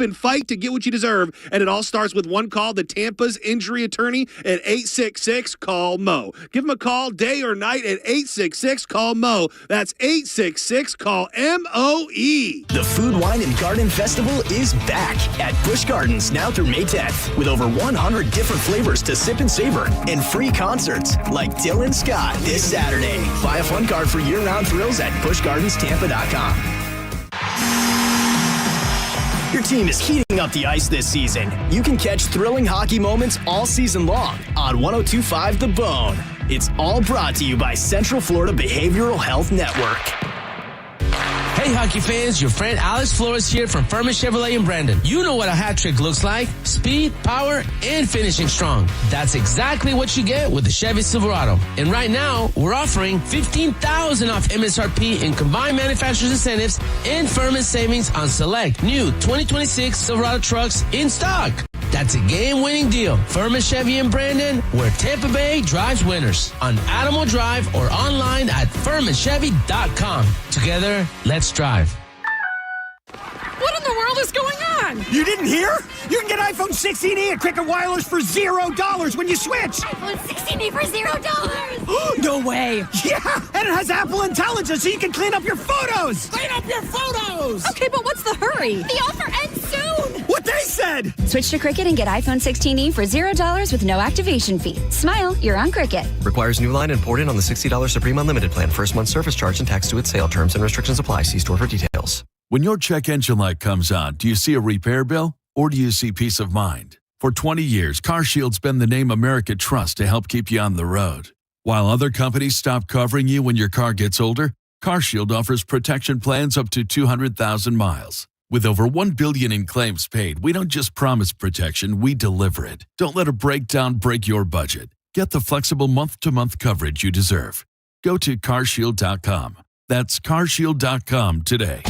and fight to get what you deserve. And it all starts with one call to Tampa's injury attorney at 866-CALL-MO. Give them a call day or night at 866-CALL-MO. That's 866-CALL-MOE. The Food, Wine, and Garden Festival is back at Busch Gardens now through May 10th with over 100 different flavors to sip and savor and free concerts like Dylan Scott this Saturday. Buy a fun card for year-round thrills at buschgardenstampa.com. Your team is heating up the ice this season. You can catch thrilling hockey moments all season long on 102.5 The Bone. It's all brought to you by Central Florida Behavioral Health Network. Hey, hockey fans, your friend Alex Flores here from Furman Chevrolet in Brandon. You know what a hat trick looks like. Speed, power, and finishing strong. That's exactly what you get with the Chevy Silverado. And right now, we're offering $15,000 off MSRP in combined manufacturer's incentives and Furman savings on select new 2026 Silverado trucks in stock. That's a game-winning deal. Furman Chevy in Brandon, where Tampa Bay drives winners. On Adamo Drive or online at FurmanChevy.com. Together, let's drive. What in the world is going on? You didn't hear? You can get iPhone 16e at Cricket Wireless for $0 when you switch. iPhone 16e for $0. No way. Yeah, and it has Apple Intelligence so you can clean up your photos. Clean up your photos. Okay, but what's the hurry? The offer ends soon. What they said. Switch to Cricket and get iPhone 16e for $0 with no activation fee. Smile, you're on Cricket. Requires new line and port in on the $60 Supreme Unlimited plan. First month service charge and tax to its sale. Terms and restrictions apply. See store for details. When your check engine light comes on, do you see a repair bill or do you see peace of mind? For 20 years, CarShield's been the name America trusts to help keep you on the road. While other companies stop covering you when your car gets older, CarShield offers protection plans up to 200,000 miles. With over $1 billion in claims paid, we don't just promise protection, we deliver it. Don't let a breakdown break your budget. Get the flexible month-to-month coverage you deserve. Go to carshield.com. That's carshield.com today.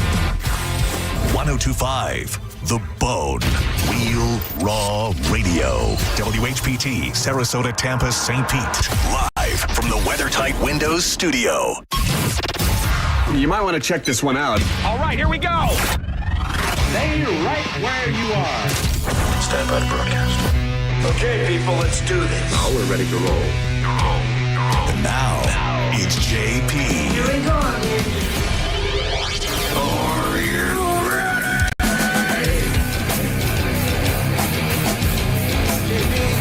102.5 The Bone. Real Raw Radio. WHPT, Sarasota, Tampa, St. Pete. Live from the WeatherTight Windows studio. You might want to check this one out. All right, here we go. Stay right where you are. Stand by to broadcast. Okay, people, let's do this. Now we're ready to roll. And now, it's JP. Here we go. Are you ready?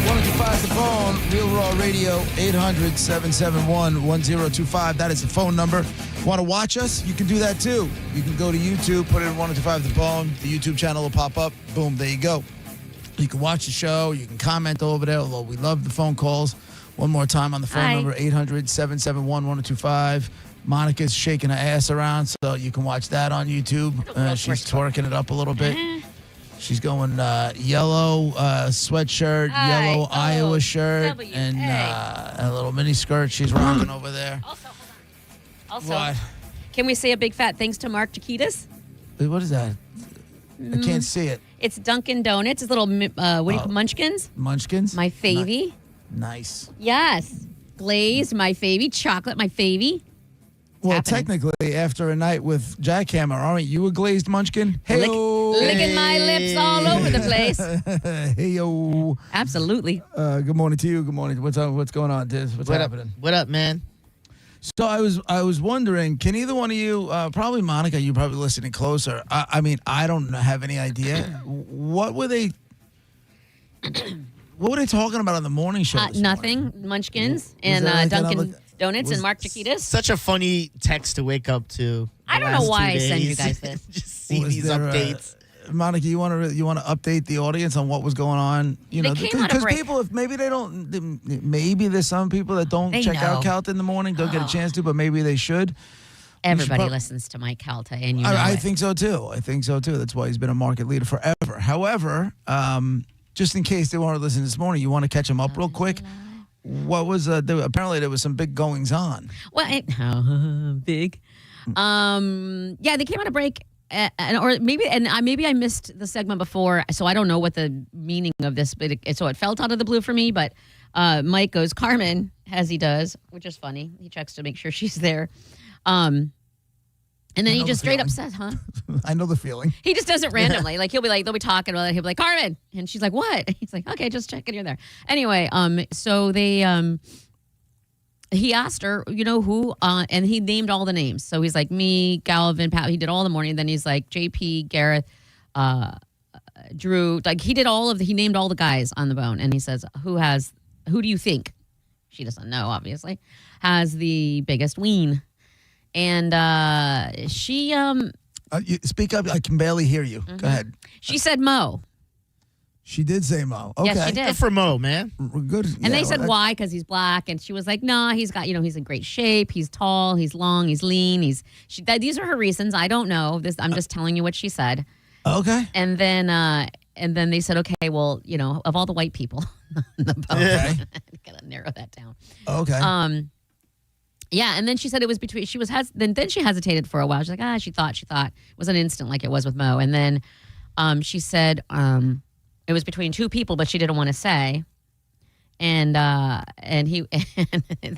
105 The Bone, Real Raw Radio, 800-771-1025. That is the phone number. Want to watch us? You can do that too. You can go to YouTube, put it in 105 The Bone. The YouTube channel will pop up. Boom, there you go. You can watch the show. You can comment over there, although we love the phone calls. One more time on the phone number, 800-771-1025. Monica's shaking her ass around, so you can watch that on YouTube. She's twerking it up a little bit. She's going yellow sweatshirt, yellow Iowa shirt, and a little mini skirt she's rocking over there. Also, what? Can we say a big fat thanks to Mark Chiquitas? What is that? I can't see it. It's Dunkin' Donuts. It's little, munchkins. Munchkins? My favy. Nice. Yes. Glazed, my favy. Chocolate, my favy. Well, technically, after a night with Jackhammer, aren't you a glazed munchkin? Licking my lips all over the place. Hey-o. Absolutely. Good morning to you. Good morning. What's going on, Diz? What's happening? What up, man? So I was wondering, can either one of you, probably Monica, you're probably listening closer. I mean, I don't have any idea. What were they talking about on the morning show? Nothing. Munchkins and Dunkin' Donuts and Mark Chiquitas. Such a funny text to wake up to. I don't know why I send you guys this. Just see these updates. Monica, you want to update the audience on what was going on? You know, because people, if maybe they don't, maybe there's some people that don't check out Calta in the morning, don't get a chance to, but maybe they should. Everybody listens to Mike Calta, and you know I think so too. That's why he's been a market leader forever. However, just in case they weren't listening this morning, you want to catch them up real quick. What was apparently there was some big goings on. Well, big. Yeah, they came on a break. Maybe I missed the segment before, so I don't know what the meaning of this. But so it felt out of the blue for me. But Mike goes, Carmen, as he does, which is funny. He checks to make sure she's there. And then I he know just the straight up feeling. says, huh? I know the feeling. He just does it randomly. Like, they'll be talking about it. He'll be like, Carmen. And she's like, what? He's like, okay, just checking you're there. Anyway, so they, he asked her, who, and he named all the names. So he's like, me, Galvin, Pat. He did all the morning. Then he's like, JP, Gareth, Drew. Like, he named all the guys on the bone. And he says, who do you think? She doesn't know, obviously, has the biggest ween. And she... you speak up. I can barely hear you. Go ahead. She said Mo. She did say Mo. Okay. Yes, she did. Good for Mo, man. Good. And they said why? Because he's black. And she was like, no, he's got, he's in great shape. He's tall. He's long. He's lean. These are her reasons. I don't know. I'm just telling you what she said. Okay. And then they said, okay, well, of all the white people on the boat, Okay. gotta narrow that down. Okay. Yeah, and then she said it was between. Then she hesitated for a while. She's like, she thought it was an instant like it was with Mo, and then she said it was between two people, but she didn't want to say, and they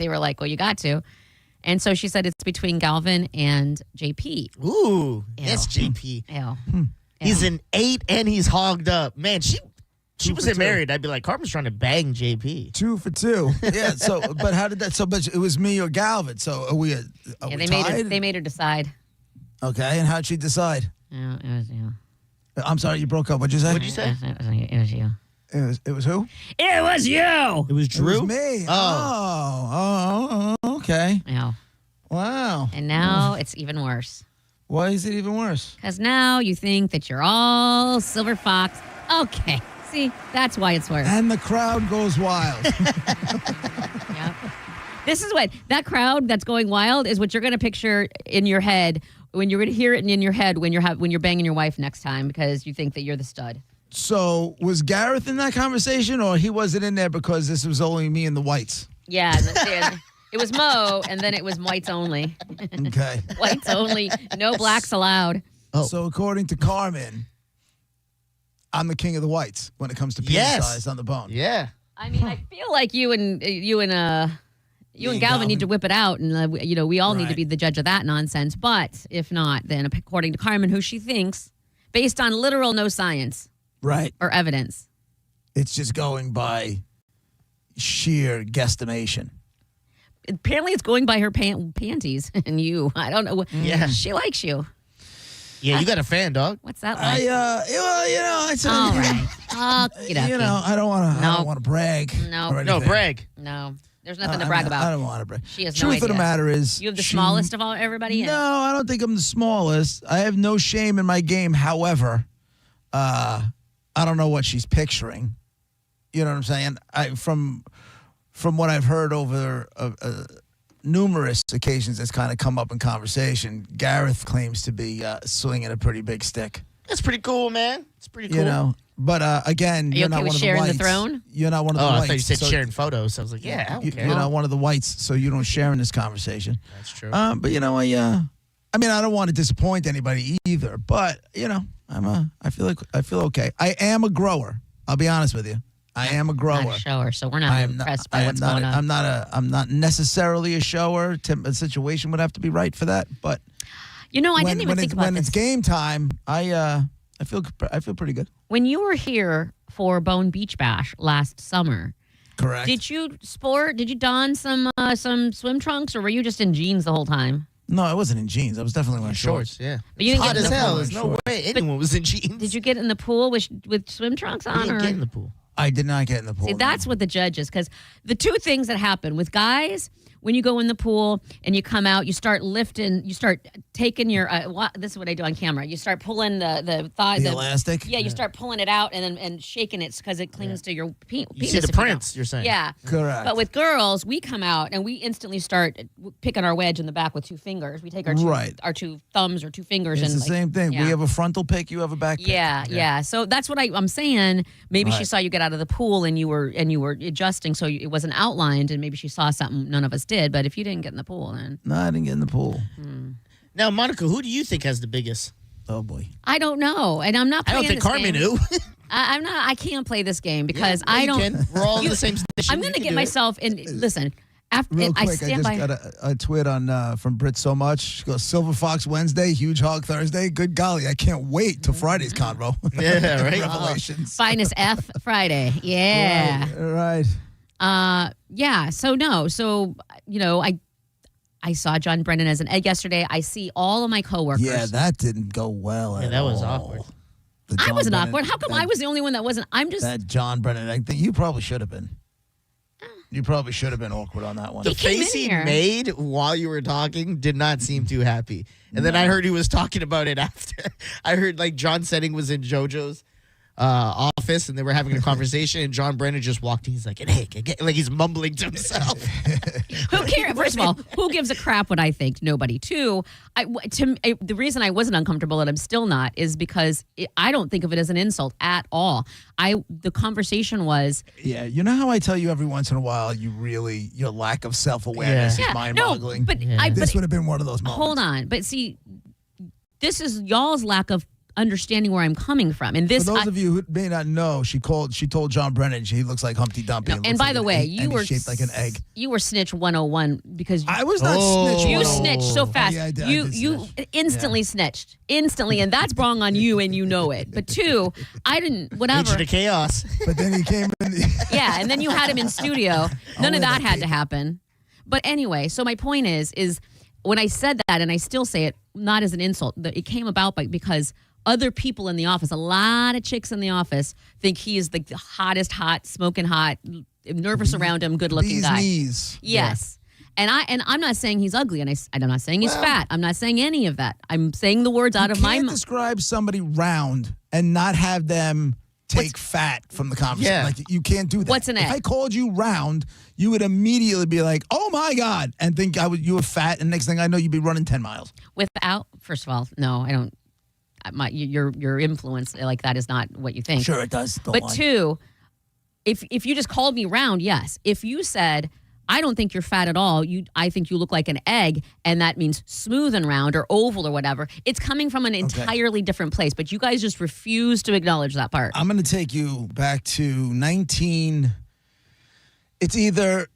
were like, well, you got to, and so she said it's between Galvin and JP. Ooh, Ew. that's JP. Ew. He's an 8 and he's hogged up. Man, she for wasn't two. married. I'd be like, Carmen's trying to bang JP. 2 for 2. Yeah. So, but how did that? So, but it was me or Galvin. So are we? Are we tied? They made her decide. Okay. And how'd she decide? Yeah, it was you. I'm sorry, you broke up. What'd you say? What'd you say? It was you. It was who? It was you. It was Drew? It was me. Oh, okay. Yeah. Wow. And now it's even worse. Why is it even worse? Because now you think that you're all Silver Fox. Okay. See, that's why it's worse. And the crowd goes wild. Yep. This is what that crowd that's going wild is what you're going to picture in your head when you're going to hear it in your head when you're banging your wife next time because you think that you're the stud. So was Gareth in that conversation, or he wasn't in there because this was only me and the whites? Yeah, and it was Mo, and then it was whites only. Okay. Whites only, no blacks allowed. Oh. So according to Carmen, I'm the king of the whites when it comes to penis size on the bone. Yeah. I mean, I feel like you and Galvin need to whip it out, and we all need to be the judge of that nonsense. But if not, then according to Carmen, who she thinks, based on literal no science, or evidence, it's just going by sheer guesstimation. Apparently, it's going by her panties and you. I don't know. Yeah, she likes you. Yeah, you got a fan, dog. What's that like? It's all right. I don't want to brag. No, brag. No, there's nothing to brag about. I don't want to brag. She has Truth no idea. of the matter is, you have the smallest of everybody. No, I don't think I'm the smallest. I have no shame in my game. However, I don't know what she's picturing. You know what I'm saying? From what I've heard over numerous occasions, it's kind of come up in conversation. Gareth claims to be swinging a pretty big stick. That's pretty cool, man. It's pretty cool. But again, you're not one of the sharing whites. the throne? You're not one of the whites. whites. I thought you said so sharing photos. I was like, yeah, I don't care. You're not one of the whites, so you don't share in this conversation. That's true. But I mean, I don't want to disappoint anybody either. But I feel okay. I am a grower. I'll be honest with you. I am a grower. Not a shower, so we're not impressed by what's going on. I'm not necessarily a shower. A situation would have to be right for that. But I didn't even think about when this. it's game time, I feel pretty good. When you were here for Bone Beach Bash last summer, correct? Did you don some swim trunks, or were you just in jeans the whole time? No, I wasn't in jeans. I was definitely wearing shorts. Yeah, but you didn't hot get in as the hell. pool. There's no way anyone was in jeans. Did you get in the pool with swim trunks on? I didn't get in the pool. I did not get in the pool. See, that's what the judges, because the two things that happen with guys, when you go in the pool and you come out, you start lifting, you start taking your, this is what I do on camera. You start pulling the thigh. The elastic? Yeah, you start pulling it out and shaking it because it clings to your penis. You see the prints, you're saying. Yeah. Correct. But with girls, we come out and we instantly start picking our wedge in the back with two fingers. We take our our two thumbs or two fingers. It's and the same thing. Yeah. We have a frontal pick, you have a back pick. Yeah. So that's what I'm saying. Maybe she saw you get out of the pool and you were adjusting, so it wasn't outlined, and maybe she saw something none of us did. But if you didn't get in the pool, then no, I didn't get in the pool. Now, Monica, who do you think has the biggest? Oh boy, I don't know, and I'm not. I don't think Carmen knew. I'm not. I can't play this game because I don't. We're all in the same position. I'm going to get myself in. Listen, Real quick, I just got a tweet on from Brit So Much. She goes, Silver Fox Wednesday, Huge Hog Thursday. Good golly, I can't wait till Friday's convo. Yeah, right. Revelations. Finest F Friday. Yeah. Right. Yeah. So no. So I saw John Brennan as an egg yesterday. I see all of my coworkers. Yeah, that didn't go well. Yeah, that was awkward. I wasn't awkward. How come I was the only one that wasn't? I'm just that John Brennan. I think you probably should have been. You probably should have been awkward on that one. The face he made while you were talking did not seem too happy. And then I heard he was talking about it after. I heard like John Setting was in JoJo's office and they were having a conversation and John Brennan just walked in. He's like, hey, like he's mumbling to himself. Who cares? First of all, who gives a crap what I think? Nobody. Two, the reason I wasn't uncomfortable and I'm still not is because I don't think of it as an insult at all. The conversation was. Yeah, you know how I tell you every once in a while, your lack of self-awareness is mind-boggling. No, this would have been one of those moments. Hold on, but see, this is y'all's lack of understanding where I'm coming from. And this, for those of you who may not know, she told Jon Brennan he looks like Humpty Dumpty. No, and by the way, you were shaped like an egg. You were snitch 101 because I was not snitch. You snitched so fast. Yeah, I did, you instantly snitched instantly, and that's wrong on you, and you know it. But two, I didn't. Whatever. Agent of chaos. But then he came in. Yeah, and then you had him in studio. None of that had to happen. But anyway, so my point is when I said that, and I still say it not as an insult, it came about because other people in the office, a lot of chicks in the office, think he is the hottest, smoking hot, nervous around him, good-looking guy. Knees. Yes. Yeah. And I'm not saying he's ugly, and I'm not saying he's fat. I'm not saying any of that. I'm saying the words out of my mouth. You can't describe somebody round and not have them take fat from the conversation. Yeah. Like, you can't do that. What's an egg? If I called you round, you would immediately be like, oh, my God, and think you were fat, and next thing I know, you'd be running 10 miles. First of all, no, I don't. Your influence like that is not what you think. Sure, it does. But two, if you just called me round, yes. If you said, I don't think you're fat at all, I think you look like an egg, and that means smooth and round or oval or whatever, it's coming from an entirely different place. But you guys just refuse to acknowledge that part. I'm going to take you back to it's either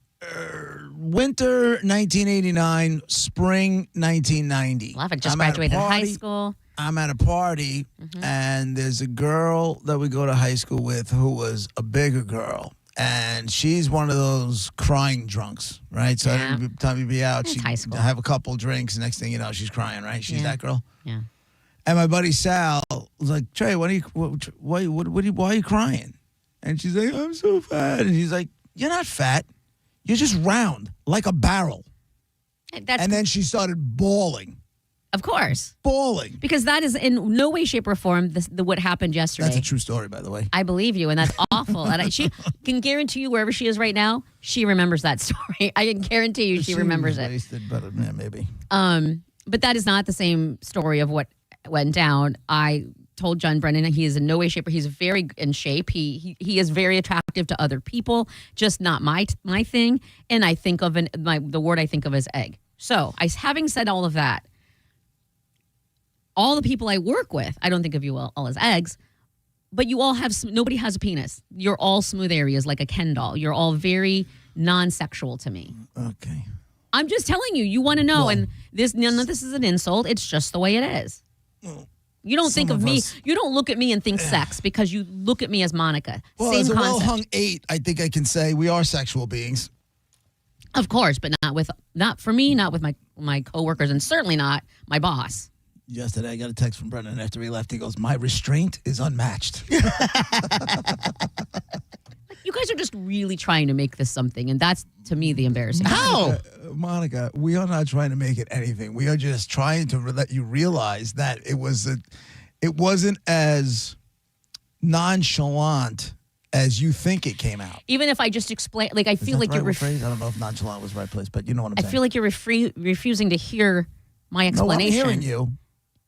winter 1989, spring 1990. Well, I just graduated high school. I'm at a party, and there's a girl that we go to high school with who was a bigger girl. And she's one of those crying drunks, right? So every time you be out, she'd have a couple drinks. Next thing you know, she's crying, right? She's that girl. Yeah. And my buddy Sal was like, Trey, why are you crying? And she's like, I'm so fat. And he's like, you're not fat. You're just round, like a barrel. And then she started bawling. Of course. Bawling. Because that is in no way, shape, or form what happened yesterday. That's a true story, by the way. I believe you, and that's awful. And she can guarantee you wherever she is right now, she remembers that story. I can guarantee you she remembers it. Wasted, but maybe. But that is not the same story of what went down. I told John Brennan he is in no way, shape, or he's very in shape. He is very attractive to other people, just not my thing. And I think of the word I think of as egg. So, having said all of that, all the people I work with, I don't think of you all as eggs, but you all have, nobody has a penis. You're all smooth areas like a Ken doll. You're all very non-sexual to me. Okay. I'm just telling you, you want to know, and none of this is an insult. It's just the way it is. You don't think of me, you don't look at me and think sex because you look at me as Monica. Well, Same as a concept. well-hung 8, I think I can say we are sexual beings. Of course, but not for me, not with my coworkers, and certainly not my boss. Yesterday, I got a text from Brendan after he left. He goes, my restraint is unmatched. You guys are just really trying to make this something, and that's, to me, the embarrassing. How? Monica, we are not trying to make it anything. We are just trying to let you realize that it wasn't as nonchalant as you think it came out. Even if I just explain, like, I feel like you're... I don't know if nonchalant was the right place, but you know what I'm saying. I feel like you're refusing to hear my explanation. No, I'm hearing you.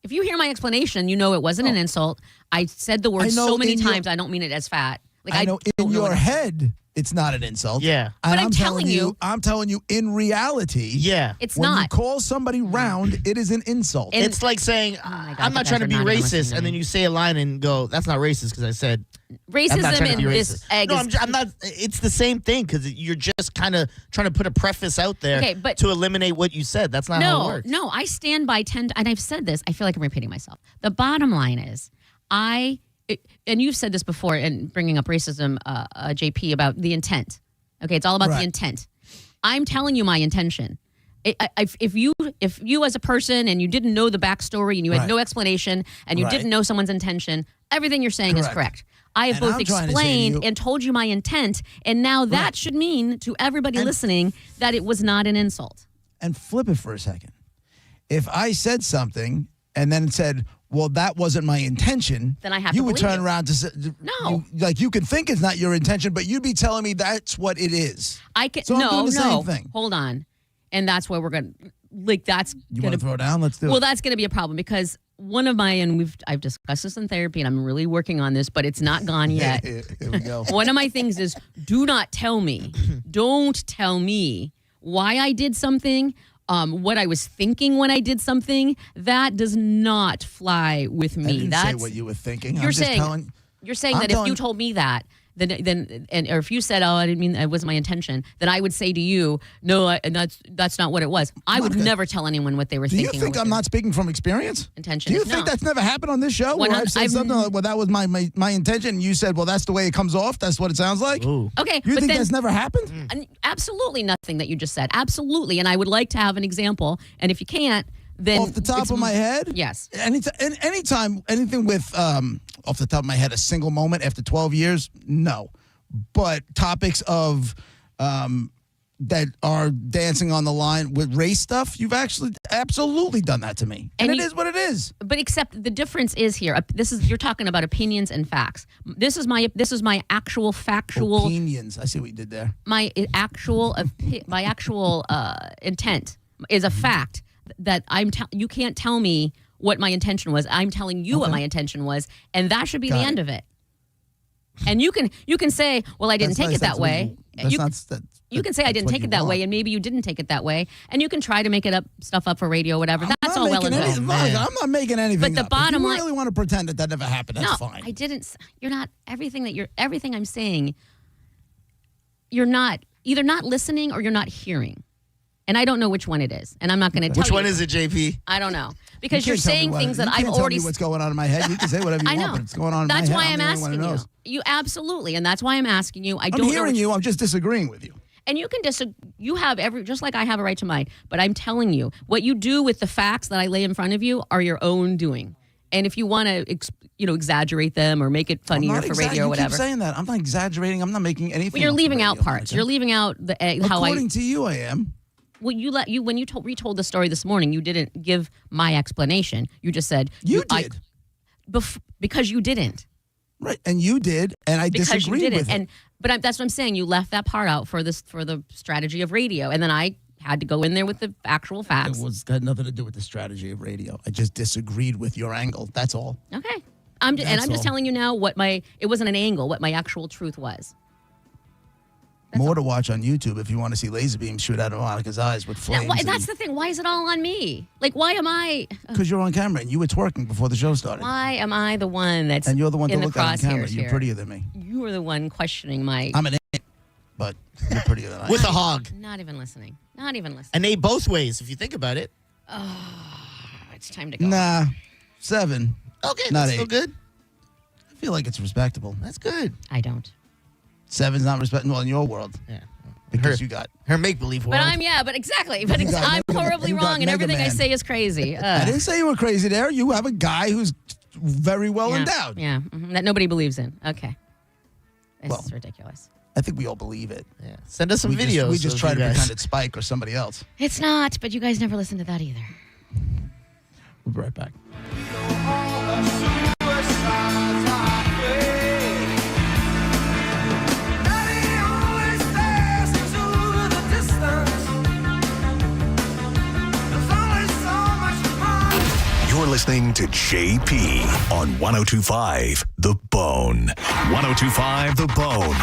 If you hear my explanation, you know it wasn't an insult. I said the word so many times, I don't mean it as fat. Like, I know in your head, it's not an insult. Yeah. And But I'm telling you- I'm telling you, in reality, It's when you not. call somebody round, it is an insult. It's like saying, God, I'm you not guys trying to are be not even racist, listening to and then me. you say a line and go, that's not racist because I said I'm not Racism trying to in be this racist. egg No, is I'm not. It's the same thing because you're just kind of trying to put a preface out there Okay, but- to eliminate what you said. That's not how it works. No, I stand by 10, and I've said this, I feel like I'm repeating myself. The bottom line is, and you've said this before in bringing up racism, JP, about the intent. Okay, it's all about the intent. I'm telling you my intention. If you as a person and you didn't know the backstory and you had no explanation and you didn't know someone's intention, everything you're saying is correct. I have And both I'm trying to say to explained you- and told you my intent, and now that should mean to everybody listening that it was not an insult. And flip it for a second. If I said something and then said, well, that wasn't my intention, Then I have you to would believe turn you. around to say, No. you can think it's not your intention, but you'd be telling me that's what it is. I can So I'm doing the same thing. Hold on, and that's where we're going. Like that's You going want to throw down? Let's do Well, it. that's going to be a problem because one of my and I've discussed this in therapy, and I'm really working on this, but it's not gone yet. Here we go. One of my things is do not tell me. Don't tell me why I did something. What I was thinking when I did something, that does not fly with me. I didn't That's say what you were thinking. You're I'm just saying telling, you're saying I'm that if telling- you told me that, then or if you said, "Oh, I didn't mean it wasn't my intention," then I would say to you, "No, and that's not what it was." I would never tell anyone what they were do you thinking. think I'm not speaking from experience? Intention? Do you is think no. that's never happened on this show? Where I've said something like, well, that was my intention, and you said, well, that's the way it comes off. That's what it sounds like. Okay, You but think then, that's never happened? Absolutely nothing that you just said. Absolutely, and I would like to have an example. And if you can't, then Off the top of my head? yes. Anytime, anything with, off the top of my head, a single moment after 12 years, no. But topics of that are dancing on the line with race stuff, you've actually absolutely done that to me. And it is what it is. But except the difference is here. You're talking about opinions and facts. This is my actual factual Opinions. I see what you did there. my actual intent is a fact that you can't tell me what my intention was. I'm telling you what my intention was, and that should be the end of it. And you can say, well, I didn't That's take nice. it that That's way. You can say I didn't take it that way, and maybe you didn't take it that way, and you can try to make stuff up for radio, whatever. That's all well and good. I'm not making anything But the up. bottom if you line, really want to pretend that never happened, that's no, fine. I didn't. You're not everything I'm saying. You're not either not listening or you're not hearing, and I don't know which one it is, and I'm not going to tell Which you. one is it, JP? I don't know because You you're can't tell me saying what- things that you I've can't already. Tell me what's going on in my head. You can say whatever you I want, know. but it's going on in That's my why head. I'm the only one asking who you. knows. You absolutely, and that's why I'm asking you. I I'm don't know hearing which- you. I'm just disagreeing with you. And you can you have just like I have a right to mine, but I'm telling you, what you do with the facts that I lay in front of you are your own doing. And if you want to, exaggerate them or make it funnier for radio or whatever. You keep saying that. I'm not exaggerating. I'm not making anything. Well, you're up for leaving out radio, parts. Monica. You're leaving out According to you, I am. Well, when you retold the story this morning, you didn't give my explanation. You just said You did. because you didn't. Right, and you did, and I Because you disagreed didn't. with it. But that's what I'm saying. You left that part out for the strategy of radio, and then I had to go in there with the actual facts. It had nothing to do with the strategy of radio. I just disagreed with your angle. That's all. Okay. I'm just all. telling you now it wasn't an angle, what my actual truth was. More to watch on YouTube if you want to see laser beams shoot out of Monica's eyes with flames. That's the thing. Why is it all on me? Like, why am I? Because you're on camera and you were twerking before the show started. Why am I the one that's And you're the one to in look the at on camera. crosshairs You're here? prettier than me. You are the one questioning my. I'm an idiot, but you're prettier than I am. With a hog. Not even listening. Not even listening. And they both ways, if you think about it. It's time to go. Nah, 7. Okay, Not that's 8. still good. I feel like it's respectable. That's good. I don't. 7's not respectable in your world. Yeah. Because you got. Her make-believe world. But exactly. But You got I'm Mega Man. horribly You got wrong, and Mega everything I Man. say is crazy. I didn't say you were crazy there. You have a guy who's very well endowed. Yeah, that nobody believes in. Okay. This Well, is ridiculous. I think we all believe it. Yeah. Send us some We videos. we just of try you to guys. pretend it's Spike or somebody else. It's not, but you guys never listen to that either. We'll be right back. You're listening to JP on 1025 The Bone. 1025 The Bone.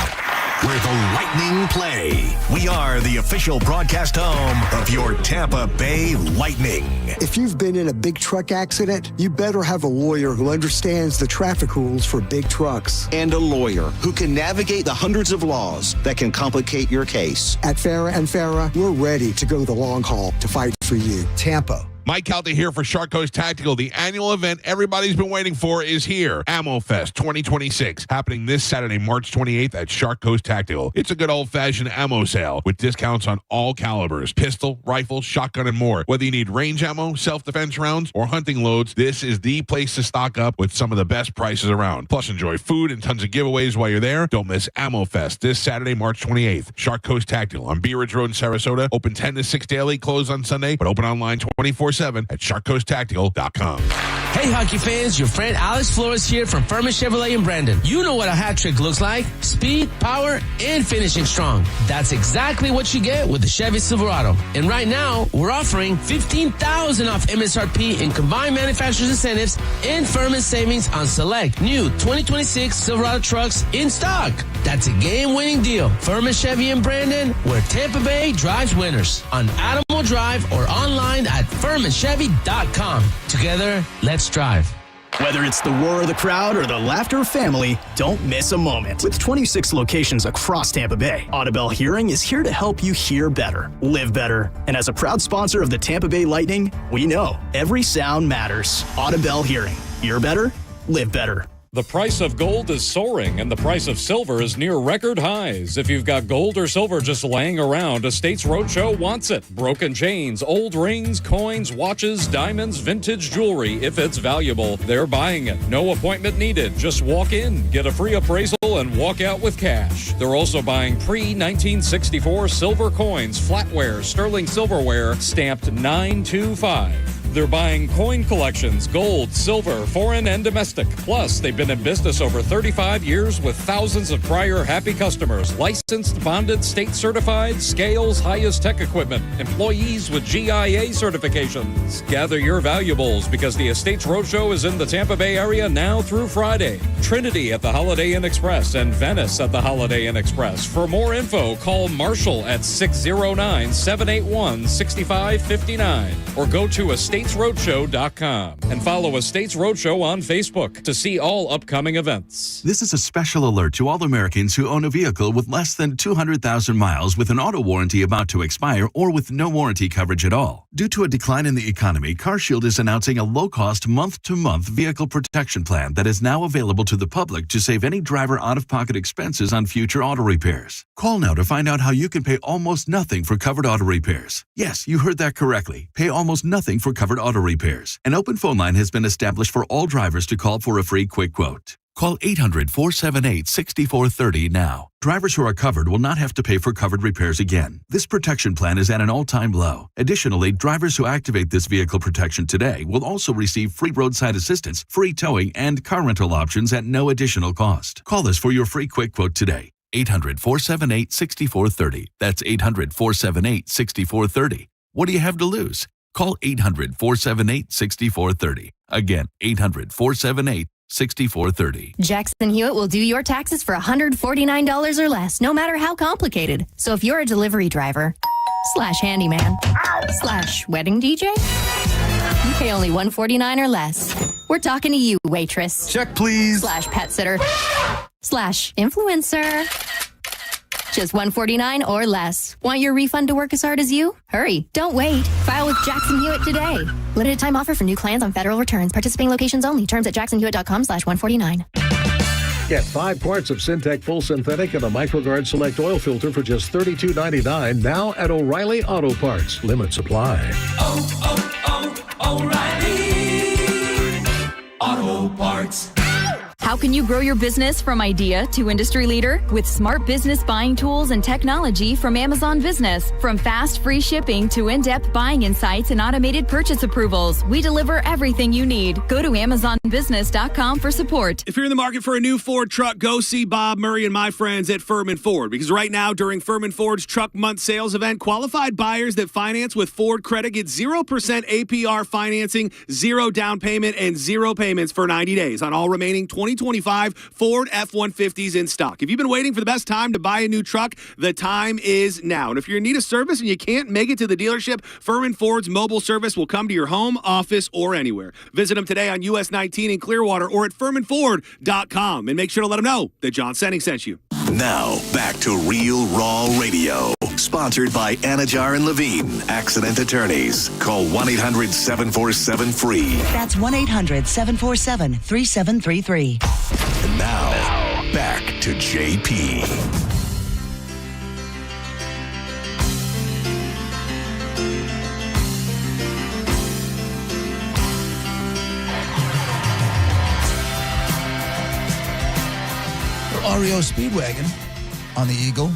where the Lightning play. We are the official broadcast home of your Tampa Bay Lightning. If you've been in a big truck accident, you better have a lawyer who understands the traffic rules for big trucks. And a lawyer who can navigate the hundreds of laws that can complicate your case. At Farah and Farah, we're ready to go the long haul to fight for you. Tampa. Mike Calta here for Shark Coast Tactical. The annual event everybody's been waiting for is here. Ammo Fest 2026, happening this Saturday, March 28th at Shark Coast Tactical. It's a good old-fashioned ammo sale with discounts on all calibers, pistol, rifle, shotgun, and more. Whether you need range ammo, self-defense rounds, or hunting loads, this is the place to stock up with some of the best prices around. Plus, enjoy food and tons of giveaways while you're there. Don't miss Ammo Fest this Saturday, March 28th. Shark Coast Tactical on Bee Ridge Road in Sarasota. Open 10 to 6 daily, closed on Sunday, but open online 24/7 at sharkcoasttactical.com. Hey, hockey fans, your friend Alex Flores here from Furman Chevrolet in Brandon. You know what a hat trick looks like. Speed, power, and finishing strong. That's exactly what you get with the Chevy Silverado. And right now, we're offering $15,000 off MSRP in combined manufacturer's incentives and Furman savings on select new 2026 Silverado trucks in stock. That's a game-winning deal. Furman Chevy in Brandon, where Tampa Bay drives winners. On Automotive Drive or online at FurmanChevy.com. Together, let's drive. Whether it's the roar of the crowd or the laughter of family, don't miss a moment. With 26 locations across Tampa Bay, Audible Hearing is here to help you hear better, live better. And as a proud sponsor of the Tampa Bay Lightning, we know every sound matters. Audible Hearing. Hear better, live better. The price of gold is soaring, and the price of silver is near record highs. If you've got gold or silver just laying around, Estates Roadshow wants it. Broken chains, old rings, coins, watches, diamonds, vintage jewelry. If it's valuable, they're buying it. No appointment needed. Just walk in, get a free appraisal, and walk out with cash. They're also buying pre-1964 silver coins, flatware, sterling silverware, stamped 925. They're buying coin collections, gold, silver, foreign, and domestic. Plus, they've been in business over 35 years with thousands of prior happy customers. Licensed, bonded, state-certified, scales, highest tech equipment. Employees with GIA certifications. Gather your valuables because the Estates Roadshow is in the Tampa Bay area now through Friday. Trinity at the Holiday Inn Express and Venice at the Holiday Inn Express. For more info, call Marshall at 609-781-6559 or go to EstatesRoadshow.com and follow Estates Roadshow on Facebook to see all upcoming events. This is a special alert to all Americans who own a vehicle with less than 200,000 miles with an auto warranty about to expire or with no warranty coverage at all. Due to a decline in the economy, CarShield is announcing a low-cost month-to-month vehicle protection plan that is now available to the public to save any driver out-of-pocket expenses on future auto repairs. Call now to find out how you can pay almost nothing for covered auto repairs. Yes, you heard that correctly. Pay almost nothing for covered auto repairs. An open phone line has been established for all drivers to call for a free quick quote. Call 800-478-6430 now. Drivers who are covered will not have to pay for covered repairs again. This protection plan is at an all-time low. Additionally, drivers who activate this vehicle protection today will also receive free roadside assistance, free towing, and car rental options at no additional cost. Call us for your free quick quote today. 800-478-6430. That's 800-478-6430. What do you have to lose? Call 800-478-6430. Again, 800-478-6430. Jackson Hewitt will do your taxes for $149 or less, no matter how complicated. So if you're a delivery driver, / handyman, / wedding DJ, you pay only $149 or less. We're talking to you, waitress. Check, please. / pet sitter, / influencer. Just $149 or less. Want your refund to work as hard as you? Hurry. Don't wait. File with Jackson Hewitt today. Limited time offer for new clients on federal returns. Participating locations only. Terms at jacksonhewitt.com/149. Get 5 quarts of Syntec Full Synthetic and a MicroGuard Select Oil Filter for just $32.99 now at O'Reilly Auto Parts. Limit supply. O'Reilly Auto Parts. How can you grow your business from idea to industry leader? With smart business buying tools and technology from Amazon Business. From fast, free shipping to in-depth buying insights and automated purchase approvals, we deliver everything you need. Go to AmazonBusiness.com for support. If you're in the market for a new Ford truck, go see Bob Murray and my friends at Furman Ford. Because right now, during Furman Ford's Truck Month sales event, qualified buyers that finance with Ford Credit get 0% APR financing, 0 down payment, and 0 payments for 90 days on all remaining 2020 2025 Ford F-150s in stock. If you've been waiting for the best time to buy a new truck, the time is now. And if you're in need of service and you can't make it to the dealership, Furman Ford's mobile service will come to your home, office, or anywhere. Visit them today on US 19 in Clearwater or at FurmanFord.com. And make sure to let them know that John Senning sent you. Now, back to Real Raw Radio. Sponsored by Anajar and Levine, accident attorneys. Call 1-800-747-FREE. That's 1-800-747-3733. And now, back to JP. REO Speedwagon on the Eagle.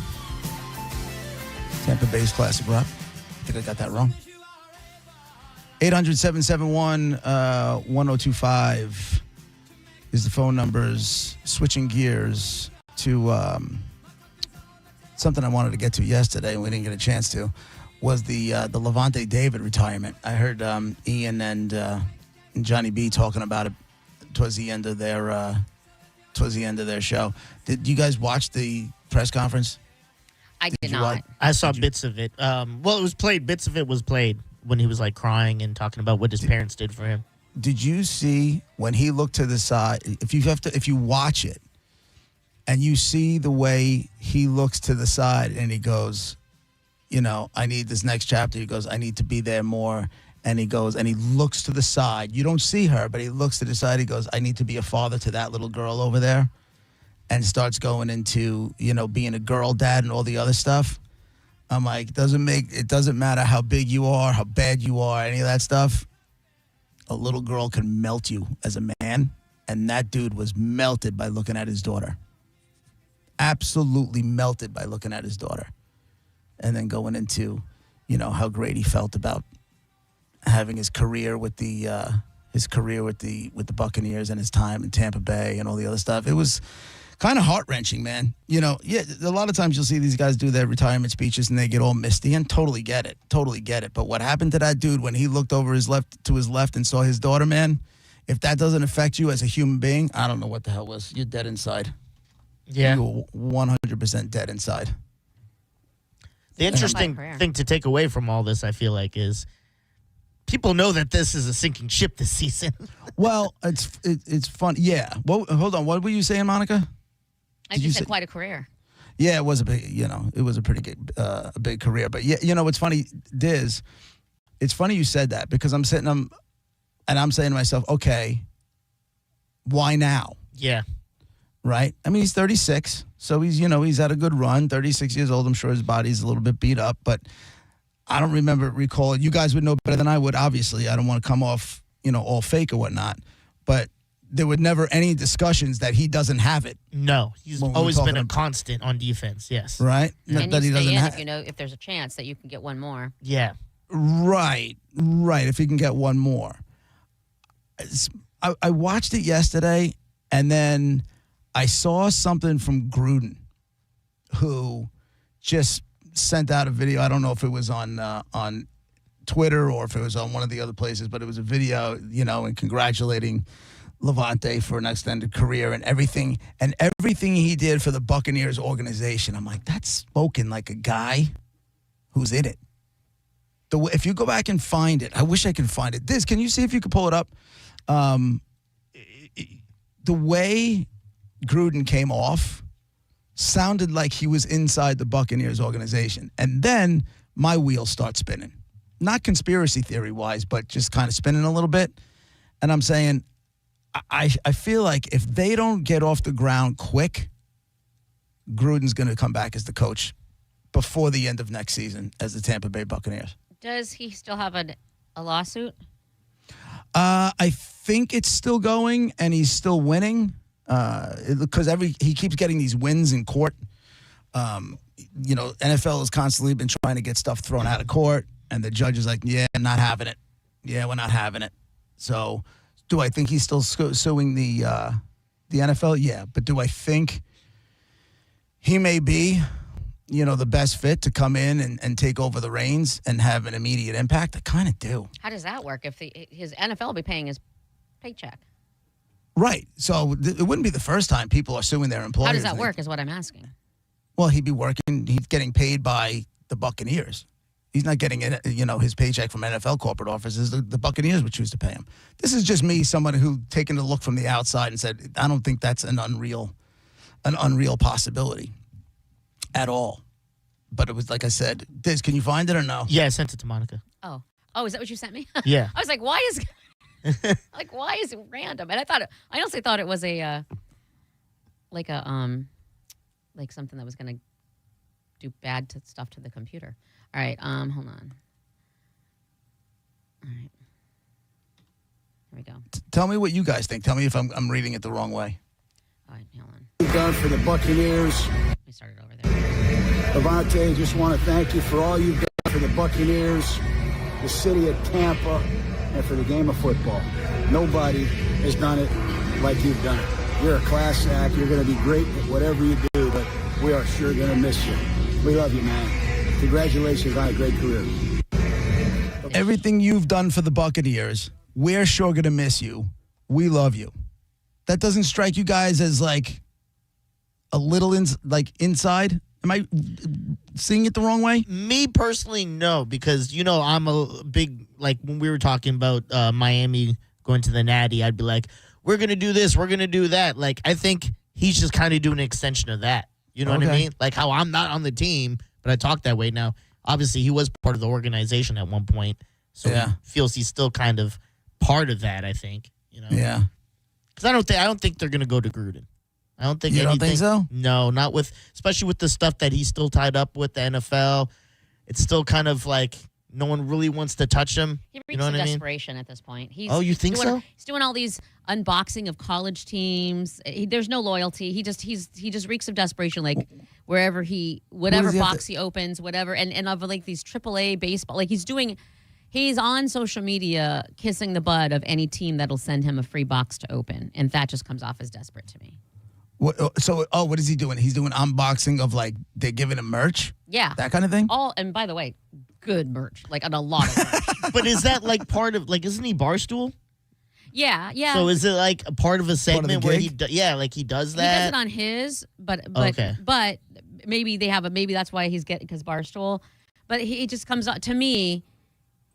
Tampa Bay's classic rock. I think I got that wrong. 800-771-1025 is the phone numbers. Switching gears to something I wanted to get to yesterday and we didn't get a chance to, was the Levante David retirement. I heard Ian and Johnny B talking about it towards the end of their show. Did you guys watch the press conference? I did not. I saw bits of it. Well, it was played. Bits of it was played when he was like crying and talking about what his parents did for him. Did you see when he looked to the side? If you watch it and you see the way he looks to the side and he goes, I need this next chapter. He goes, I need to be there more. And he goes, and he looks to the side. You don't see her, but he looks to the side. He goes, I need to be a father to that little girl over there. And starts going into, being a girl dad and all the other stuff. I'm like, it doesn't matter how big you are, how bad you are, any of that stuff. A little girl can melt you as a man. And that dude was melted by looking at his daughter. Absolutely melted by looking at his daughter. And then going into, how great he felt about having his career with the Buccaneers and his time in Tampa Bay and all the other stuff. It was kind of heart-wrenching, man. A lot of times you'll see these guys do their retirement speeches and they get all misty, and totally get it. But what happened to that dude when he looked over to his left and saw his daughter, man, if that doesn't affect you as a human being, I don't know what the hell was. You're dead inside. Yeah. You're 100% dead inside. The interesting thing to take away from all this, I feel like, is people know that this is a sinking ship this season. Well, it's fun. Yeah. Well, hold on. What were you saying, Monica? I just said quite a career. Yeah, it was a big, it was a pretty good, a big career. But yeah, what's funny, Diz, it's funny you said that because I'm saying to myself, okay, why now? Yeah. Right? I mean, he's 36, so he's had a good run. 36 years old. I'm sure his body's a little bit beat up, but I don't recall it. You guys would know better than I would, obviously. I don't want to come off, all fake or whatnot, but there were never any discussions that he doesn't have it. No, he's always been a constant on defense. Yes, right. And that he doesn't have. If there's a chance that you can get one more. Yeah, right. If he can get one more, I watched it yesterday, and then I saw something from Gruden, who just sent out a video. I don't know if it was on Twitter or if it was on one of the other places, but it was a video, and congratulating Levante for an extended career and everything he did for the Buccaneers organization. I'm like, that's spoken like a guy who's in it. If you go back and find it, I wish I could find it. Can you see if you could pull it up? The way Gruden came off sounded like he was inside the Buccaneers organization. And then my wheels start spinning. Not conspiracy theory-wise, but just kind of spinning a little bit. And I'm saying, I feel like if they don't get off the ground quick, Gruden's going to come back as the coach before the end of next season as the Tampa Bay Buccaneers. Does he still have a lawsuit? I think it's still going, and he's still winning because he keeps getting these wins in court. NFL has constantly been trying to get stuff thrown out of court, and the judge is like, yeah, I'm not having it. Yeah, we're not having it. So do I think he's still suing the NFL? Yeah, but do I think he may be, the best fit to come in and take over the reins and have an immediate impact? I kind of do. How does that work if his NFL will be paying his paycheck? Right. So it wouldn't be the first time people are suing their employers. How does that work is what I'm asking. Well, he'd be working. He's getting paid by the Buccaneers. He's not getting, his paycheck from NFL corporate offices. The Buccaneers would choose to pay him. This is just me, someone who taken a look from the outside and said, I don't think that's an unreal possibility at all. But it was like I said, Diz, can you find it or no? Yeah, I sent it to Monica. Oh, is that what you sent me? Yeah. I was like, why is it random? And I honestly thought it was like something that was going to do bad stuff to the computer. All right, hold on. All right. Here we go. Tell me what you guys think. Tell me if I'm reading it the wrong way. All right, hold on. You've done for the Buccaneers. Let me start it over there. Levante, just want to thank you for all you've done for the Buccaneers, the city of Tampa, and for the game of football. Nobody has done it like you've done it. You're a class act. You're going to be great at whatever you do, but we are sure going to miss you. We love you, man. Congratulations on a great career. Everything you've done for the Buccaneers, we're sure going to miss you. We love you. That doesn't strike you guys as like a little inside? Am I seeing it the wrong way? Me personally, no, because, I'm a big, like when we were talking about Miami going to the Natty, I'd be like, we're going to do this, we're going to do that. Like, I think he's just kind of doing an extension of that. You know what I mean? Like how I'm not on the team, but I talk that way now. Obviously, he was part of the organization at one point, so he feels he's still kind of part of that, I think. Yeah. Because I don't think they're going to go to Gruden. I don't think you anything. Don't think so? No, not with, especially with the stuff that he's still tied up with the NFL. It's still kind of like no one really wants to touch him. He reached desperation at this point. You think so? He's doing all these unboxing of college teams. There's no loyalty. He just reeks of desperation, like whatever box he opens, whatever, and of like these AAA baseball, like he's on social media kissing the butt of any team that'll send him a free box to open, and that just comes off as desperate to me. What is he doing? He's doing unboxing of like they're giving him merch? Yeah. That kind of thing? And by the way, good merch, like on a lot of merch. But is that like part of, like, isn't he Barstool? Yeah. So is it like a part of a segment where he does that? He does it on his, but maybe maybe that's why he's getting, because Barstool. But he just comes out to me,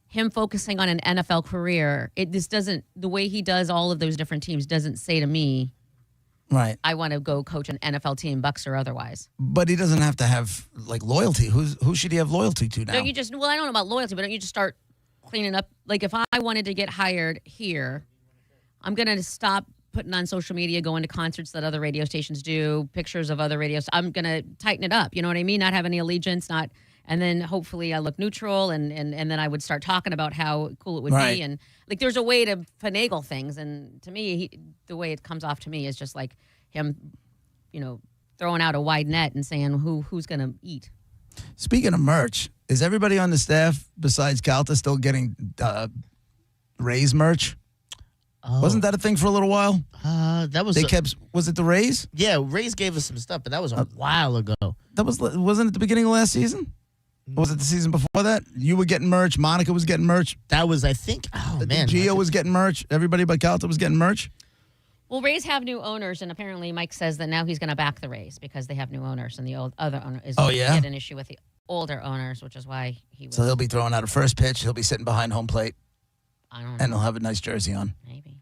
him focusing on an NFL career. The way he does all of those different teams doesn't say to me, right, I want to go coach an NFL team, Bucks or otherwise. But he doesn't have to have like loyalty. Who should he have loyalty to now? I don't know about loyalty, but don't you just start cleaning up? Like if I wanted to get hired here, I'm going to stop putting on social media, going to concerts that other radio stations do, pictures of other radios. I'm going to tighten it up. You know what I mean? Not have any allegiance, and then hopefully I look neutral, and then I would start talking about how cool it would be. And like there's a way to finagle things. And to me, the way it comes off to me is just like him, throwing out a wide net and saying who's going to eat. Speaking of merch, is everybody on the staff besides Calta still getting Rays merch? Oh. Wasn't that a thing for a little while? That was was it the Rays? Yeah, Rays gave us some stuff, but that was a while ago. Wasn't it the beginning of last season? Or was it the season before that? You were getting merch. Monica was getting merch. That was, I think. Oh man, Gio was getting merch. Everybody but Calta was getting merch. Well, Rays have new owners, and apparently Mike says that now he's going to back the Rays because they have new owners, and the other owner is going to get an issue with the older owners, which is why he was. So he'll be throwing out a first pitch. He'll be sitting behind home plate. I don't know. And he'll have a nice jersey on. Maybe.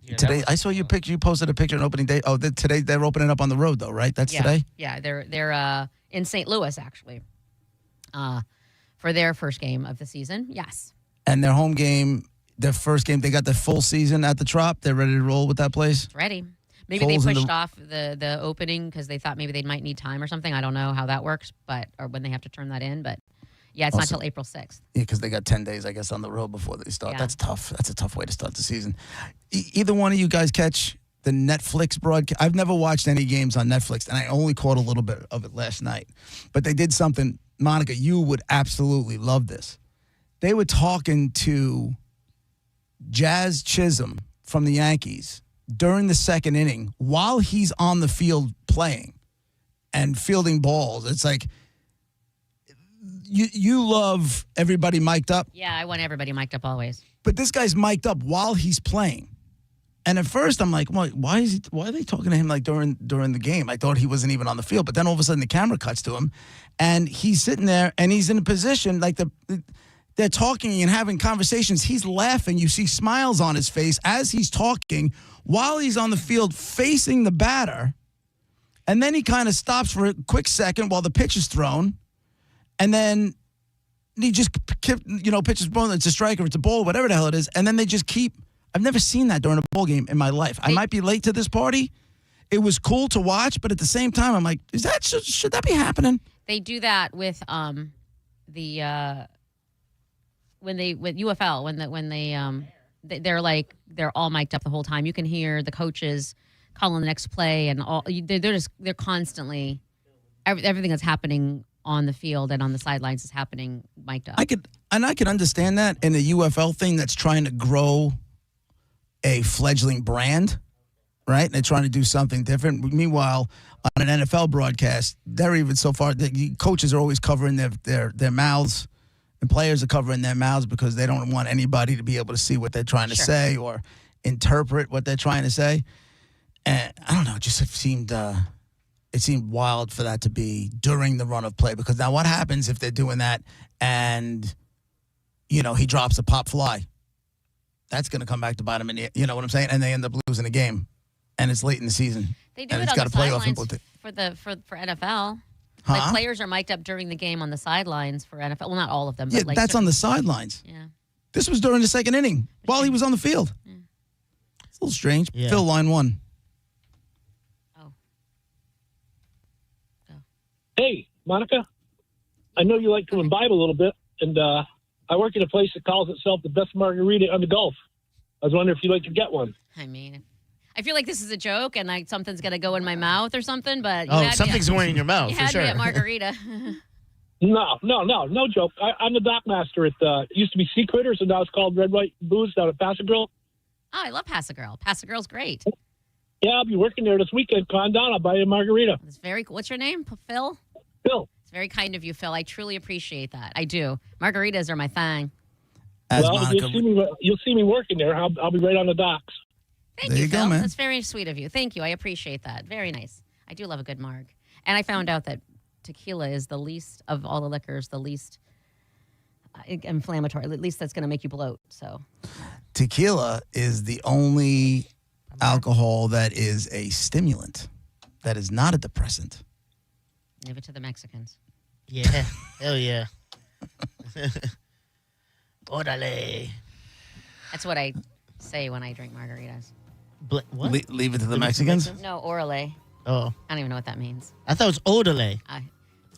Yeah, today, I saw your picture. You posted a picture on opening day. Oh, today they're opening up on the road, though, right? That's today? Yeah, they're in St. Louis, actually, for their first game of the season. Yes. And their home game, their first game, they got the full season at the Trop. They're ready to roll with that place? It's ready. Maybe they pushed off the opening because they thought maybe they might need time or something. I don't know how that works, or when they have to turn that in, but... Yeah, it's not till April 6th. Yeah, because they got 10 days, I guess, on the road before they start. Yeah. That's tough. That's a tough way to start the season. Either one of you guys catch the Netflix broadcast? I've never watched any games on Netflix, and I only caught a little bit of it last night. But they did something, Monica, you would absolutely love this. They were talking to Jazz Chisholm from the Yankees during the second inning while he's on the field playing and fielding balls. It's like... You love everybody mic'd up? Yeah, I want everybody mic'd up always. But this guy's mic'd up while he's playing. And at first, I'm like, why are they talking to him like during the game? I thought he wasn't even on the field. But then all of a sudden, the camera cuts to him, and he's sitting there, and he's in a position like they're talking and having conversations. He's laughing. You see smiles on his face as he's talking while he's on the field facing the batter. And then he kind of stops for a quick second while the pitch is thrown, and then he just pitches ball. It's a strike or it's a ball, whatever the hell it is, and then they just keep. I've never seen that during a ball game in my life. I might be late to this party. It was cool to watch, but at the same time, I'm like, should that be happening? They do that with with UFL they're all mic'd up the whole time. You can hear the coaches calling the next play, and they're constantly everything that's happening on the field and on the sidelines is happening mic'd up. I could understand that in the UFL thing that's trying to grow a fledgling brand, right? And they're trying to do something different. Meanwhile, on an NFL broadcast, they're even so far, the coaches are always covering their mouths, and players are covering their mouths because they don't want anybody to be able to see what they're trying to say or interpret what they're trying to say. And I don't know, it just seemed wild for that to be during the run of play, because now what happens if they're doing that and, he drops a pop fly? That's going to come back to bite him in the, you know what I'm saying? And they end up losing the game, and it's late in the season. They do and it it's on got the a playoff sidelines for NFL. Huh? Like players are mic'd up during the game on the sidelines for NFL. Well, not all of them. Yeah, but like that's on the sidelines. Yeah. This was during the second inning while he was on the field. Yeah. It's a little strange. Yeah. Phil, line one. Hey, Monica, I know you like to imbibe a little bit, and I work at a place that calls itself the best margarita on the Gulf. I was wondering if you'd like to get one. I mean, I feel like this is a joke, and something's going to go in my mouth or something, but... something's going in your mouth, you for had sure. me at margarita. No joke. I'm the dock master at, it used to be Sea Critters, and now it's called Red White Booze down at Pass a Girl. Oh, I love Pass a Girl. Pass a Girl's great. Yeah, I'll be working there this weekend. Come on down. I'll buy you a margarita. It's very cool. What's your name, Phil? Phil. It's very kind of you, Phil. I truly appreciate that. I do. Margaritas are my thing. You'll see me working there. I'll be right on the docks. Thank you, Phil. That's very sweet of you. Thank you. I appreciate that. Very nice. I do love a good marg. And I found out that tequila is the least of all the liquors, the least inflammatory, at least that's going to make you bloat. So, tequila is the only alcohol that is a stimulant, that is not a depressant. Give it to the Mexicans. Yeah. Hell yeah. Orale. That's what I say when I drink margaritas. What? Leave it to the Mexicans? No, orale. Oh. I don't even know what that means. I thought it was orale.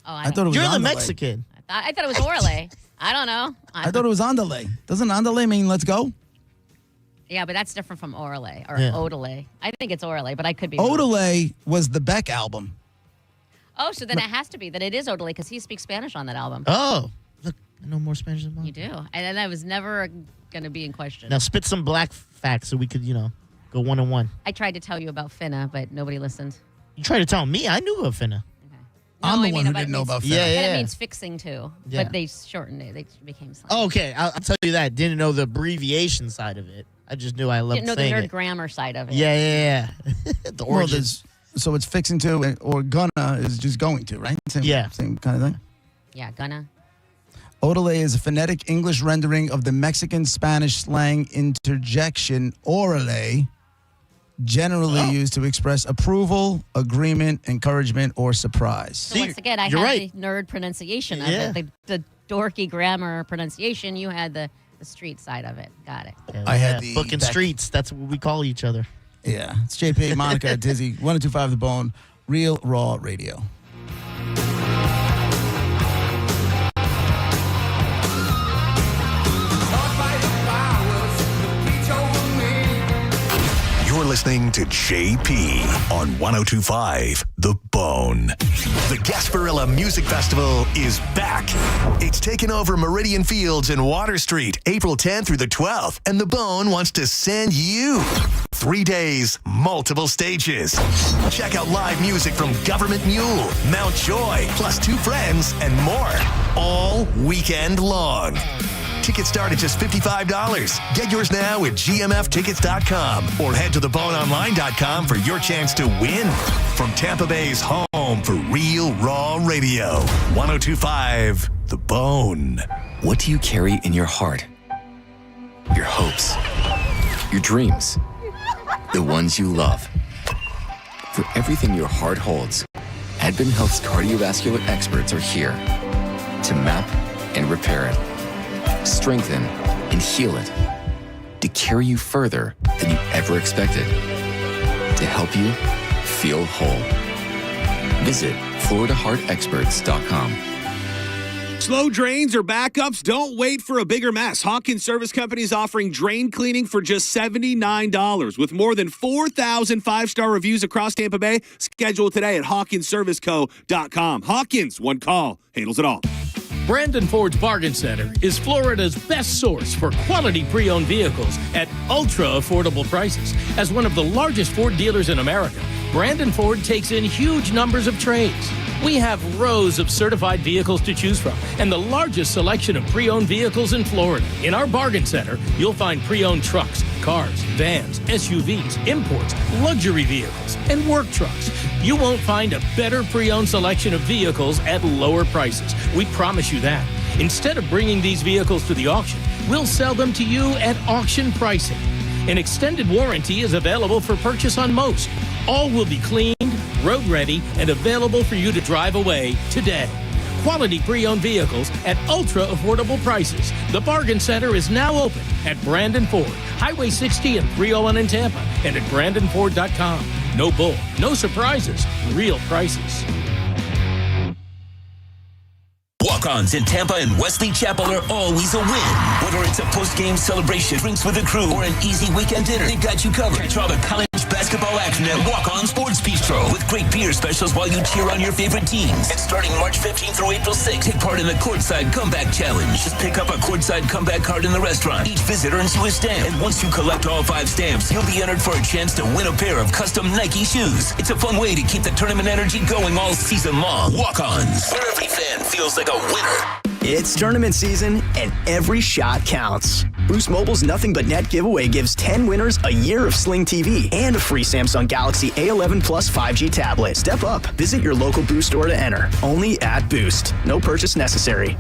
I thought it was You're the andale. Mexican. I thought it was orale. I don't know. I thought it was andale. Doesn't andale mean let's go? Yeah, but that's different from orale or Yeah. odale. I think it's orale, but I could be wrong. Odale was the Beck album. Oh, so then it has to be that it is odale because he speaks Spanish on that album. Oh. Look, I know more Spanish than mom. You do. And that was never going to be in question. Now spit some black facts so we could, go one-on-one. I tried to tell you about Finna, but nobody listened. You tried to tell me? I knew about Finna. I'm the one who didn't know about Finna. Yeah. Finna means fixing too. Yeah. But they shortened it. They became slang. Oh, okay, I'll tell you that. Didn't know the abbreviation side of it. I just knew I loved Didn't know the saying nerd it. grammar side of it. Yeah. The Well, origins. so it's fixing to, or gonna is just going to, right? Same kind of thing. Yeah, gonna. Odale is a phonetic English rendering of the Mexican-Spanish slang interjection orale, generally used to express approval, agreement, encouragement, or surprise. So once again, I had the nerd pronunciation of it, the dorky grammar pronunciation. You had the street side of it. Got it. I had the book and streets. That's what we call each other. Yeah, it's JP, Monica, Dizzy, 102.5 The Bone, Real Raw Radio. You're listening to JP on 102.5 The Bone. The Gasparilla Music Festival is back. It's taken over Meridian Fields and Water Street, April 10th through the 12th, and The Bone wants to send you 3 days, multiple stages. Check out live music from Government Mule, Mount Joy, plus 2 Friends, and more, all weekend long. Tickets start at just $55. Get yours now at gmftickets.com or head to theboneonline.com for your chance to win. From Tampa Bay's home for real raw radio, 102.5 The Bone. What do you carry in your heart? Your hopes, your dreams, the ones you love. For everything your heart holds, Advent Health's cardiovascular experts are here to map and repair it, strengthen and heal it, to carry you further than you ever expected, to help you feel whole. Visit FloridaHeartExperts.com. Slow drains or backups? Don't wait for a bigger mess. Hawkins Service Company is offering drain cleaning for just $79. With more than 4,000 five-star reviews across Tampa Bay, schedule today at HawkinsServiceCo.com. Hawkins, one call, handles it all. Brandon Ford's Bargain Center is Florida's best source for quality pre-owned vehicles at ultra-affordable prices. As one of the largest Ford dealers in America, Brandon Ford takes in huge numbers of trades. We have rows of certified vehicles to choose from and the largest selection of pre-owned vehicles in Florida. In our Bargain Center, you'll find pre-owned trucks, cars, vans, SUVs, imports, luxury vehicles, and work trucks. You won't find a better pre-owned selection of vehicles at lower prices. We promise you that. Instead of bringing these vehicles to the auction, we'll sell them to you at auction pricing. An extended warranty is available for purchase on most. All will be cleaned, road ready, and available for you to drive away today. Quality pre-owned vehicles at ultra-affordable prices. The Bargain Center is now open at Brandon Ford, Highway 60 and 301 in Tampa, and at BrandonFord.com. No bull, no surprises, real prices. Walk-ons in Tampa and Wesley Chapel are always a win. Whether it's a post-game celebration, drinks with the crew, or an easy weekend dinner, they got you covered. Catch all the college basketball action at Walk-On Sports Bistro with great beer specials while you cheer on your favorite teams. And starting March 15th through April 6th, take part in the Courtside Comeback Challenge. Just pick up a Courtside Comeback card in the restaurant. Each visit earns you a stamp. And once you collect all 5 stamps, you'll be entered for a chance to win a pair of custom Nike shoes. It's a fun way to keep the tournament energy going all season long. Walk-Ons, where every fan feels like a winner. It's tournament season, and every shot counts. Boost Mobile's Nothing But Net giveaway gives 10 winners a year of Sling TV and a free Samsung Galaxy A11 Plus 5G tablet. Step up. Visit your local Boost store to enter. Only at Boost. No purchase necessary.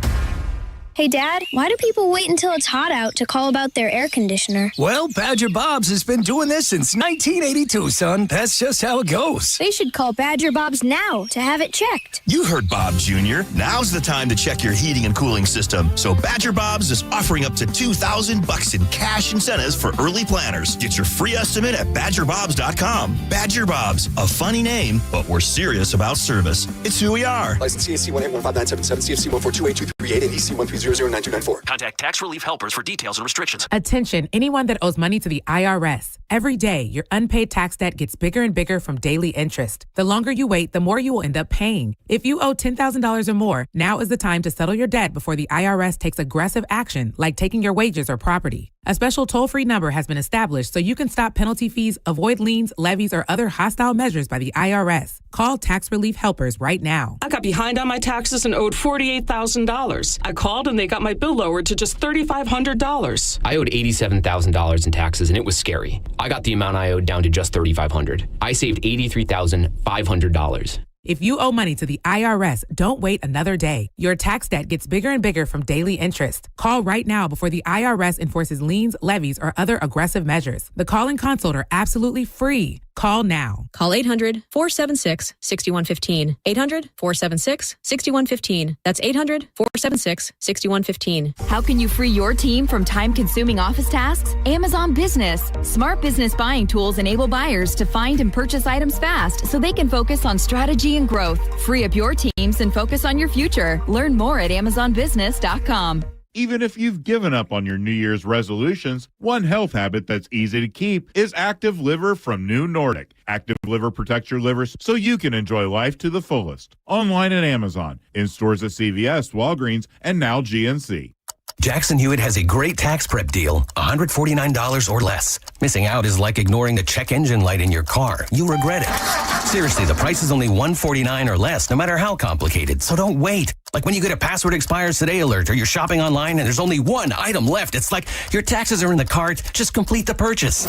Hey, Dad, why do people wait until it's hot out to call about their air conditioner? Well, Badger Bob's has been doing this since 1982, son. That's just how it goes. They should call Badger Bob's now to have it checked. You heard Bob Jr. Now's the time to check your heating and cooling system. So Badger Bob's is offering up to $2,000 in cash incentives for early planners. Get your free estimate at badgerbobs.com. Badger Bob's, a funny name, but we're serious about service. It's who we are. License CAC 1815977, CFC 1428238, and EC 1309294. Contact Tax Relief Helpers for details and restrictions. Attention, anyone that owes money to the IRS. Every day, your unpaid tax debt gets bigger and bigger from daily interest. The longer you wait, the more you will end up paying. If you owe $10,000 or more, now is the time to settle your debt before the IRS takes aggressive action, like taking your wages or property. A special toll-free number has been established so you can stop penalty fees, avoid liens, levies, or other hostile measures by the IRS. Call Tax Relief Helpers right now. I got behind on my taxes and owed $48,000. I called and they got my bill lowered to just $3,500. I owed $87,000 in taxes and it was scary. I got the amount I owed down to just $3,500. I saved $83,500. If you owe money to the IRS, don't wait another day. Your tax debt gets bigger and bigger from daily interest. Call right now before the IRS enforces liens, levies, or other aggressive measures. The call and consult are absolutely free. Call now. Call 800-476-6115. 800-476-6115. That's 800-476-6115. How can you free your team from time-consuming office tasks? Amazon Business. Smart business buying tools enable buyers to find and purchase items fast so they can focus on strategy and growth. Free up your teams and focus on your future. Learn more at AmazonBusiness.com. Even if you've given up on your New Year's resolutions, one health habit that's easy to keep is Active Liver from New Nordic. Active Liver protects your liver so you can enjoy life to the fullest. Online at Amazon, in stores at CVS, Walgreens, and now GNC. Jackson Hewitt has a great tax prep deal, $149 or less. Missing out is like ignoring a check engine light in your car. You'll regret it. Seriously, the price is only $149 or less, no matter how complicated. So don't wait. Like when you get a password expires today alert or you're shopping online and there's only one item left. It's like your taxes are in the cart. Just complete the purchase.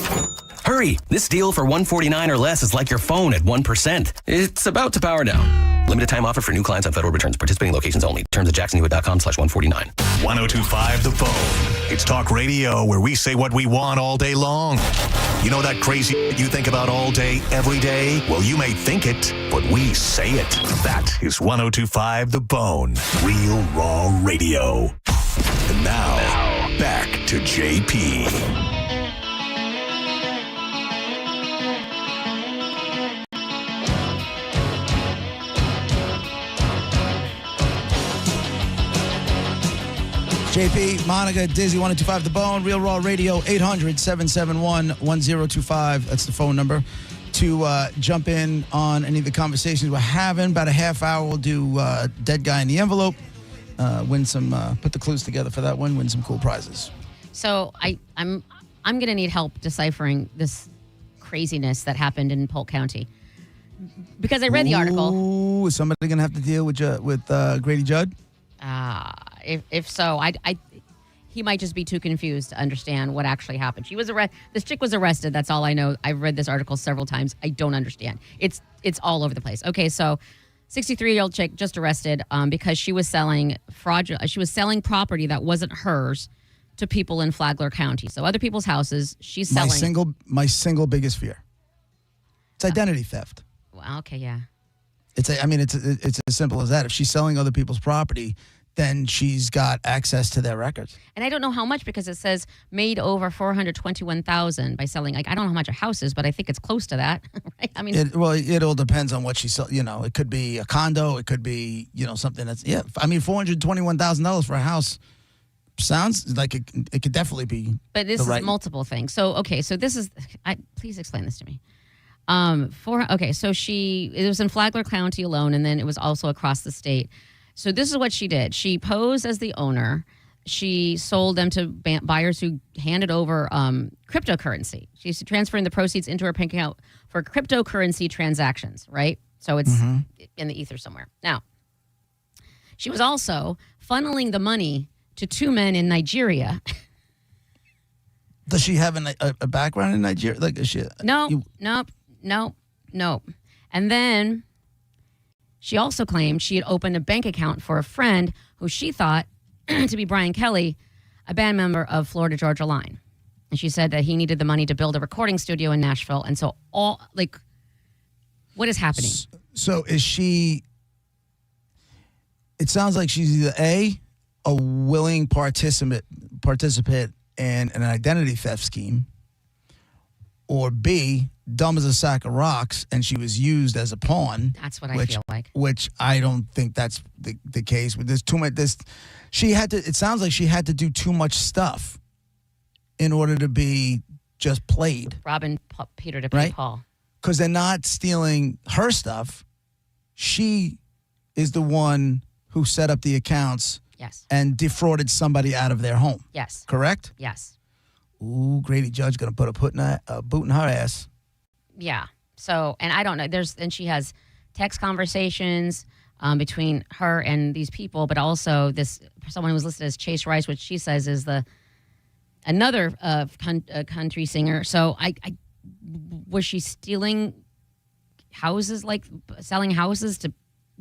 Hurry. This deal for $149 or less is like your phone at 1%. It's about to power down. Limited time offer for new clients on federal returns. Participating locations only. Terms at jacksonhewitt.com/149. 1025 The Phone. It's talk radio where we say what we want all day long. You know that crazy you think about all day, every day? Well, you may think it, but we say it. That is 1025 The Bone. Real raw radio. And now, back to JP. JP, Monica, Dizzy, 1025 The Bone, Real Raw Radio, 800-771-1025. That's the phone number to jump in on any of the conversations we're having. About a half hour, we'll do Dead Guy in the Envelope, win some, put the clues together for that one, win some cool prizes. So I'm going to need help deciphering this craziness that happened in Polk County. Because I read the article. Ooh, is somebody going to have to deal with Grady Judd? If so, he might just be too confused to understand what actually happened. This chick was arrested. That's all I know. I've read this article several times. I don't understand. It's all over the place. Okay, so 63-year-old chick just arrested because she was selling property that wasn't hers to people in Flagler County. So other people's houses. She's selling. My single biggest fear. It's identity theft. Well, okay, yeah. It's as simple as that. If she's selling other people's property, then she's got access to their records. And I don't know how much because it says made over $421,000 by selling. Like I don't know how much a house is, but I think it's close to that. Right? I mean, it all depends on what she sells. You know, it could be a condo, it could be something that's I mean, $421,000 for a house sounds like it could definitely be. But this is multiple things. So so this is. Please explain this to me. So it was in Flagler County alone, and then it was also across the state. So this is what she did. She posed as the owner. She sold them to buyers who handed over cryptocurrency. She's transferring the proceeds into her bank account for cryptocurrency transactions, right? So it's in the ether somewhere. Now, she was also funneling the money to two men in Nigeria. Does she have a background in Nigeria? Like, is she? No. And then she also claimed she had opened a bank account for a friend who she thought to be Brian Kelly, a band member of Florida Georgia Line. And she said that he needed the money to build a recording studio in Nashville. And so what is happening? So is she, it sounds like she's either a willing participant in an identity theft scheme, or B, dumb as a sack of rocks, and she was used as a pawn. That's what I feel like. Which I don't think that's the case. But there's too much. It sounds like she had to do too much stuff in order to be just played. Robin Peter to play Paul. Because they're not stealing her stuff. She is the one who set up the accounts. Yes. And defrauded somebody out of their home. Yes. Correct? Yes. Ooh, Grady Judge gonna put a boot in her ass. Yeah. So, and I don't know. And she has text conversations between her and these people, but also someone who was listed as Chase Rice, which she says is another country singer. So, was she stealing houses, like selling houses to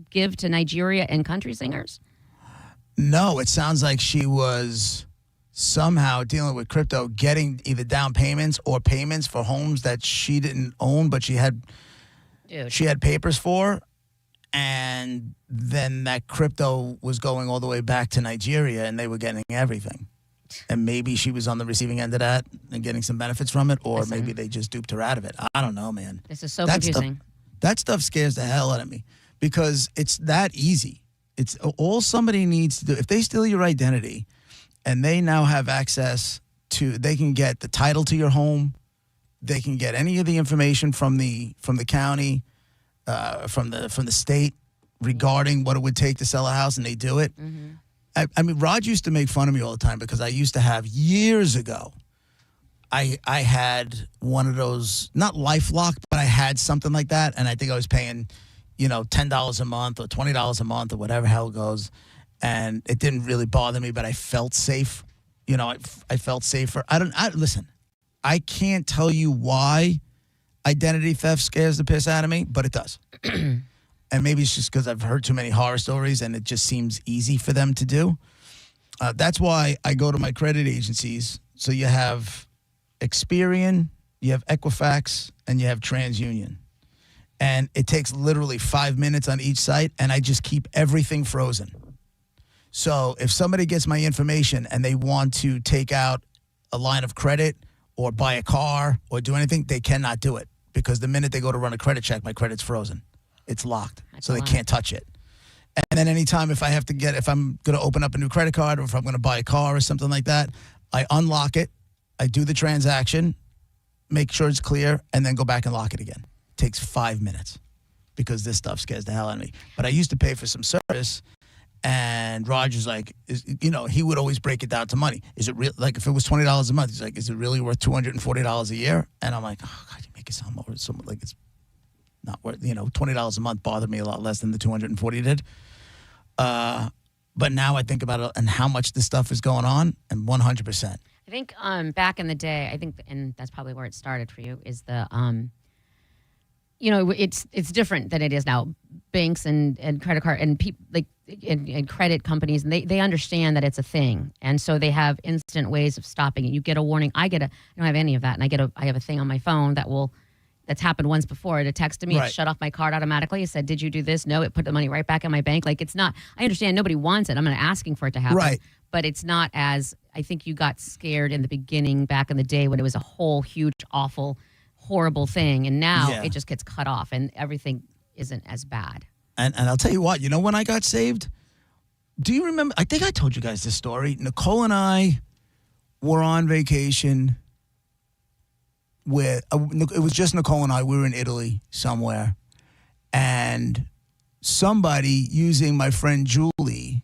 give to Nigeria and country singers? No, it sounds like she was somehow dealing with crypto, getting either down payments or payments for homes that she didn't own, but she had papers for, and then that crypto was going all the way back to Nigeria, and they were getting everything. And maybe she was on the receiving end of that and getting some benefits from it, or maybe they just duped her out of it. I don't know, man. This is so confusing. That stuff scares the hell out of me because it's that easy. It's all somebody needs to do. If they steal your identity and they now have access to, they can get the title to your home. They can get any of the information from the county, from the state regarding what it would take to sell a house, and they do it. I mean, Rod used to make fun of me all the time because I used to have years ago. I had one of those, not LifeLock, but I had something like that, and I think I was paying, $10 a month or $20 a month or whatever hell it goes, and it didn't really bother me, but I felt safe. I felt safer. Listen, I can't tell you why identity theft scares the piss out of me, but it does. And maybe it's just because I've heard too many horror stories and it just seems easy for them to do. That's why I go to my credit agencies. So you have Experian, you have Equifax, and you have TransUnion. And it takes literally 5 minutes on each site, and I just keep everything frozen. So if somebody gets my information and they want to take out a line of credit or buy a car or do anything, they cannot do it because the minute they go to run a credit check, my credit's frozen. It's locked, so they can't touch it. And then anytime if I'm going to open up a new credit card or if I'm going to buy a car or something like that, I unlock it, I do the transaction, make sure it's clear, and then go back and lock it again. It takes 5 minutes because this stuff scares the hell out of me. But I used to pay for some service, and Roger's like, he would always break it down to money. Is it real? Like if it was $20 a month, he's like, is it really worth $240 a year? And I'm like, oh God, you make it sound more like it's not worth, $20 a month bothered me a lot less than the $240 did. But now I think about it and how much this stuff is going on, and 100%. I think back in the day, and that's probably where it started for you, is the, it's different than it is now. Banks and credit card and people and credit companies, and they understand that it's a thing, and so they have instant ways of stopping it. You get a warning. I don't have any of that, and I have a thing on my phone that's happened once before. It texted me, It shut off my card automatically. It said, "Did you do this?" No, it put the money right back in my bank. Like it's not. I understand nobody wants it. I'm not asking for it to happen, right? But it's not as I think you got scared in the beginning back in the day when it was a whole huge, awful, horrible thing, and now it just gets cut off and everything isn't as bad. And I'll tell you what, when I got saved, do you remember? I think I told you guys this story. Nicole and I were on vacation with, it was just Nicole and I. We were in Italy somewhere. And somebody using my friend Julie,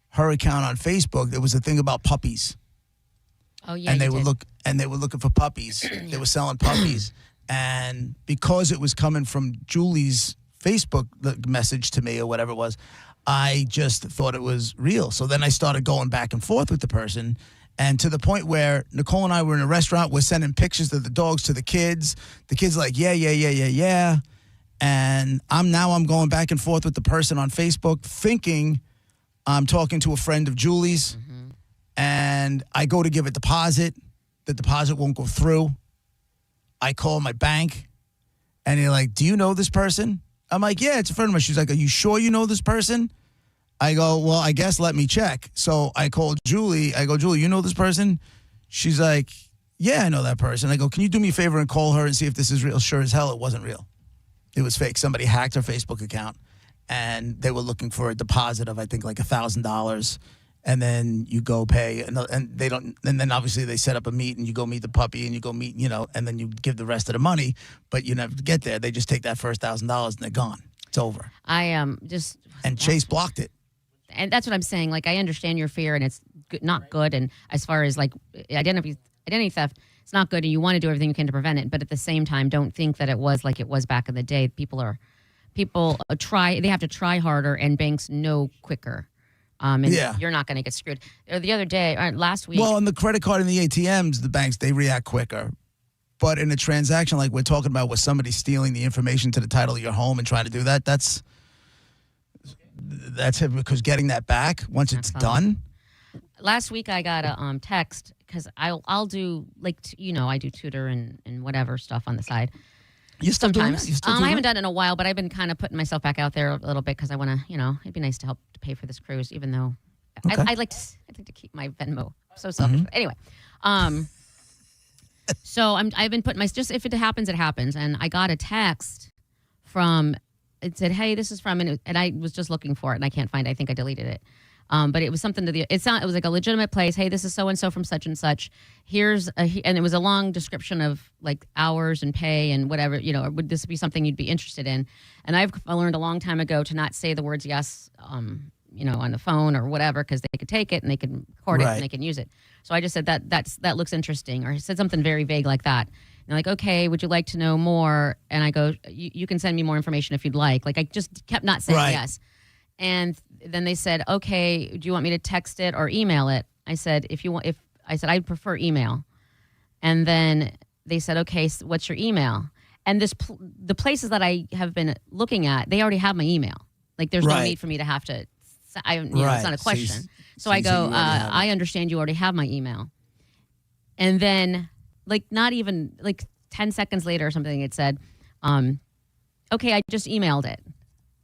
her account on Facebook, there was a thing about puppies. Oh, yeah, and they were looking for puppies. They were selling puppies. And because it was coming from Julie's Facebook message to me or whatever it was, I just thought it was real. So then I started going back and forth with the person, and to the point where Nicole and I were in a restaurant, we're sending pictures of the dogs to the kids. The kids are like, yeah. And I'm going back and forth with the person on Facebook thinking I'm talking to a friend of Julie's, and I go to give a deposit. The deposit won't go through. I call my bank, and they're like, do you know this person? I'm like, yeah, it's a friend of mine. She's like, are you sure you know this person? I go, well, I guess let me check. So I called Julie. I go, Julie, you know this person? She's like, yeah, I know that person. I go, can you do me a favor and call her and see if this is real? Sure as hell, it wasn't real. It was fake. Somebody hacked her Facebook account, and they were looking for a deposit of, I think, like $1,000. And then you go pay, and they don't. And then obviously they set up a meet, and you go meet the puppy, and you go meet, and then you give the rest of the money. But you never get there. They just take that first $1,000 and they're gone. It's over. And Chase blocked it. And that's what I'm saying. Like I understand your fear, and it's not good. And as far as like identity theft, it's not good, and you want to do everything you can to prevent it. But at the same time, don't think that it was like it was back in the day. People try. They have to try harder, and banks know quicker. You're not going to get screwed. The other day, last week. Well, on the credit card and the ATMs, the banks, they react quicker. But in a transaction like we're talking about, where somebody's stealing the information to the title of your home and trying to do that, that's it, because getting that back once it's done. Last week I got a text because I'll do I do tutor and whatever stuff on the side. You still sometimes. doing that? I haven't done it in a while, but I've been kind of putting myself back out there a little bit because I want to, it'd be nice to help to pay for this cruise, even though I'd like to keep my Venmo. So selfish. But anyway, so I've been putting just if it happens, it happens. And I got a text from, it said, hey, this is from, and I was just looking for it and I can't find it. I think I deleted it. But it was something it was like a legitimate place. Hey, this is so-and-so from such and such. And it was a long description of like hours and pay and whatever, would this be something you'd be interested in? And I've learned a long time ago to not say the words yes on the phone or whatever, because they could take it and they can record it Right. and they can use it. So I just said that looks interesting, or he said something very vague like that. And they're like, okay, would you like to know more? And I go, you can send me more information if you'd like. Like I just kept not saying Right. yes. And then they said, okay, do you want me to text it or email it? I said, I said I'd prefer email. And then they said, okay, so what's your email? And the places that I have been looking at, they already have my email. Like there's no Right. need for me to have to. It's Right. not a So question. So you I go, already have it. I understand you already have my email. And then, like, not even like 10 seconds later or something, it said, okay, I just emailed it.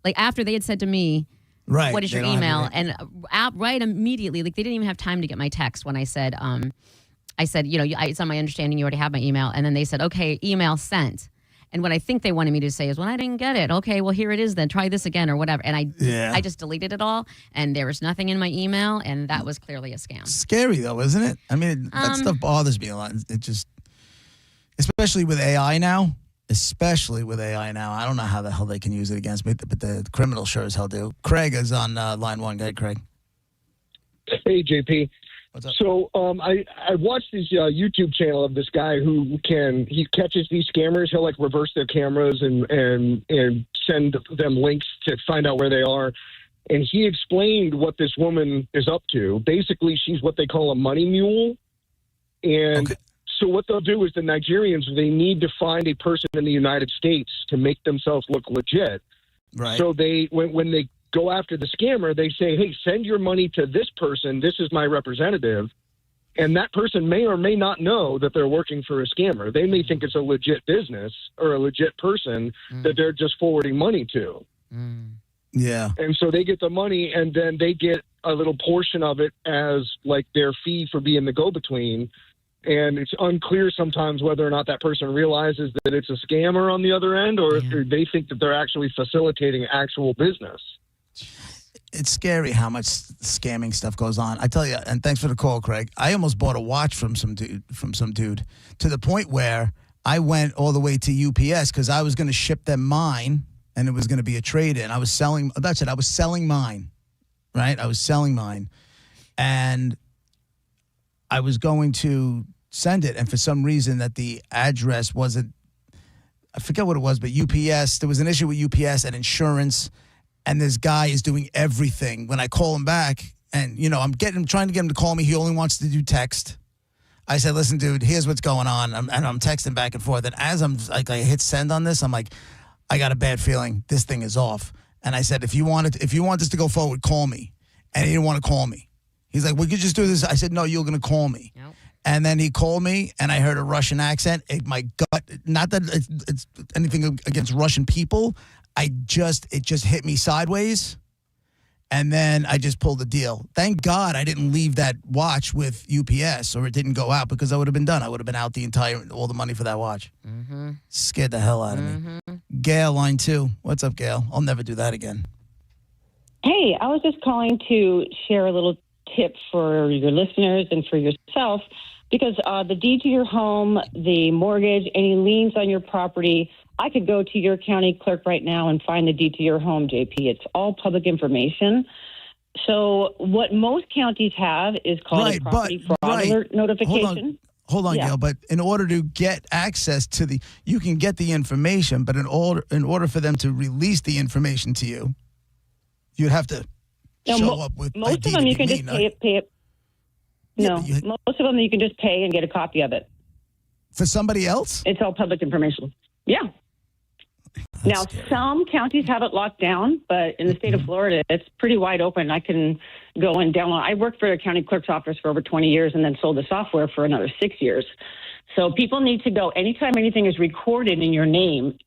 Like after they had said to me, Right. what is They your don't have email? it. And right immediately, like they didn't even have time to get my text when I said, it's on my understanding you already have my email. And then they said, okay, email sent. And what I think they wanted me to say is, well, I didn't get it. Okay, well, here it is then. Try this again or whatever. And I just deleted it all. And there was nothing in my email. And that was clearly a scam. Scary though, isn't it? I mean, that stuff bothers me a lot. It just, especially with AI now. I don't know how the hell they can use it against me, but the criminals sure as hell do. Craig is on line one. Go ahead, Craig. Hey, JP. What's up? So I watched this YouTube channel of this guy who he catches these scammers. He'll like reverse their cameras and send them links to find out where they are. And he explained what this woman is up to. Basically, she's what they call a money mule. And so what they'll do is the Nigerians, they need to find a person in the United States to make themselves look legit. Right. So when they go after the scammer, they say, hey, send your money to this person. This is my representative. And that person may or may not know that they're working for a scammer. They may think it's a legit business or a legit person that they're just forwarding money to. Yeah. And so they get the money, and then they get a little portion of it as like their fee for being the go-between. And it's unclear sometimes whether or not that person realizes that it's a scammer on the other end, or if they think that they're actually facilitating actual business. It's scary how much scamming stuff goes on. I tell you, and thanks for the call, Craig. I almost bought a watch from some dude to the point where I went all the way to UPS because I was going to ship them mine, and it was going to be a trade-in. I was selling. That's it. I was selling mine, right? I was selling mine, and I was going to send it, and for some reason that the address wasn't. I forget what it was, but UPS. There was an issue with UPS and insurance. And this guy is doing everything. When I call him back, and I'm trying to get him to call me. He only wants to do text. I said, "Listen, dude, here's what's going on." And I'm texting back and forth. And as I'm like, I hit send on this, I'm like, I got a bad feeling this thing is off. And I said, if you want this to go forward, call me. And he didn't want to call me. He's like, "We could just do this." I said, "No, you're going to call me." Nope. And then he called me, and I heard a Russian accent. My gut, not that it's anything against Russian people. It just hit me sideways, and then I just pulled the deal. Thank God I didn't leave that watch with UPS, or it didn't go out, because I would have been done. I would have been out all the money for that watch. Mm-hmm. Scared the hell out of me. Gail, line 2. What's up, Gail? I'll never do that again. Hey, I was just calling to share a little tip for your listeners and for yourself, because the deed to your home, the mortgage, any liens on your property, I could go to your county clerk right now and find the deed to your home, JP. It's all public information. So what most counties have is called a property fraud alert notification. Hold on, Gail. But in order to get access to you can get the information, but in order for them to release the information to you, you'd have to show up with most ID of them to you be can just me, pay it. No, most of them you can just pay and get a copy of it. For somebody else? It's all public information. Yeah. Now, some counties have it locked down, but in the state of Florida, it's pretty wide open. I can go and download. I worked for a county clerk's office for over 20 years and then sold the software for another 6 years. So people need to go. Anytime anything is recorded in your name,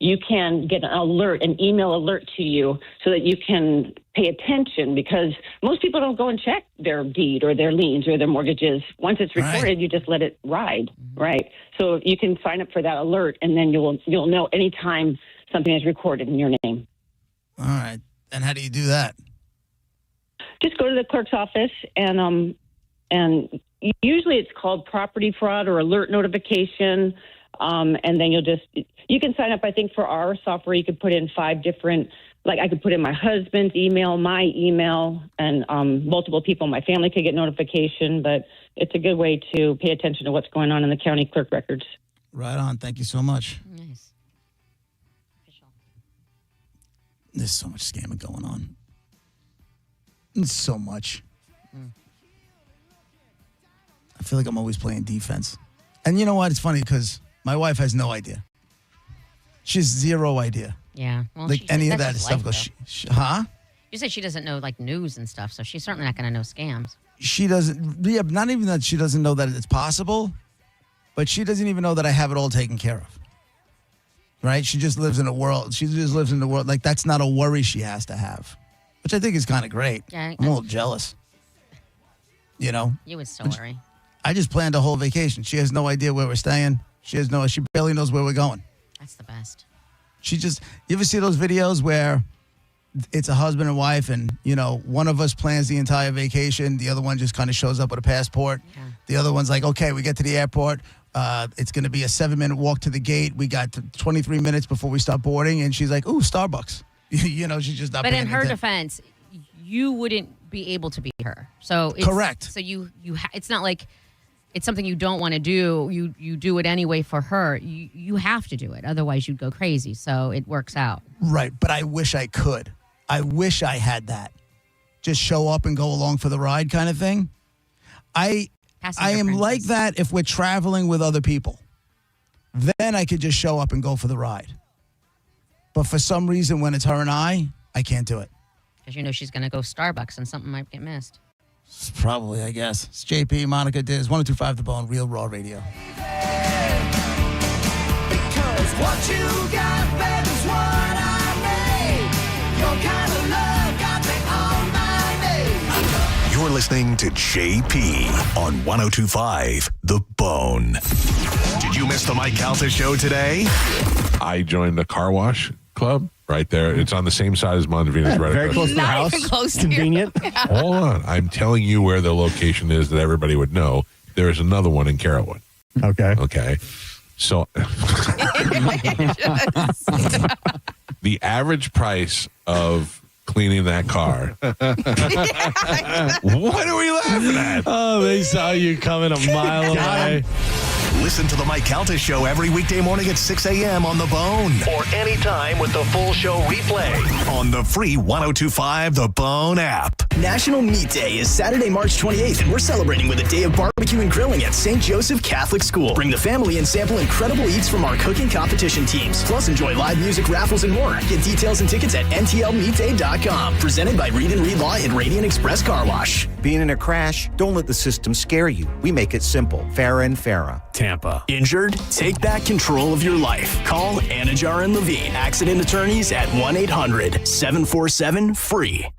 you can get an alert, an email alert to you so that you can pay attention, because most people don't go and check their deed or their liens or their mortgages. Once it's recorded, you just let it ride, right? So you can sign up for that alert, and then you'll know anytime something is recorded in your name. All right. And how do you do that? Just go to the clerk's office, and usually it's called property fraud or alert notification. And then you can sign up, I think, for our software. You could put in 5 different like I could put in my husband's email, my email, and multiple people in my family could get notification. But it's a good way to pay attention to what's going on in the county clerk records. Right on. Thank you so much. Nice. There's so much scamming going on. There's so much. I feel like I'm always playing defense. And you know what? It's funny because my wife has no idea. She has zero idea. Yeah. Well, like any of that stuff goes, huh? You said she doesn't know like news and stuff, so she's certainly not going to know scams. She doesn't, yeah, not even that she doesn't know that it's possible, but she doesn't even know that I have it all taken care of. Right? She just lives in a world. She just lives in the world. Like, that's not a worry she has to have, which I think is kind of great. Yeah, I'm a little jealous. You know? You would still worry. I just planned a whole vacation. She has no idea where we're staying. She barely knows where we're going. That's the best. You ever see those videos where it's a husband and wife and, you know, one of us plans the entire vacation. The other one just kind of shows up with a passport. Yeah. The other one's like, okay, we get to the airport. It's going to be a 7-minute walk to the gate. We got 23 minutes before we start boarding. And she's like, ooh, Starbucks. You know, she's just not But paying in her attention. defense, you wouldn't be able to be her. So it's, correct. So it's not like it's something you don't want to do. You do it anyway for her. You have to do it. Otherwise, you'd go crazy. So it works out. Right. But I wish I could. I wish I had that. Just show up and go along for the ride kind of thing. I am like that if we're traveling with other people. Then I could just show up and go for the ride. But for some reason, when it's her and I can't do it. Because you know she's going to go Starbucks and something might get missed. Probably, I guess. It's JP, Monica Diz, 102.5 The Bone, Real Raw Radio. Because what you got, baby's what I need. Your kind of love got me on my knees. You're listening to JP on 102.5 The Bone. Did you miss the Mike Calta show today? I joined the car wash club right there. It's on the same side as Montevina's, right? Very close to the house. Close to Convenient. Hold on. I'm telling you where the location is that everybody would know. There is another one in Carrollwood. Okay. So the average price of cleaning that car. What are we laughing at? Oh, they saw you coming a mile away. Listen to the Mike Calta show every weekday morning at 6 a.m. on The Bone. Or anytime with the full show replay on the free 102.5 The Bone app. National Meat Day is Saturday, March 28th, and we're celebrating with a day of barbecue and grilling at St. Joseph Catholic School. Bring the family and sample incredible eats from our cooking competition teams. Plus, enjoy live music, raffles, and more. Get details and tickets at ntlmeatday.com. Presented by Reed & Reed Law and Radiant Express Car Wash. Being in a crash, don't let the system scare you. We make it simple. Farah and Farah. Tampa. Injured? Take back control of your life. Call Anajar and Levine, accident attorneys at 1-800-747-FREE.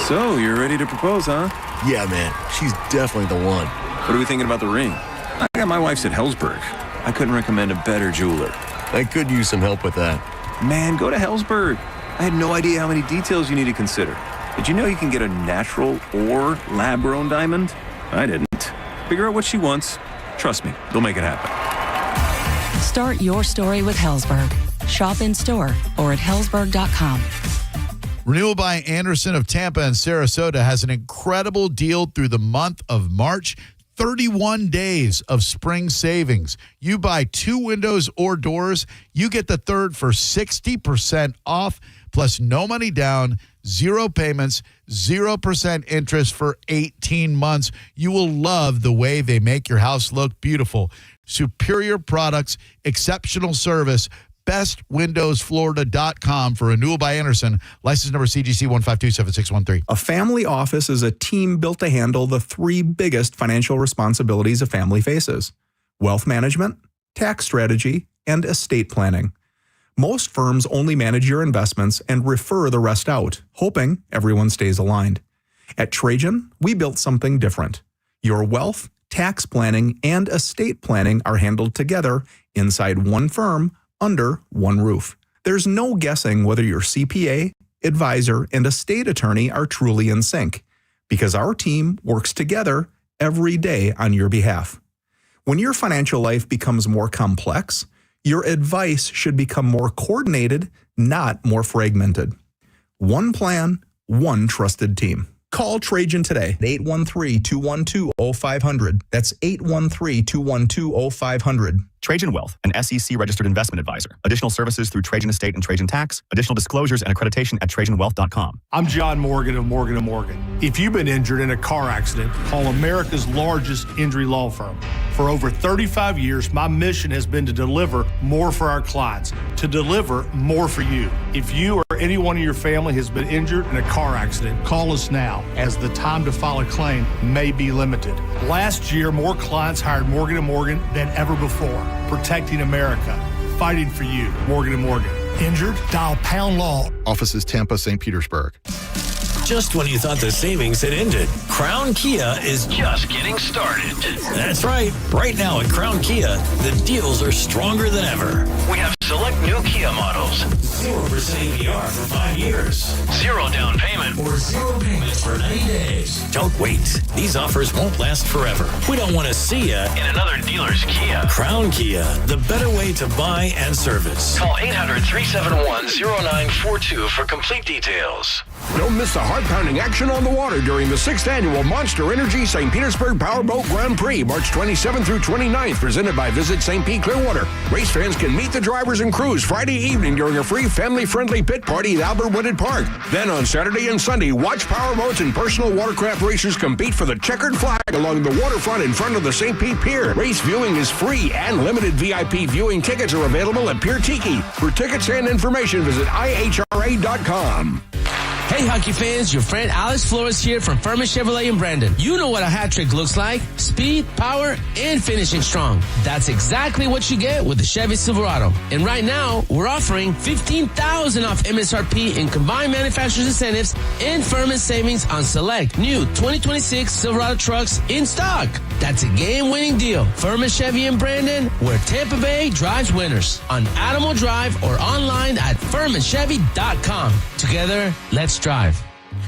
So, you're ready to propose, huh? Yeah, man. She's definitely the one. What are we thinking about the ring? I got my wife's at Hellsberg. I couldn't recommend a better jeweler. I could use some help with that. Man, go to Hellsberg. I had no idea how many details you need to consider. Did you know you can get a natural or lab-grown diamond? I didn't. Figure out what she wants. Trust me, they'll make it happen. Start your story with Hellsberg. Shop in store or at hellsberg.com. Renewal by Anderson of Tampa and Sarasota has an incredible deal through the month of March. 31 days of spring savings. You buy 2 windows or doors, you get the third for 60% off, plus no money down, 0 payments, 0% interest for 18 months. You will love the way they make your house look beautiful. Superior products, exceptional service. bestwindowsflorida.com for Renewal by Anderson. License number CGC 1527613. A family office is a team built to handle the 3 biggest financial responsibilities a family faces: wealth management, tax strategy, and estate planning. Most firms only manage your investments and refer the rest out, hoping everyone stays aligned. At Trajan, we built something different. Your wealth, tax planning, and estate planning are handled together inside one firm, under one roof. There's no guessing whether your CPA, advisor, and estate attorney are truly in sync, because our team works together every day on your behalf. When your financial life becomes more complex, your advice should become more coordinated, not more fragmented. One plan, one trusted team. Call Trajan today at 813-212-0500. That's 813-212-0500. Trajan Wealth, an SEC registered investment advisor. Additional services through Trajan Estate and Trajan Tax. Additional disclosures and accreditation at TrajanWealth.com. I'm John Morgan of Morgan & Morgan. If you've been injured in a car accident, call America's largest injury law firm. For over 35 years, my mission has been to deliver more for our clients, to deliver more for you. If you or anyone in your family has been injured in a car accident, call us now, as the time to file a claim may be limited. Last year, more clients hired Morgan & Morgan than ever before. Protecting America, fighting for you. Morgan & Morgan. Injured? Dial pound law. Offices Tampa, St. Petersburg. Just when you thought the savings had ended, Crown Kia is just getting started. That's right. Right now at Crown Kia, the deals are stronger than ever. We have select new Kia models. 0% APR for 5 years. 0 down payment or 0 payments for 90 days. Don't wait. These offers won't last forever. We don't want to see you in another dealer's Kia. Crown Kia, the better way to buy and service. Call 800-371-0942 for complete details. Don't miss the heart-pounding action on the water during the 6th Annual Monster Energy St. Petersburg Powerboat Grand Prix, March 27th through 29th, presented by Visit St. Pete Clearwater. Race fans can meet the drivers and crews Friday evening during a free family-friendly pit party at Albert Wooded Park. Then on Saturday and Sunday, watch powerboats and personal watercraft racers compete for the checkered flag along the waterfront in front of the St. Pete Pier. Race viewing is free and limited VIP viewing tickets are available at Pier Tiki. For tickets and information, visit ihra.com. Hey, hockey fans, your friend Alex Flores here from Furman Chevrolet in Brandon. You know what a hat trick looks like. Speed, power, and finishing strong. That's exactly what you get with the Chevy Silverado. And right now, we're offering $15,000 off MSRP in combined manufacturer's incentives and Furman savings on select new 2026 Silverado trucks in stock. That's a game-winning deal. Furman Chevy in Brandon, where Tampa Bay drives winners. On Adamo Drive or online at FurmanChevy.com. Together, let's drive.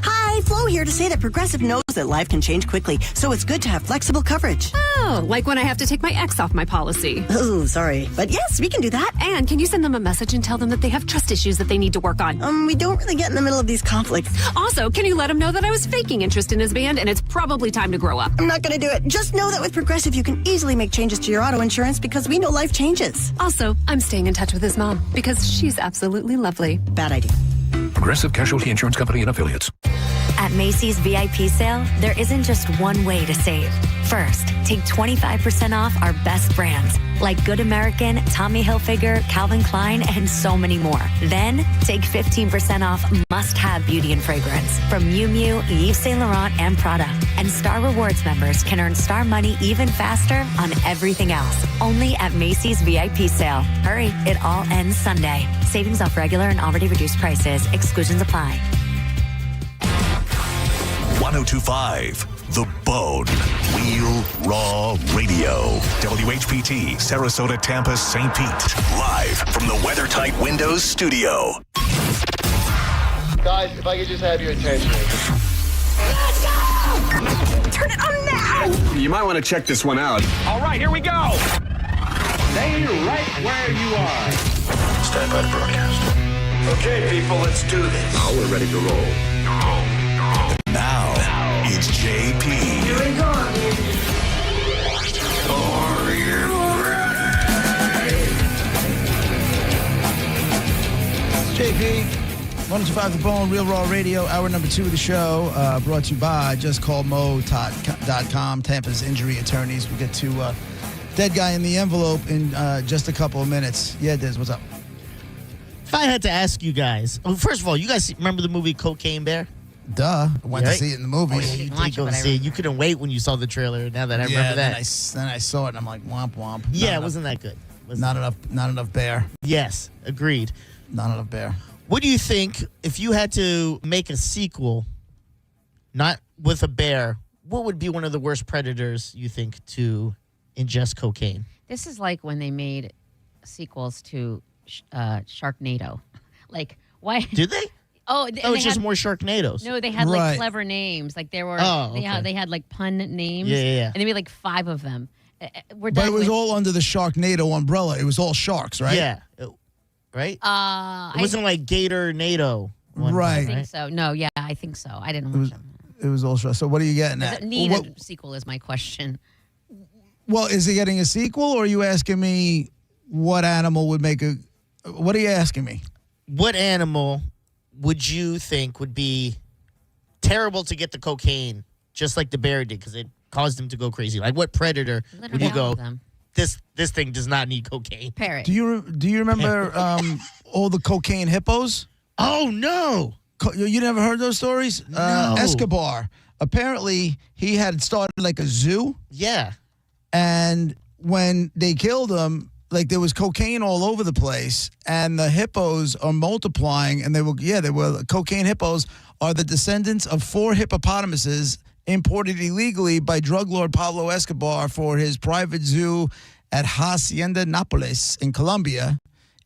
Hi, Flo here to say that Progressive knows that life can change quickly, so it's good to have flexible coverage. Oh, like when I have to take my ex off my policy. Oh, sorry. But yes, we can do that. And can you send them a message and tell them that they have trust issues that they need to work on? We don't really get in the middle of these conflicts. Also, can you let him know that I was faking interest in his band and it's probably time to grow up? I'm not going to do it. Just know that with Progressive, you can easily make changes to your auto insurance because we know life changes. Also, I'm staying in touch with his mom because she's absolutely lovely. Bad idea. Progressive Casualty Insurance Company and Affiliates. At Macy's VIP sale, there isn't just one way to save. First, take 25% off our best brands, like Good American, Tommy Hilfiger, Calvin Klein, and so many more. Then, take 15% off must-have beauty and fragrance from Miu Miu, Yves Saint Laurent, and Prada. And Star Rewards members can earn Star Money even faster on everything else. Only at Macy's VIP sale. Hurry, it all ends Sunday. Savings off regular and already reduced prices. Exclusions apply. 1025 The Bone. Real Raw Radio. WHPT, Sarasota, Tampa, St. Pete. Live from the WeatherTight Windows studio. Guys, if I could just have your attention. Turn it on now! You might want to check this one out. All right, here we go. Stay right where you are. Stand by to broadcast. Okay, people, let's do this. Now we're ready to roll. Now, it's JP. Here we go. Are you JP, 125 The Bone, Real Raw Radio, hour number 2 of the show, brought to you by JustCallMo.com, Tampa's injury attorneys. We'll get to Dead Guy in the Envelope in just a couple of minutes. Yeah, Diz, what's up? If I had to ask you guys, well, first of all, you guys remember the movie Cocaine Bear? Duh. I went to see it in the movie. Oh, yeah, you did go see it. You couldn't wait when you saw the trailer. Now that I remember that. Then I saw it and I'm like, womp womp. Yeah, it wasn't that good. Not enough bear. Yes, agreed. Not enough bear. What do you think if you had to make a sequel, not with a bear, what would be one of the worst predators you think to ingest cocaine? This is like when they made sequels to Sharknado. Like, why? Did they? Oh, it's just more Sharknadoes. No, they had like clever names. Like there were, they had like pun names. Yeah. And they made like 5 of them. But it was all under the Sharknado umbrella. It was all sharks, right? Yeah. right? It It wasn't like Gator NATO. Right. I think so. No, yeah, I think so. I didn't watch them. It was all stress. So what are you getting Does at? it need What- a sequel is my question. Well, is it getting a sequel, or are you asking me what animal would make a? What are you asking me? What animal would you think would be terrible to get the cocaine, just like the bear did, because it caused him to go crazy? Like, what predator would you go? This thing does not need cocaine. Parrot. Do you remember all the cocaine hippos? Oh no! You never heard those stories? No. Escobar. Apparently, he had started like a zoo. Yeah. And when they killed him, like there was cocaine all over the place, and the hippos are multiplying, and they were cocaine hippos are the descendants of 4 hippopotamuses imported illegally by drug lord Pablo Escobar for his private zoo at Hacienda Nápoles in Colombia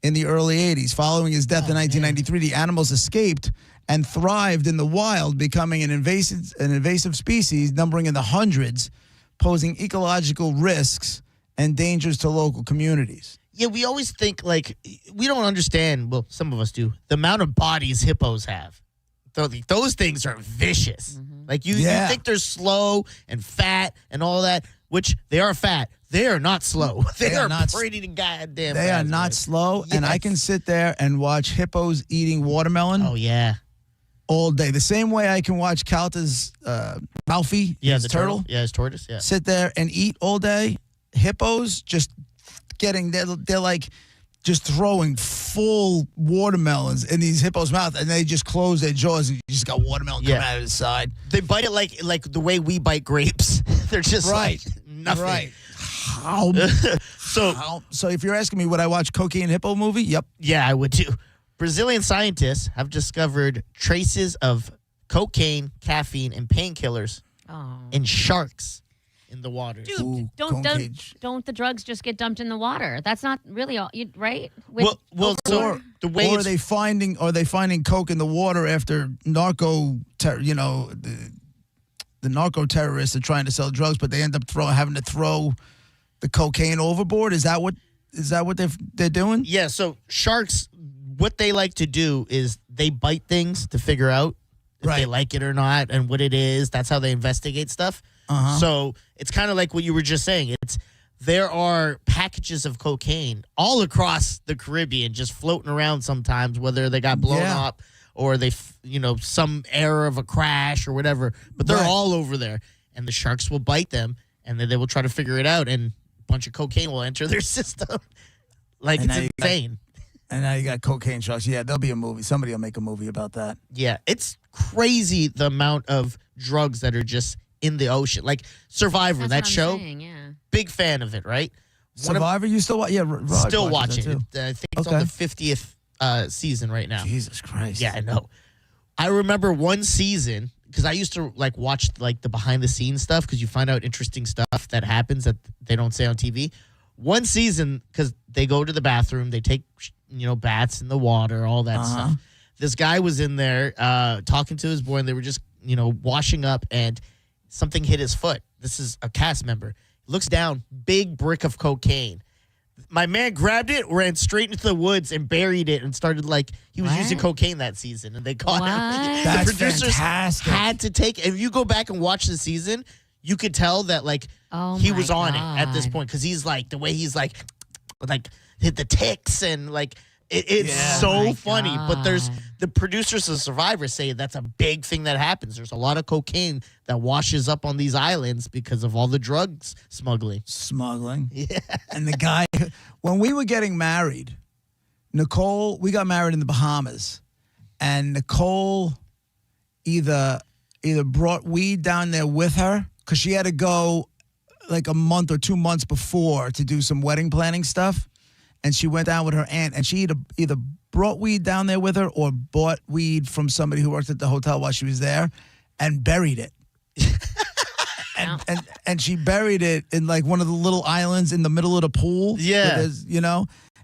in the early 80s. Following his death in 1993, the animals escaped and thrived in the wild, becoming an invasive species numbering in the hundreds, posing ecological risks and dangers to local communities. Yeah, we always think like we don't understand. Well, some of us do. The amount of bodies hippos have. Those things are vicious. Like you think they're slow and fat and all that, which they are fat. They are not slow. They are pretty goddamn. They are fast, not man. slow, Yes. and I can sit there and watch hippos eating watermelon. Oh yeah, all day. The same way I can watch Calta's Malfi, Yeah, his the turtle. Yeah, his tortoise. Yeah. Sit there and eat all day. Hippos just they're like just throwing full watermelons in these hippos' mouth, and they just close their jaws, and you just got watermelon coming out of the side. They bite it like the way we bite grapes. They're just like nothing. Right. So if you're asking me would I watch Cocaine Hippo movie? Yep. Yeah, I would too. Brazilian scientists have discovered traces of cocaine, caffeine, and painkillers in sharks in the waters. Dude, don't the drugs just get dumped in the water? That's not really all, right? Or are they finding coke in the water after the narco terrorists are trying to sell drugs, but they end up having to throw the cocaine overboard? Is that what they're doing? Yeah. So sharks, what they like to do is they bite things to figure out if they like it or not and what it is. That's how they investigate stuff. So it's kind of like what you were just saying. There are packages of cocaine all across the Caribbean just floating around sometimes, whether they got blown up or they, some error of a crash or whatever. But they're all over there. And the sharks will bite them, and then they will try to figure it out, and a bunch of cocaine will enter their system. Like, And it's now insane. And now you got cocaine sharks. Yeah, there'll be a movie. Somebody will make a movie about that. Yeah, it's crazy the amount of drugs that are just in the ocean. Like Survivor, that show. Big fan of it, right? Survivor, you still watch? Yeah, Rod Still watches watching. that too. I think it's on the 50th season right now. Jesus Christ. Yeah, I know. I remember one season because I used to watch the behind the scenes stuff because you find out interesting stuff that happens that they don't say on TV. One season, because they go to the bathroom, they take baths in the water, all that stuff. This guy was in there talking to his boy, and they were just washing up, and something hit his foot. This is a cast member. Looks down, big brick of cocaine. My man grabbed it, ran straight into the woods, and buried it, and started he was using cocaine that season, and they caught him. That's the producers fantastic. had to take it. If you go back and watch the season, you could tell that he was on it at this point because he's the way he's hit the ticks and it's so funny. But there's the producers of Survivor say that's a big thing that happens. There's a lot of cocaine that washes up on these islands because of all the drugs smuggling. Yeah. And the guy, when we were getting married, Nicole, we got married in the Bahamas, and Nicole either brought weed down there with her because she had to go a month or 2 months before to do some wedding planning stuff. And she went down with her aunt, and she either brought weed down there with her or bought weed from somebody who worked at the hotel while she was there and buried it. and she buried it in one of the little islands in the middle of the pool. Yeah.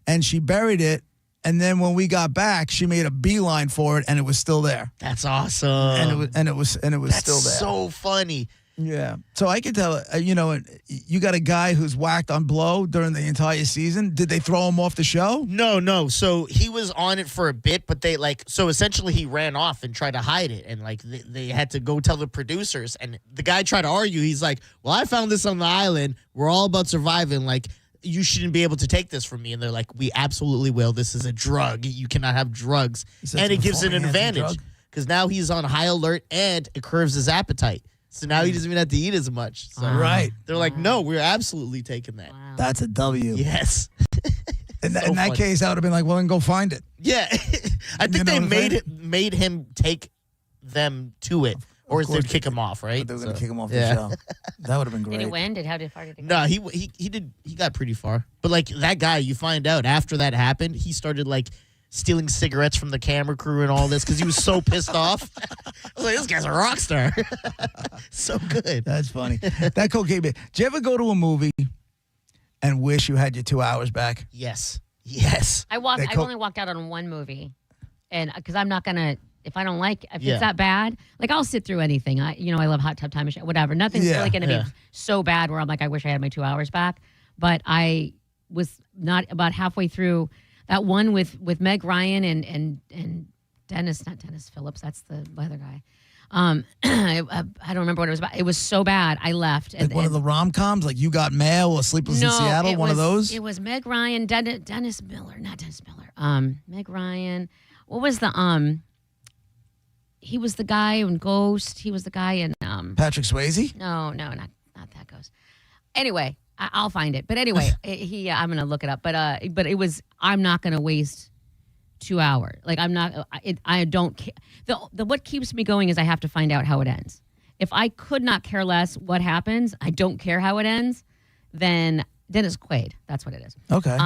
And she buried it. And then when we got back, she made a beeline for it, and it was still there. That's awesome. And it was still there. So funny. Yeah. So I can tell, you got a guy who's whacked on blow during the entire season. Did they throw him off the show? No. So he was on it for a bit, but they so essentially he ran off and tried to hide it. And they had to go tell the producers. And the guy tried to argue. He's like, well, I found this on the island. We're all about surviving. Like, you shouldn't be able to take this from me. And they're like, we absolutely will. This is a drug. You cannot have drugs. And it gives it an advantage because now he's on high alert and it curves his appetite. So now he doesn't even have to eat as much. So Right. They're like, no, we're absolutely taking that. Wow. That's a W. Yes. In that case, I would have been like, well, then go find it. Yeah. I think they made him take them to it. Or they'd kick him off, right? They were going to kick him off the show. That would have been great. Did he win? How far did he go? No, he did. He got pretty far. But like that guy, you find out after that happened, he started like stealing cigarettes from the camera crew and all this because he was so pissed off. I was like, this guy's a rock star. So good. That's funny. That cocaine bit. Did you ever go to a movie and wish you had your 2 hours back? Yes. I only walked out on one movie, and because I'm not gonna. If I don't like, if it's that bad, like I'll sit through anything. I love Hot Tub Time Machine, whatever. Nothing's really going to be so bad where I'm like, I wish I had my 2 hours back. But I was not about halfway through that one with Meg Ryan and Dennis, not Dennis Phillips. That's the other guy. I don't remember what it was about. It was so bad, I left. Like one of the rom-coms, like You Got Mail or Sleepless in Seattle, one of those? It was Meg Ryan, Dennis Miller, not Dennis Miller. Meg Ryan. What was the He was the guy in Ghost. He was the guy in Patrick Swayze? No, not that Ghost. Anyway, I'll find it. But anyway, I'm gonna look it up. But it was. I'm not gonna waste 2 hours. Like I'm not. I don't care. What keeps me going is I have to find out how it ends. If I could not care less what happens, I don't care how it ends. Then it's Quaid. That's what it is. Okay.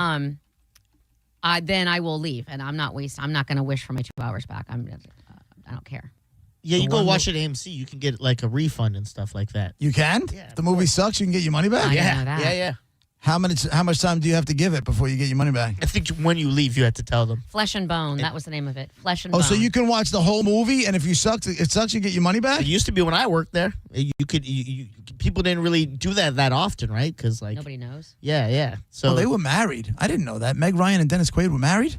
Then I will leave, and I'm not gonna wish for my 2 hours back. I don't care. Yeah, you go watch it at AMC. You can get like a refund and stuff like that. You can? Yeah. If the movie sucks, you can get your money back? I didn't know that. Yeah. How much time do you have to give it before you get your money back? I think when you leave, you have to tell them. Flesh and Bone. That was the name of it. Flesh and Bone. Oh, so you can watch the whole movie, and if it sucks, you get your money back? It used to be when I worked there. People didn't really do that often, right? Because like nobody knows. Yeah. So they were married. I didn't know that. Meg Ryan and Dennis Quaid were married?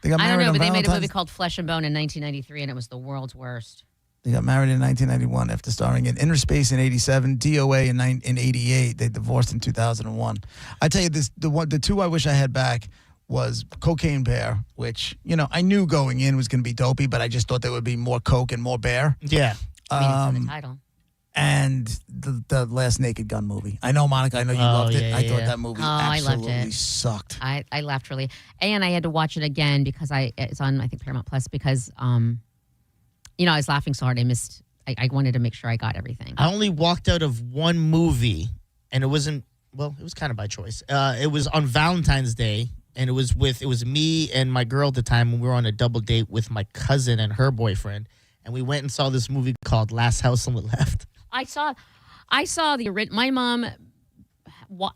They got married. I don't know, on but they made a Valentine's- movie called Flesh and Bone in 1993, and it was the world's worst. They got married in 1991 after starring in Inner Space in 87, DOA in 88. They divorced in 2001. I tell you, the two I wish I had back was Cocaine Bear, which, I knew going in was going to be dopey, but I just thought there would be more coke and more bear. Yeah. I mean, it's the title. And the Last Naked Gun movie. I know, Monica, I know you loved it. I thought that movie absolutely sucked. I laughed really. And I had to watch it again because it's on, I think, Paramount Plus because, I was laughing so hard I missed, I wanted to make sure I got everything. I only walked out of one movie, and it was kind of by choice. It was on Valentine's Day, and it was me and my girl at the time when we were on a double date with my cousin and her boyfriend, and we went and saw this movie called Last House on the Left. I saw the original. My mom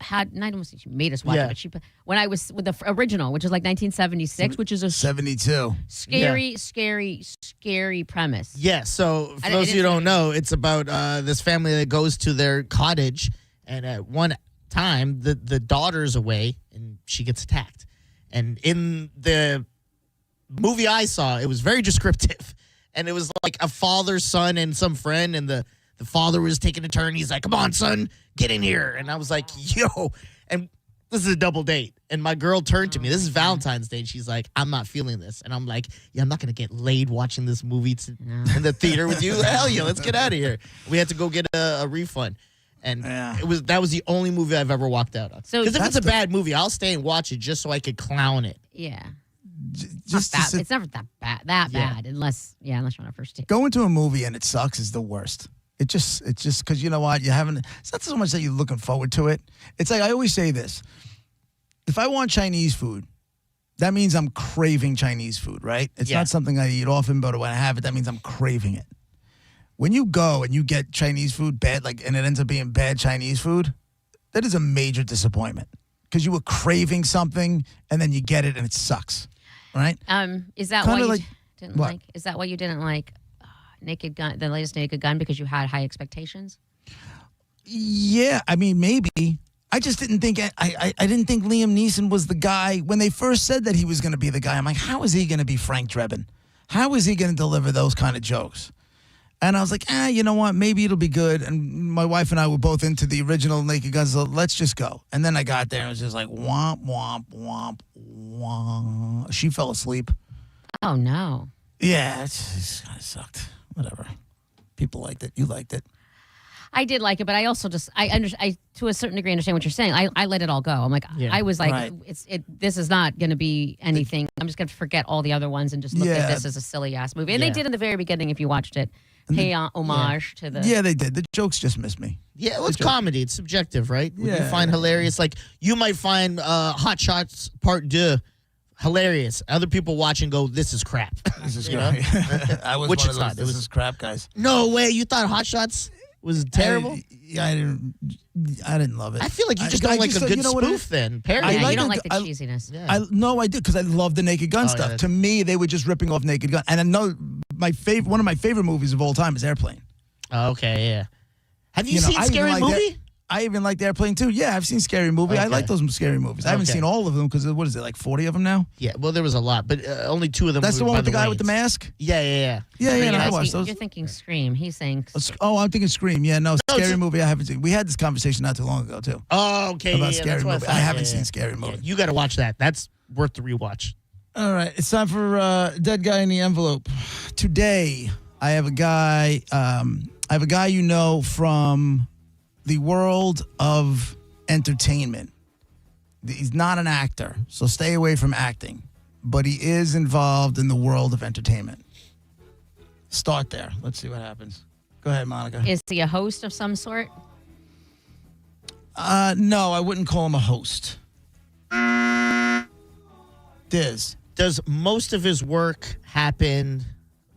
had, and I don't say she made us watch it, but when I was with the original, which is like 1976, which is a 72 scary premise. Yeah. So for those of you who don't know, it's about this family that goes to their cottage, and at one time the daughter's away and she gets attacked. And in the movie I saw, it was very descriptive, and it was like a father, son, and some friend, and the father was taking a turn. He's like, "Come on, son, get in here." And I was like, "Yo," and this is a double date. And my girl turned to me. This is Valentine's Day. And she's like, "I'm not feeling this." And I'm like, "Yeah, I'm not going to get laid watching this movie in the theater with you. Hell yeah, let's get out of here." We had to go get a refund. And that was the only movie I've ever walked out on. Because if it's a bad movie, I'll stay and watch it just so I could clown it. Yeah. It's never that bad unless you're on a first date. Going to a movie and it sucks is the worst. It's just because you know what, it's not so much that you're looking forward to it. It's like I always say this: if I want Chinese food, that means I'm craving Chinese food, right? It's not something I eat often, but when I have it, that means I'm craving it. When you go and you get Chinese food and it ends up being bad Chinese food, that is a major disappointment because you were craving something and then you get it and it sucks, right? Is that Kinda why you like- didn't what? like? Is that why you didn't like the latest Naked Gun because you had high expectations? Yeah, I mean, maybe. I just didn't think I didn't think Liam Neeson was the guy. When they first said that he was going to be the guy, I'm like, how is he going to be Frank Drebin? How is he going to deliver those kind of jokes? And I was like, you know what? Maybe it'll be good. And my wife and I were both into the original Naked Gun, so let's just go. And then I got there and it was just like, womp, womp, womp, womp. She fell asleep. Oh, no. Yeah, it kind of sucked. Whatever. People liked it. You liked it. I did like it, but I also I to a certain degree understand what you're saying. I let it all go. I'm like, I was like, right. This is not going to be anything. I'm just going to forget all the other ones and just look at this as a silly ass movie. And they did in the very beginning, if you watched it, pay homage to the. Yeah, they did. The jokes just missed me. Yeah, well, it's comedy. It's subjective, right? What you find hilarious. Like, you might find Hot Shots Part 2 hilarious. Other people watch and go, this is crap. This is crap. I was Which one it's of those, not. this is crap, guys. No way. You thought Hot Shots was terrible? I didn't love it. I feel like you just don't like a good spoof then. Parody. You don't like the cheesiness. No, I do, because I love the Naked Gun stuff. Yeah, to me, they were just ripping off Naked Gun. And I know one of my favorite movies of all time is Airplane. Okay, yeah. Have you seen Scary Movie? I even liked Airplane too. Yeah, I've seen Scary Movie. Okay. I like those scary movies. I haven't seen all of them because what is it, like 40 of them now? Yeah, well, there was a lot, but only 2 of them. That's were the one by with the guy with the Wayans. mask? Yeah. No, I watched those. You're thinking Scream. He's saying. Oh, I'm thinking Scream. Yeah, no, Scary Movie I haven't seen. We had this conversation not too long ago too. Oh, okay. About yeah, Scary that's what Movie. I I thought. haven't seen Scary Movie. Yeah, you got to watch that. That's worth the rewatch. All right, it's time for Dead Guy in the Envelope. Today, I have a guy. You know from the world of entertainment. He's not an actor, so stay away from acting. But he is involved in the world of entertainment. Start there. Let's see what happens. Go ahead, Monica. Is he a host of some sort? No, I wouldn't call him a host. Diz. Does most of his work happen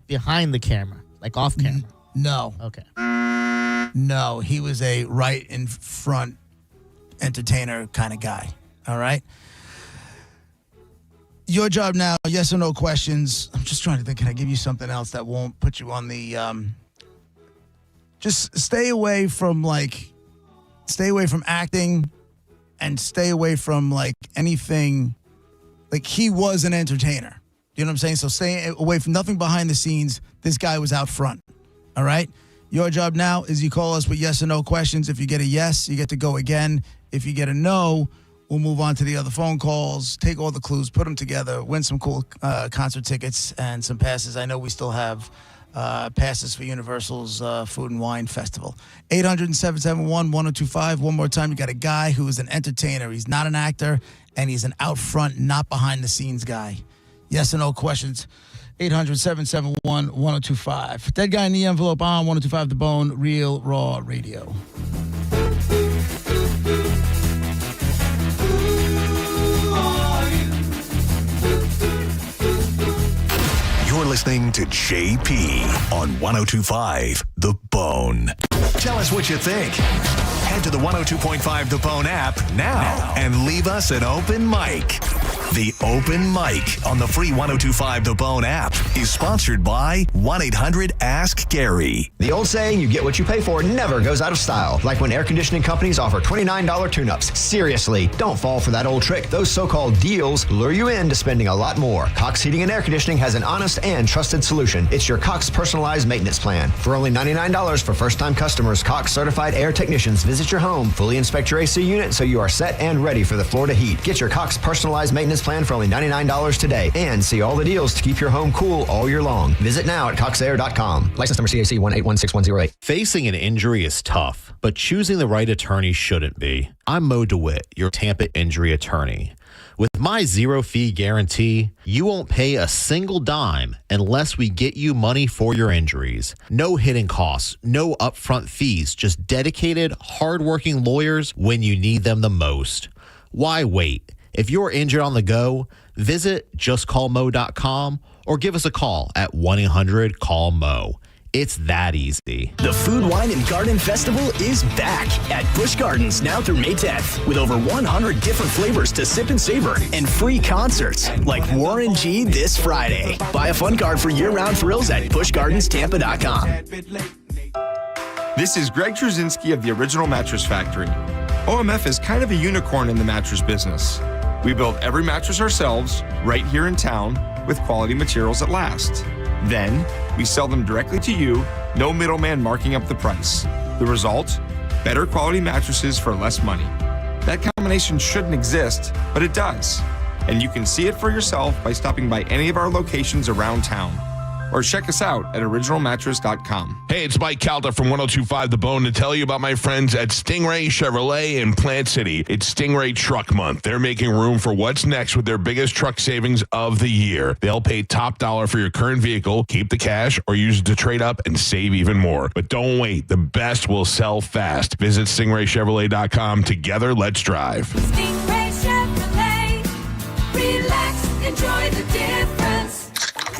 behind the camera, like off camera? No. Okay. No, he was a right in front entertainer kind of guy. All right. Your job now, yes or no questions. I'm just trying to think, can I give you something else that won't put you on the just stay away from acting and stay away from like anything. Like, he was an entertainer. You know what I'm saying? So stay away from nothing behind the scenes. This guy was out front. All right? Your job now is you call us with yes or no questions. If you get a yes, you get to go again. If you get a no, we'll move on to the other phone calls, take all the clues, put them together, win some cool concert tickets and some passes. I know we still have passes for Universal's Food and Wine Festival. 800-771-1025. One more time, you got a guy who is an entertainer. He's not an actor, and he's an out front, not behind the scenes guy. Yes or no questions. 800-771-1025. Dead Guy in the Envelope on 1025 The Bone, Real Raw Radio. You're listening to JP on 1025 The Bone. Tell us what you think. Head to the 102.5 The Bone app now and leave us an open mic. The Open Mic on the free 102.5 The Bone app is sponsored by 1-800-ASK-GARY. The old saying, you get what you pay for, never goes out of style. Like when air conditioning companies offer $29 tune-ups. Seriously, don't fall for that old trick. Those so-called deals lure you into spending a lot more. Cox Heating and Air Conditioning has an honest and trusted solution. It's your Cox personalized maintenance plan. For only $99 for first-time customers, Cox certified air technicians visit your home, fully inspect your AC unit so you are set and ready for the Florida heat. Get your Cox personalized maintenance plan for only $99 today and see all the deals to keep your home cool all year long. Visit now at coxair.com. License number CAC 1816108. Facing an injury is tough, but choosing the right attorney shouldn't be. I'm Mo DeWitt, your Tampa injury attorney. With my zero-fee guarantee, you won't pay a single dime unless we get you money for your injuries. No hidden costs, no upfront fees, just dedicated, hardworking lawyers when you need them the most. Why wait? If you're injured on the go, visit justcallmo.com or give us a call at 1-800-CALL-MO. It's that easy. The Food, Wine, and Garden Festival is back at Busch Gardens now through May 10th with over 100 different flavors to sip and savor and free concerts like Warren G this Friday. Buy a fun card for year-round thrills at buschgardenstampa.com. This is Greg Truzinski of the Original Mattress Factory. OMF is kind of a unicorn in the mattress business. We build every mattress ourselves right here in town with quality materials that last. Then, we sell them directly to you, no middleman marking up the price. The result? Better quality mattresses for less money. That combination shouldn't exist, but it does. And you can see it for yourself by stopping by any of our locations around town. Or check us out at originalmattress.com. Hey, it's Mike Calta from 102.5 The Bone to tell you about my friends at Stingray Chevrolet in Plant City. It's Stingray Truck Month. They're making room for what's next with their biggest truck savings of the year. They'll pay top dollar for your current vehicle, keep the cash, or use it to trade up and save even more. But don't wait. The best will sell fast. Visit stingraychevrolet.com. Together, let's drive. Stingray Chevrolet. Relax, enjoy the difference.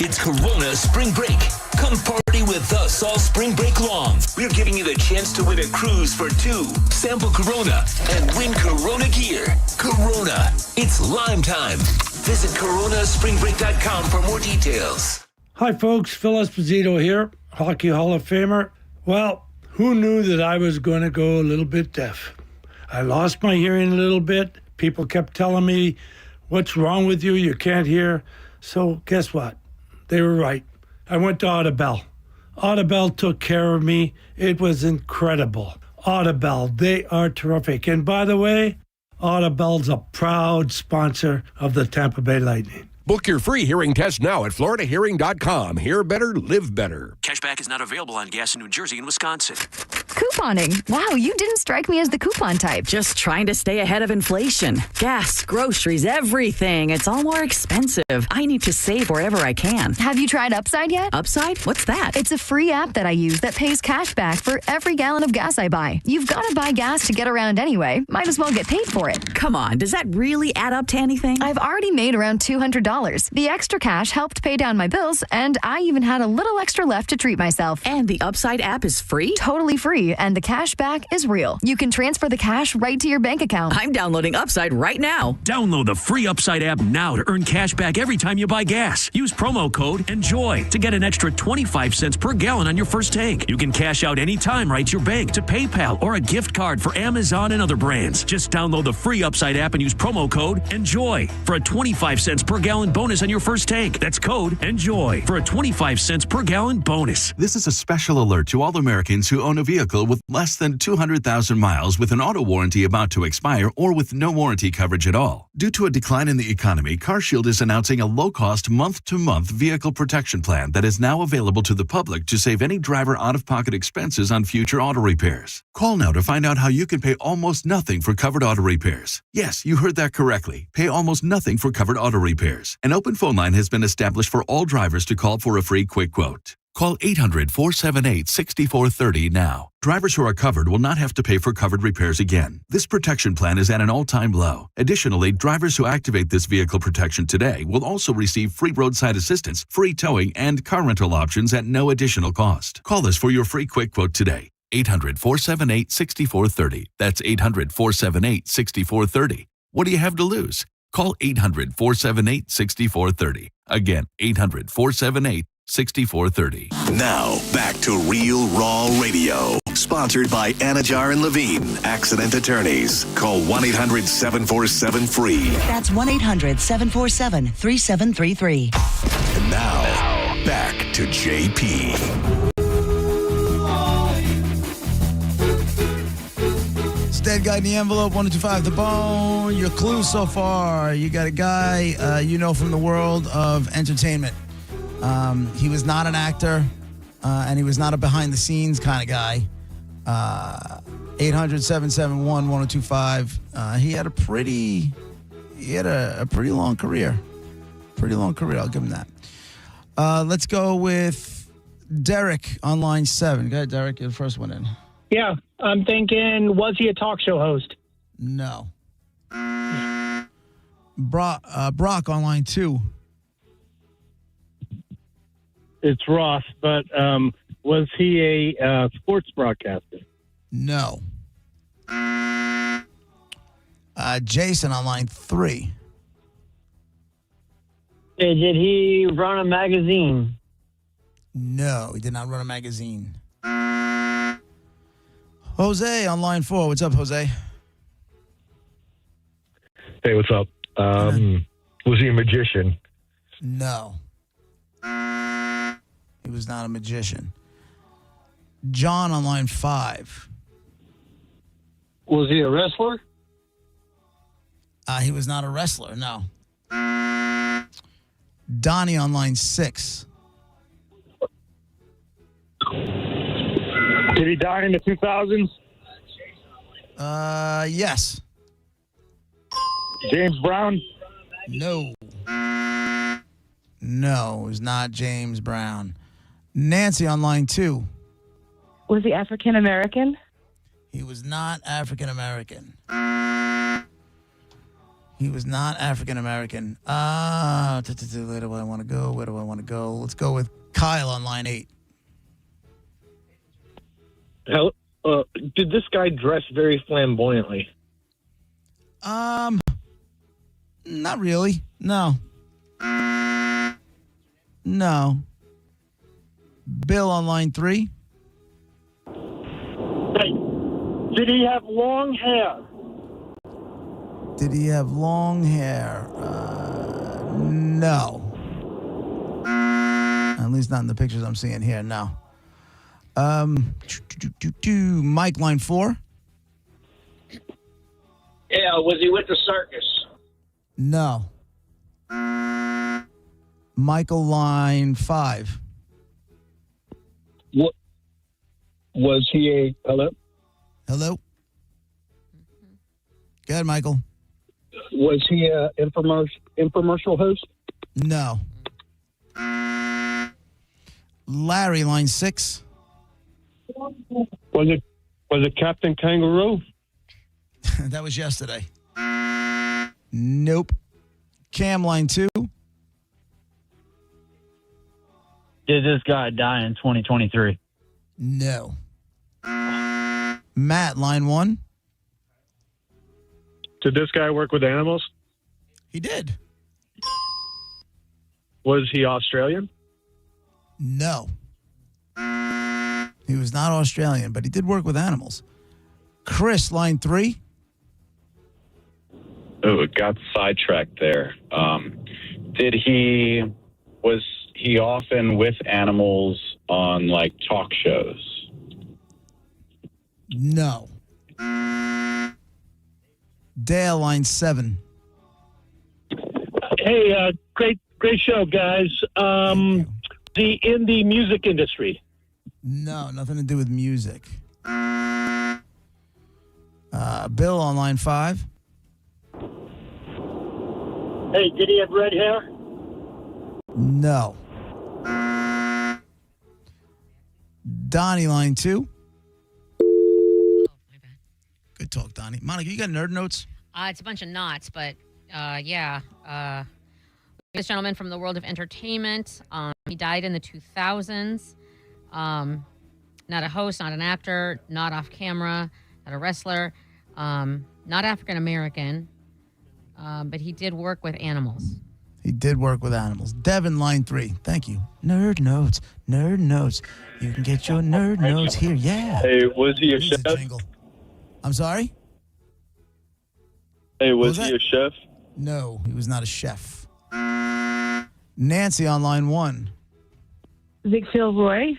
It's Corona Spring Break. Come party with us all spring break long. We're giving you the chance to win a cruise for two. Sample Corona and win Corona gear. Corona. It's Lime time. Visit coronaspringbreak.com for more details. Hi, folks. Phil Esposito here, Hockey Hall of Famer. Well, who knew that I was going to go a little bit deaf? I lost my hearing a little bit. People kept telling me, what's wrong with you? You can't hear. So guess what? They were right. I went to Audibel. Audibel took care of me. It was incredible. Audibel, they are terrific. And by the way, Audibel's a proud sponsor of the Tampa Bay Lightning. Book your free hearing test now at floridahearing.com. Hear better, live better. Cashback is not available on gas in New Jersey and Wisconsin. Couponing. Wow, you didn't strike me as the coupon type. Just trying to stay ahead of inflation. Gas, groceries, everything. It's all more expensive. I need to save wherever I can. Have you tried Upside yet? Upside? What's that? It's a free app that I use that pays cash back for every gallon of gas I buy. You've got to buy gas to get around anyway. Might as well get paid for it. Come on, does that really add up to anything? I've already made around $200. The extra cash helped pay down my bills, and I even had a little extra left to treat myself. And the Upside app is free? Totally free, and the cash back is real. You can transfer the cash right to your bank account. I'm downloading Upside right now. Download the free Upside app now to earn cash back every time you buy gas. Use promo code ENJOY to get an extra 25 cents per gallon on your first tank. You can cash out anytime right to your bank, to PayPal, or a gift card for Amazon and other brands. Just download the free Upside app and use promo code ENJOY for a 25 cents per gallon bonus on your first tank. That's code ENJOY for a 25 cents per gallon bonus. This is a special alert to all Americans who own a vehicle with less than 200,000 miles with an auto warranty about to expire or with no warranty coverage at all. Due to a decline in the economy, CarShield is announcing a low-cost month-to-month vehicle protection plan that is now available to the public to save any driver out-of-pocket expenses on future auto repairs. Call now to find out how you can pay almost nothing for covered auto repairs. Yes, you heard that correctly. Pay almost nothing for covered auto repairs. An open phone line has been established for all drivers to call for a free quick quote. Call 800-478-6430 now. Drivers who are covered will not have to pay for covered repairs again. This protection plan is at an all-time low. Additionally, drivers who activate this vehicle protection today will also receive free roadside assistance, free towing, and car rental options at no additional cost. Call us for your free quick quote today. 800-478-6430. That's 800-478-6430. What do you have to lose? Call 800-478-6430. Again, 800-478-6430. Now, back to Real Raw Radio. Sponsored by Anajar and Levine, accident attorneys. Call 1-800-747-FREE. That's 1-800-747-3733. And now, back to JP. Dead guy in the envelope, 125 The Bone. Your clue so far, you got a guy from the world of entertainment. He was not an actor, and he was not a behind-the-scenes kind of guy. 800-771-1025. He had a pretty long career. Pretty long career, I'll give him that. Let's go with Derek on line 7. Go ahead, Derek, you're the first one in. Yeah, I'm thinking, was he a talk show host? No. Brock on line 2. It's Ross, but Was he a sports broadcaster? No. Jason on line 3. Hey, did he run a magazine? No, he did not run a magazine. Jose on line 4. What's up, Jose? Hey, what's up? Was he a magician? No. He was not a magician. John on line 5. Was he a wrestler? He was not a wrestler, no. Donnie on line 6. Did he die in the 2000s? Yes. James Brown? No. No, it was not James Brown. Nancy on line 2. Was he African American? He was not African American. He was not African American. Where do I want to go? Where do I want to go? Let's go with Kyle on line 8. Did this guy dress very flamboyantly? Not really. No. No. Bill on line 3. Hey, did he have long hair? Did he have long hair? No. At least not in the pictures I'm seeing here. No. Mike, line 4. Yeah, was he with the circus? No. Michael, line 5. What was he a hello? Hello. Go ahead, Michael. Was he a infomercial host? No. Larry, line 6. Was it Captain Kangaroo? That was yesterday. Nope. Cam, line 2. Did this guy die in 2023? No. Matt, line 1. Did this guy work with animals? He did. Was he Australian? No. He was not Australian, but he did work with animals. Chris, line 3. Oh, it got sidetracked there. Was he often with animals on like talk shows? No. Dale, line 7. Hey, great show, guys. In the music industry? No, nothing to do with music. Bill on line 5. Hey, did he have red hair? No. Donnie, line 2. Good talk, Donnie. Monica, you got nerd notes? It's a bunch of knots, but yeah. This gentleman from the world of entertainment. He died in the 2000s. Not a host, not an actor, not off camera, not a wrestler, not African American, but he did work with animals. He did work with animals. Devin, line 3. Thank you. Nerd notes. Nerd notes. You can get your nerd notes here. Yeah. Hey, was he a chef? I'm sorry? Hey, was he a chef? No, he was not a chef. Nancy on line 1. Siegfried Roy?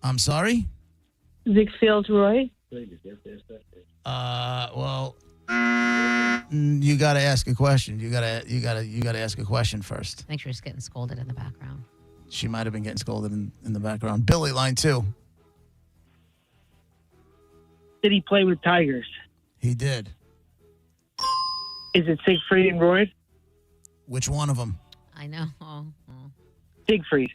I'm sorry? Siegfried Roy? Well, you got to ask a question. You got to ask a question first. I think she was getting scolded in the background. She might have been getting scolded in the background. Billy, line 2. Did he play with tigers? He did. Is it Siegfried and Roy? Which one of them? I know. Siegfried.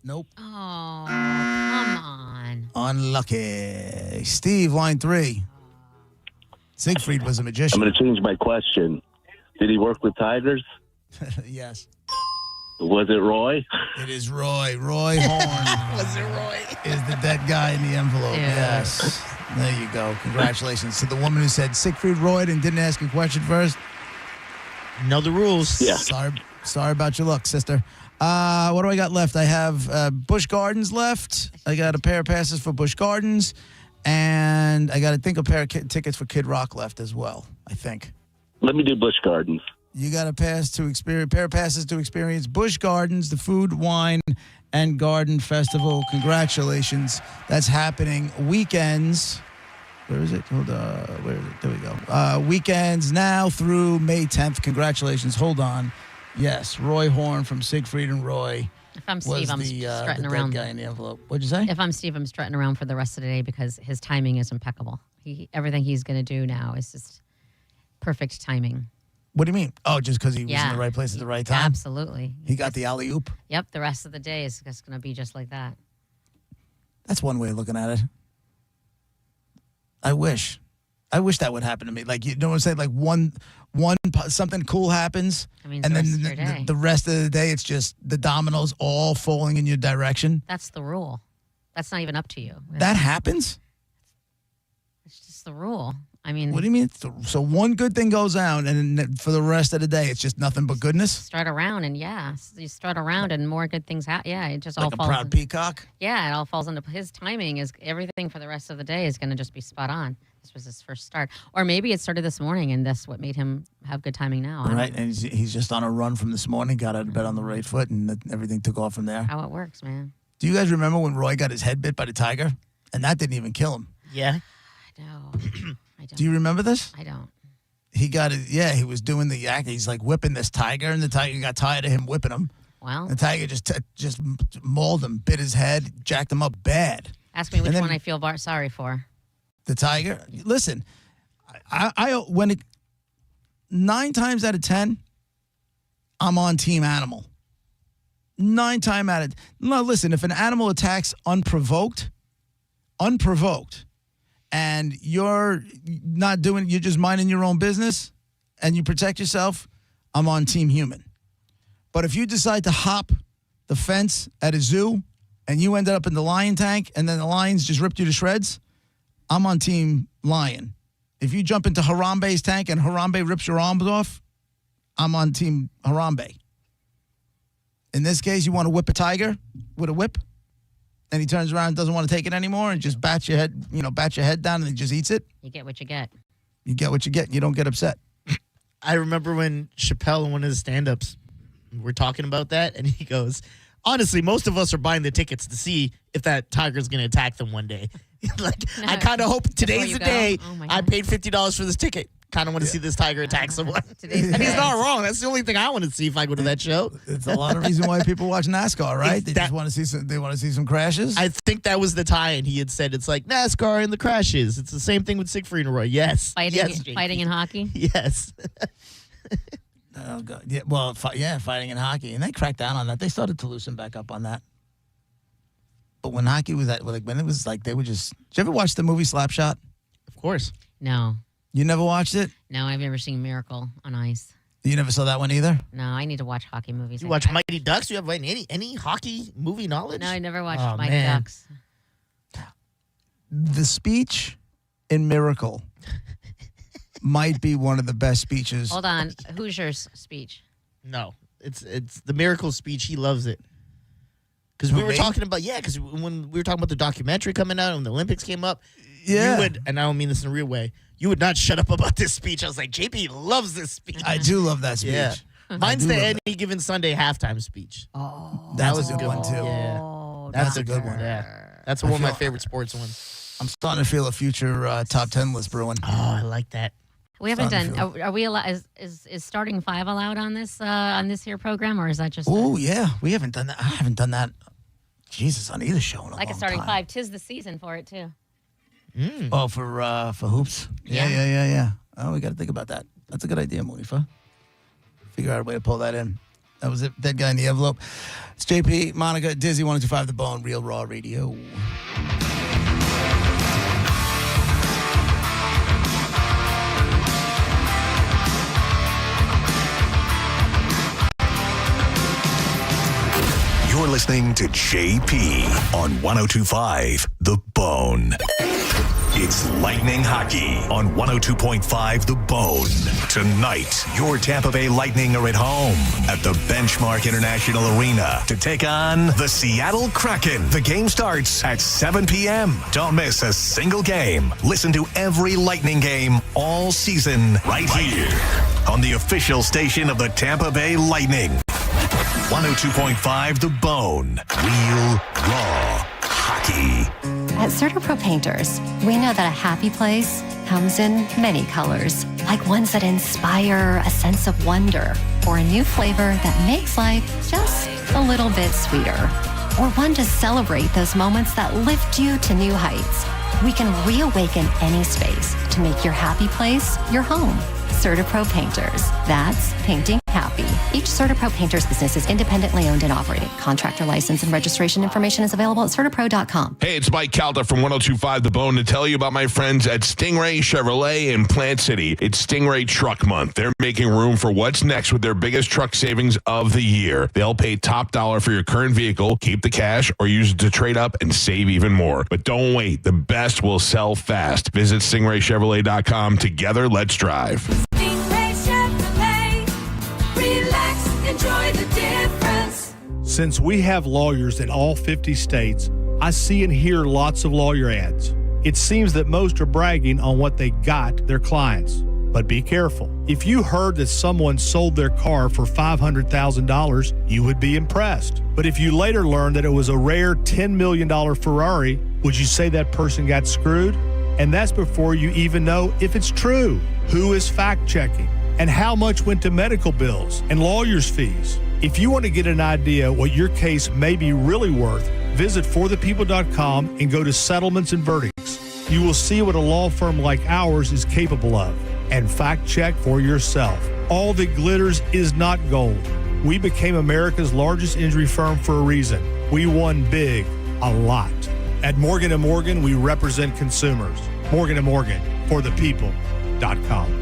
Nope. Oh, come on. Unlucky. Steve, line 3. Siegfried was a magician. I'm going to change my question. Did he work with tigers? Yes. Was it Roy? It is Roy. Roy Horn. Was it Roy? the dead guy in the envelope. Yes. There you go. Congratulations to the woman who said Siegfried and Roy and didn't ask a question first. Know the rules. Yeah. Sorry about your luck, sister. What do I got left? I have Busch Gardens left. I got a pair of passes for Busch Gardens. And I got, I think, a pair of tickets for Kid Rock left as well, I think. Let me do Busch Gardens. You got a pair of passes to experience Busch Gardens, the Food, Wine, and Garden Festival. Congratulations. That's happening weekends. Where is it? Hold on. Where is it? There we go. Weekends now through May 10th. Congratulations. Hold on. Yes, Roy Horn from Siegfried and Roy. If I'm Steve, I'm strutting the around. Dead guy in the envelope. What'd you say? If I'm Steve, I'm strutting around for the rest of the day because his timing is impeccable. Everything he's going to do now is just perfect timing. What do you mean? Oh, just because he was in the right place at the right time? Absolutely. He got the alley-oop? Yep, the rest of the day is just going to be just like that. That's one way of looking at it. I wish that would happen to me. Like, you know what I'm saying? Like something cool happens, and then the rest of the day, it's just the dominoes all falling in your direction. That's the rule. That's not even up to you. That happens? It's just the rule. I mean, what do you mean? So one good thing goes out, and then for the rest of the day, it's just nothing but goodness? Strut around, and you strut around, and more good things happen. Yeah, it just like all falls. Like a proud peacock? Yeah, it all falls into his timing. Is everything for the rest of the day is going to just be spot on. This was his first start. Or maybe it started this morning, and that's what made him have good timing now. Right, and he's just on a run from this morning, got out of bed on the right foot, and everything took off from there. How it works, man. Do you guys remember when Roy got his head bit by the tiger? And that didn't even kill him. Yeah. No. I don't. Do you remember this? I don't. He got it. Yeah, he was doing the act. He's like whipping this tiger, and the tiger got tired of him whipping him. Well, the tiger just mauled him, bit his head, jacked him up bad. Ask me which one I feel sorry for. The tiger. Listen, I 9 times out of 10, I'm on team animal. 9 times out of no. Listen, if an animal attacks unprovoked, and you're just minding your own business, and you protect yourself, I'm on team human. But if you decide to hop the fence at a zoo, and you ended up in the lion tank, and then the lions just ripped you to shreds, I'm on team lion. If you jump into Harambe's tank and Harambe rips your arms off, I'm on team Harambe. In this case, you want to whip a tiger with a whip, and he turns around and doesn't want to take it anymore and just bats your head down and he just eats it. You get what you get. You get what you get. You don't get upset. I remember when Chappelle in one of his stand-ups, we're talking about that, and he goes, honestly, most of us are buying the tickets to see if that tiger's going to attack them one day. I kind of hope today's the day. I paid $50 for this ticket. Kind of want to see this tiger attack someone. And he's not wrong. That's the only thing I want to see if I go to that show. It's a lot of reason why people watch NASCAR, right? They just want to see some. They want to see some crashes. I think that was the tie-in. He had said it's like NASCAR and the crashes. It's the same thing with Siegfried and Roy. Yes, fighting in hockey. Yes. Oh God. Yeah. Well, fighting in hockey, and they cracked down on that. They started to loosen back up on that. But when hockey was when it was like they were just. Did you ever watch the movie Slapshot? Of course. No. You never watched it? No, I've never seen Miracle on Ice. You never saw that one either? No, I need to watch hockey movies. You watch Mighty Ducks? Do you have any hockey movie knowledge? No, I never watched Mighty Ducks. The speech in Miracle might be one of the best speeches. Hold on. Hoosier's speech. No. It's the Miracle speech. He loves it. Because we were talking about, because when we were talking about the documentary coming out and the Olympics came up, you would, and I don't mean this in a real way, you would not shut up about this speech. I was like, JP loves this speech. I do love that speech. Yeah. Mine's the Any Given Sunday halftime speech. Oh. That was a good one, too. Yeah. That's a good one. Yeah. That's one of my favorite sports ones. I'm starting to feel a future top 10 list brewing. Oh, I like that. We haven't done. Are we allowed? Is starting 5 allowed on this here program, or is that just? Oh yeah, we haven't done that. I haven't done that. Jesus, on either show in a like long a starting time. 5. 'Tis the season for it too. Oh, for hoops. Yeah. Oh, we got to think about that. That's a good idea, Monifa. Figure out a way to pull that in. That was it. Dead guy in the envelope. It's JP, Monica, Dizzy, 102.5 The Bone, Real Raw Radio. You're You're listening to JP on 102.5 The Bone. It's Lightning Hockey on 102.5 The Bone. Tonight, your Tampa Bay Lightning are at home at the Benchmark International Arena to take on the Seattle Kraken. The game starts at 7 p.m. Don't miss a single game. Listen to every Lightning game all season right here on the official station of the Tampa Bay Lightning. 102.5 The Bone. Real, raw hockey. At CertaPro Painters, we know that a happy place comes in many colors, like ones that inspire a sense of wonder, or a new flavor that makes life just a little bit sweeter, or one to celebrate those moments that lift you to new heights. We can reawaken any space to make your happy place your home. CertaPro Painters. That's painting happy. Each CertaPro Painters business is independently owned and operated. Contractor license and registration information is available at CertaPro.com. Hey, it's Mike Calda from 102.5 The Bone to tell you about my friends at Stingray Chevrolet in Plant City. It's Stingray Truck Month. They're making room for what's next with their biggest truck savings of the year. They'll pay top dollar for your current vehicle, keep the cash, or use it to trade up and save even more. But don't wait. The best will sell fast. Visit StingrayChevrolet.com. Together, let's drive. Stingray Chevrolet. Relax, enjoy the difference. Since we have lawyers in all 50 states, I see and hear lots of lawyer ads. It seems that most are bragging on what they got their clients. But be careful. If you heard that someone sold their car for $500,000, you would be impressed. But if you later learned that it was a rare $10 million Ferrari, would you say that person got screwed? And that's before you even know if it's true. Who is fact-checking? And how much went to medical bills and lawyers' fees? If you want to get an idea what your case may be really worth, visit forthepeople.com and go to settlements and verdicts. You will see what a law firm like ours is capable of. And fact-check for yourself. All that glitters is not gold. We became America's largest injury firm for a reason. We won big, a lot. At Morgan & Morgan, we represent consumers. Morgan & Morgan, forthepeople.com.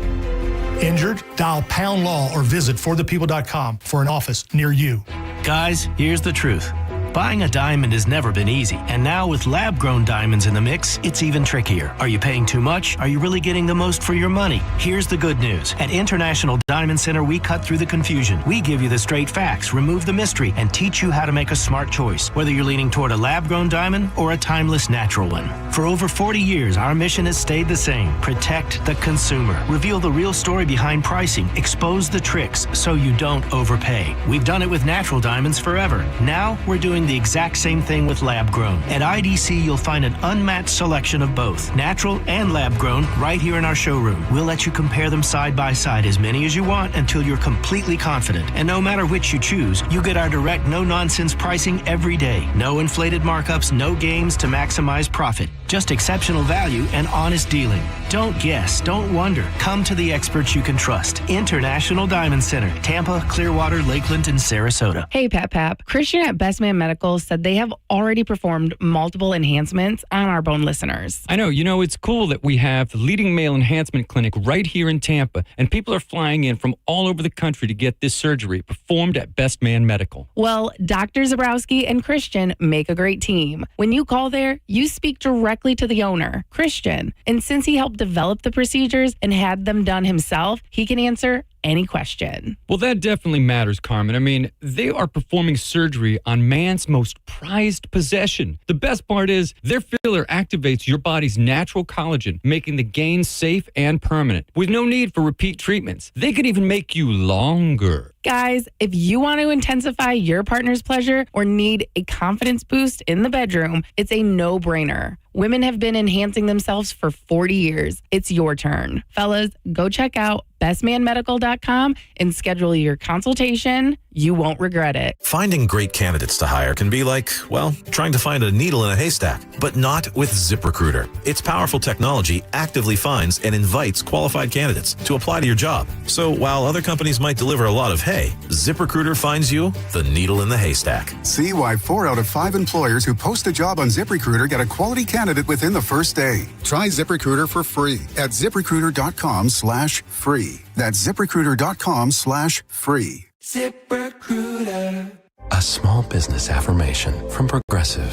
Injured? Dial pound law or visit forthepeople.com for an office near you. Guys, here's the truth. Buying a diamond has never been easy, and now with lab-grown diamonds in the mix, it's even trickier. Are you paying too much? Are you really getting the most for your money? Here's the good news. At International Diamond Center, we cut through the confusion. We give you the straight facts, remove the mystery, and teach you how to make a smart choice, whether you're leaning toward a lab-grown diamond or a timeless natural one. For over 40 years, our mission has stayed the same. Protect the consumer. Reveal the real story behind pricing. Expose the tricks so you don't overpay. We've done it with natural diamonds forever. Now, we're doing the exact same thing with lab-grown. At IDC, you'll find an unmatched selection of both natural and lab-grown right here in our showroom. We'll let you compare them side by side, as many as you want, until you're completely confident. And no matter which you choose, you get our direct, no-nonsense pricing every day. No inflated markups, no games to maximize profit. Just exceptional value and honest dealing. Don't guess, don't wonder. Come to the experts you can trust. International Diamond Center, Tampa, Clearwater, Lakeland, and Sarasota. Hey, Pap. Christian at Bestman Medical said they have already performed multiple enhancements on our bone listeners. I know. It's cool that we have the leading male enhancement clinic right here in Tampa, and people are flying in from all over the country to get this surgery performed at Bestman Medical. Well, Dr. Zabrowski and Christian make a great team. When you call there, you speak directly to the owner, Christian. And since he helped develop the procedures and had them done himself, he can answer any question. Well, that definitely matters, Carmen. I mean, they are performing surgery on man's most prized possession. The best part is their filler activates your body's natural collagen, making the gains safe and permanent, with no need for repeat treatments. They could even make you longer. Guys, if you want to intensify your partner's pleasure or need a confidence boost in the bedroom, it's a no-brainer. Women have been enhancing themselves for 40 years. It's your turn. Fellas, go check out bestmanmedical.com and schedule your consultation. You won't regret it. Finding great candidates to hire can be like, well, trying to find a needle in a haystack, but not with ZipRecruiter. Its powerful technology actively finds and invites qualified candidates to apply to your job. So while other companies might deliver a lot of hay, ZipRecruiter finds you the needle in the haystack. See why 4 out of 5 employers who post a job on ZipRecruiter get a quality candidate within the first day. Try ZipRecruiter for free at ZipRecruiter.com/free. That's ZipRecruiter.com/free. ZipRecruiter. A small business affirmation from Progressive.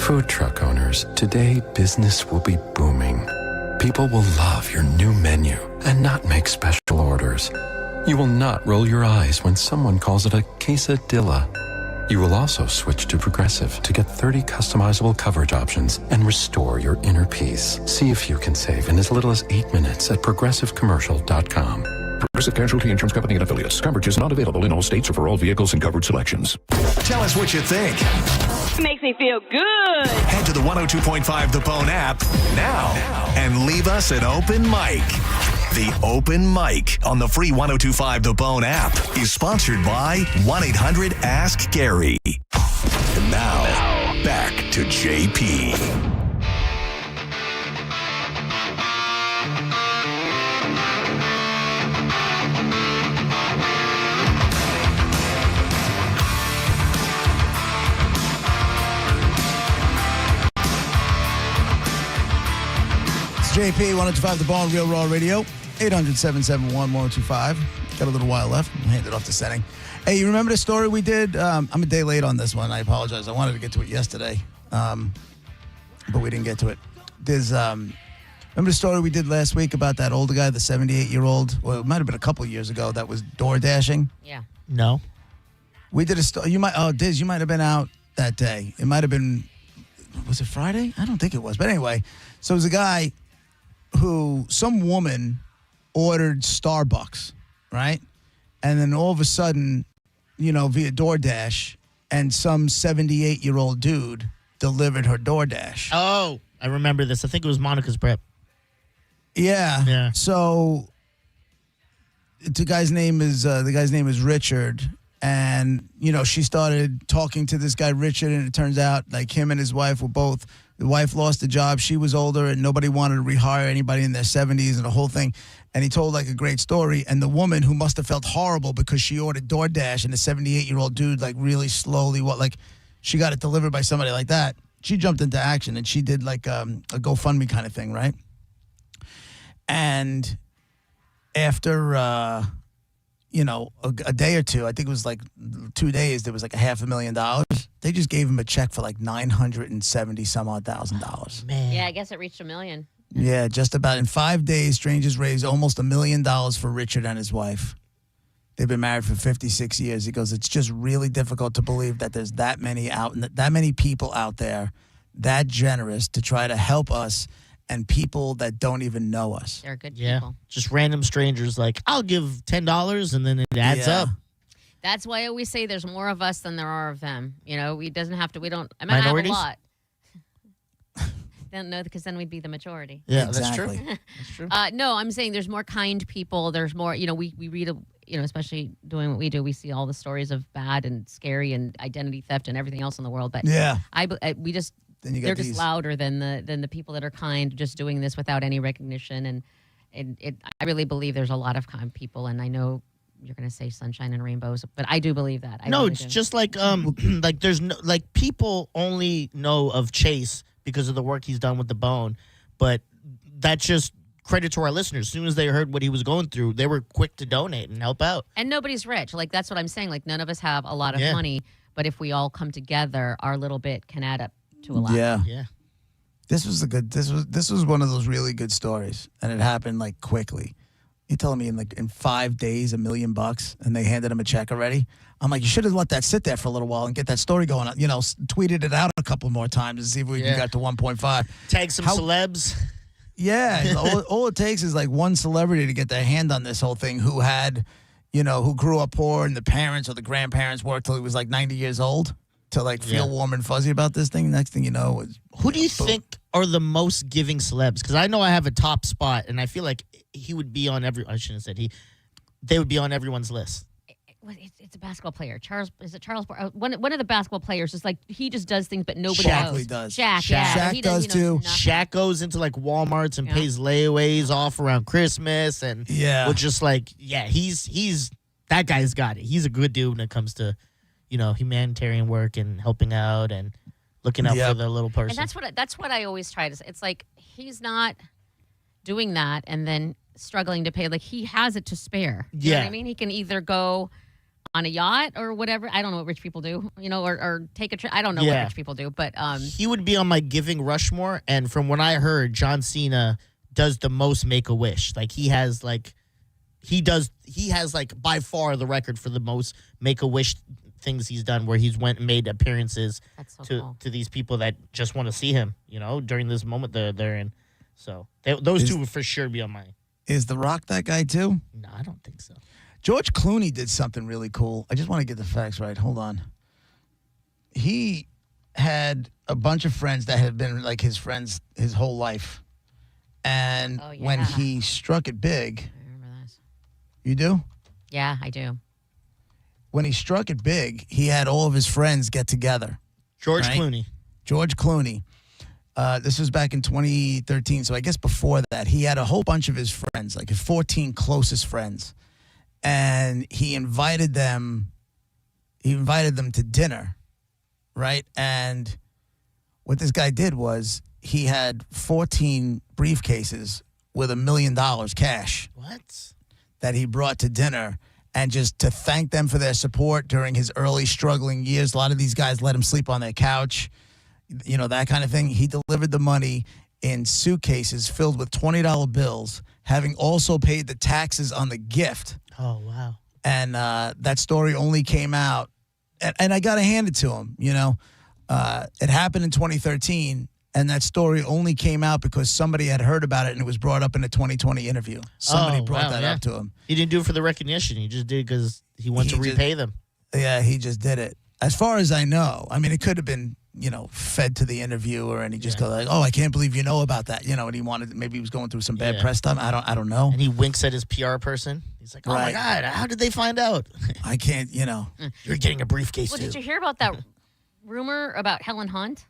Food truck owners, today business will be booming. People will love your new menu and not make special orders. You will not roll your eyes when someone calls it a quesadilla. You will also switch to Progressive to get 30 customizable coverage options and restore your inner peace. See if you can save in as little as 8 minutes at progressivecommercial.com. Progressive Casualty Insurance Company and Affiliates. Coverage is not available in all states or for all vehicles and covered selections. Tell us what you think. Makes me feel good. Head to the 102.5 The Bone app now and leave us an open mic. The Open Mic on the free 102.5 The Bone app is sponsored by 1-800-ASK-GARY. And now, back to JP. It's JP, 102.5 The Bone, Real Raw Radio. 800-771-1025. Got a little while left. I'll hand it off to Setting. Hey, you remember the story we did? I'm a day late on this one. I apologize. I wanted to get to it yesterday, but we didn't get to it. There's remember the story we did last week about that older guy, the 78-year-old? Well, it might have been a couple of years ago that was door dashing. Yeah. No. We did a story. Diz, you might have been out that day. It might have been, was it Friday? I don't think it was. But anyway, so it was a guy who, some woman ordered Starbucks, right? And then all of a sudden, via DoorDash, and some 78-year-old dude delivered her DoorDash. Oh, I remember this. I think it was Monica's Prep. Yeah. Yeah. So the guy's name is Richard, and she started talking to this guy Richard, and it turns out like him and his wife were both. The wife lost the job. She was older, and nobody wanted to rehire anybody in their 70s and the whole thing. And he told like a great story. And the woman, who must have felt horrible because she ordered DoorDash, and the 78-year-old dude like really slowly, she got it delivered by somebody like that. She jumped into action, and she did like a GoFundMe kind of thing, right? And after a day or two, I think it was like 2 days, there was like $500,000. They just gave him a check for like $970,000. Man. Yeah, I guess it reached $1 million. Yeah, just about. In 5 days, strangers raised almost $1 million for Richard and his wife. They've been married for 56 years. He goes, it's just really difficult to believe that there's that many people out there that generous to try to help us, and people that don't even know us. They're good Yeah. people. Just random strangers like, I'll give $10, and then it adds Yeah. up. That's why I always say there's more of us than there are of them. We doesn't have to. We don't. I might Minorities? have a lot. Don't know, because then we'd be the majority. Yeah, Exactly. that's true. That's true. No, I'm saying there's more kind people. There's more. We read. Especially doing what we do, we see all the stories of bad and scary and identity theft and everything else in the world. But Yeah. we just. Then you got They're these. just louder than the people that are kind, just doing this without any recognition. And I really believe there's a lot of kind people, and I know you're going to say sunshine and rainbows, but I do believe that. No, really it's do. just like like there's no, like, people only know of Chase because of the work he's done with the Bone, but that's just credit to our listeners. As soon as they heard what he was going through, they were quick to donate and help out. And nobody's rich. Like, that's what I'm saying. Like, none of us have a lot of Yeah. money, but if we all come together, our little bit can add up to a lot. Yeah. Yeah. This was one of those really good stories, and it happened like quickly. You're telling me in 5 days, $1 million, and they handed him a check already? I'm like, you should have let that sit there for a little while and get that story going. Tweeted it out a couple more times to see if we can get to 1.5. Tag some celebs. Yeah, all it takes is like one celebrity to get their hand on this whole thing who had, who grew up poor, and the parents or the grandparents worked till he was like 90 years old to like feel warm and fuzzy about this thing. Next thing you know, Who do you think are the most giving celebs? Because I know I have a top spot, and I feel like he would be on I shouldn't have said he. They would be on everyone's list. It's a basketball player. Charles one of the basketball players is like, he just does things, but nobody knows. does. Shaq, Shaq does too. Shaq goes into like Walmarts and pays layaways off around Christmas, and we're just like, he's that guy's got it. He's a good dude when it comes to humanitarian work and helping out and looking out for the little person. And that's what I always try to say. It's like, he's not doing that and then struggling to pay. Like, he has it to spare. You know what I mean? He can either go on a yacht or whatever. I don't know what rich people do, or take a trip. I don't know what rich people do, but he would be on my Giving Rushmore. And from what I heard, John Cena does the most Make-A-Wish. Like he has like by far the record for the most Make-A-Wish things he's done, where he's went and made appearances to these people that just want to see him, during this moment they're in. So those two would for sure be on my. Is The Rock that guy too? No, I don't think so. George Clooney did something really cool. I just want to get the facts right. Hold on. He had a bunch of friends that had been like his friends his whole life. And when he struck it big. I remember this. You do? Yeah, I do. When he struck it big, he had all of his friends get together. George Clooney. George Clooney. This was back in 2013, so I guess before that, he had a whole bunch of his friends, like his 14 closest friends, and he invited them to dinner, right? And what this guy did was he had 14 briefcases with $1 million cash. What? That he brought to dinner, and just to thank them for their support during his early struggling years. A lot of these guys let him sleep on their couch. That kind of thing. He delivered the money in suitcases filled with $20 bills, having also paid the taxes on the gift. Oh, wow. And that story only came out, and I got to hand it to him, It happened in 2013, and that story only came out because somebody had heard about it, and it was brought up in a 2020 interview. Somebody brought that up to him. He didn't do it for the recognition. He just did it because he wanted to repay them. Yeah, he just did it. As far as I know, I mean, it could have been, fed to the interviewer, and he just go like, "Oh, I can't believe you know about that," and he wanted, maybe he was going through some bad press stuff. I don't know. And he winks at his PR person. He's like, "Oh my God, how did they find out?" I can't, You're getting a briefcase. Well, too. did you hear about that rumor about Helen Hunt?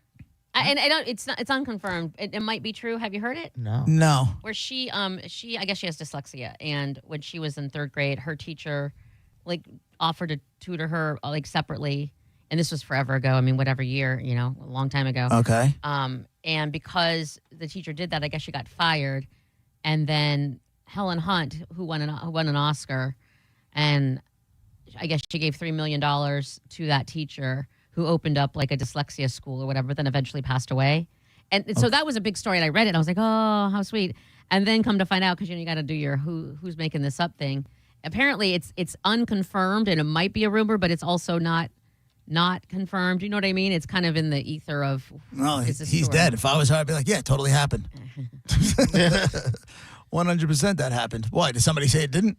I don't. It's unconfirmed. It might be true. Have you heard it? No. Where she I guess she has dyslexia, and when she was in 3rd grade, her teacher, offered to tutor her separately. And this was forever ago. I mean, whatever year, a long time ago. Okay. And because the teacher did that, I guess she got fired. And then Helen Hunt, who won an Oscar, and I guess she gave $3 million to that teacher, who opened up a dyslexia school or whatever, but then eventually passed away. And so that was a big story. And I read it, and I was like, oh, how sweet. And then come to find out, because you got to do your who's making this up thing. Apparently, it's unconfirmed, and it might be a rumor, but it's also not confirmed. You know what I mean? It's kind of in the ether of. No, he's dead. If I was her, I'd be like, yeah, it totally happened. 100% that happened. Why? Did somebody say it didn't?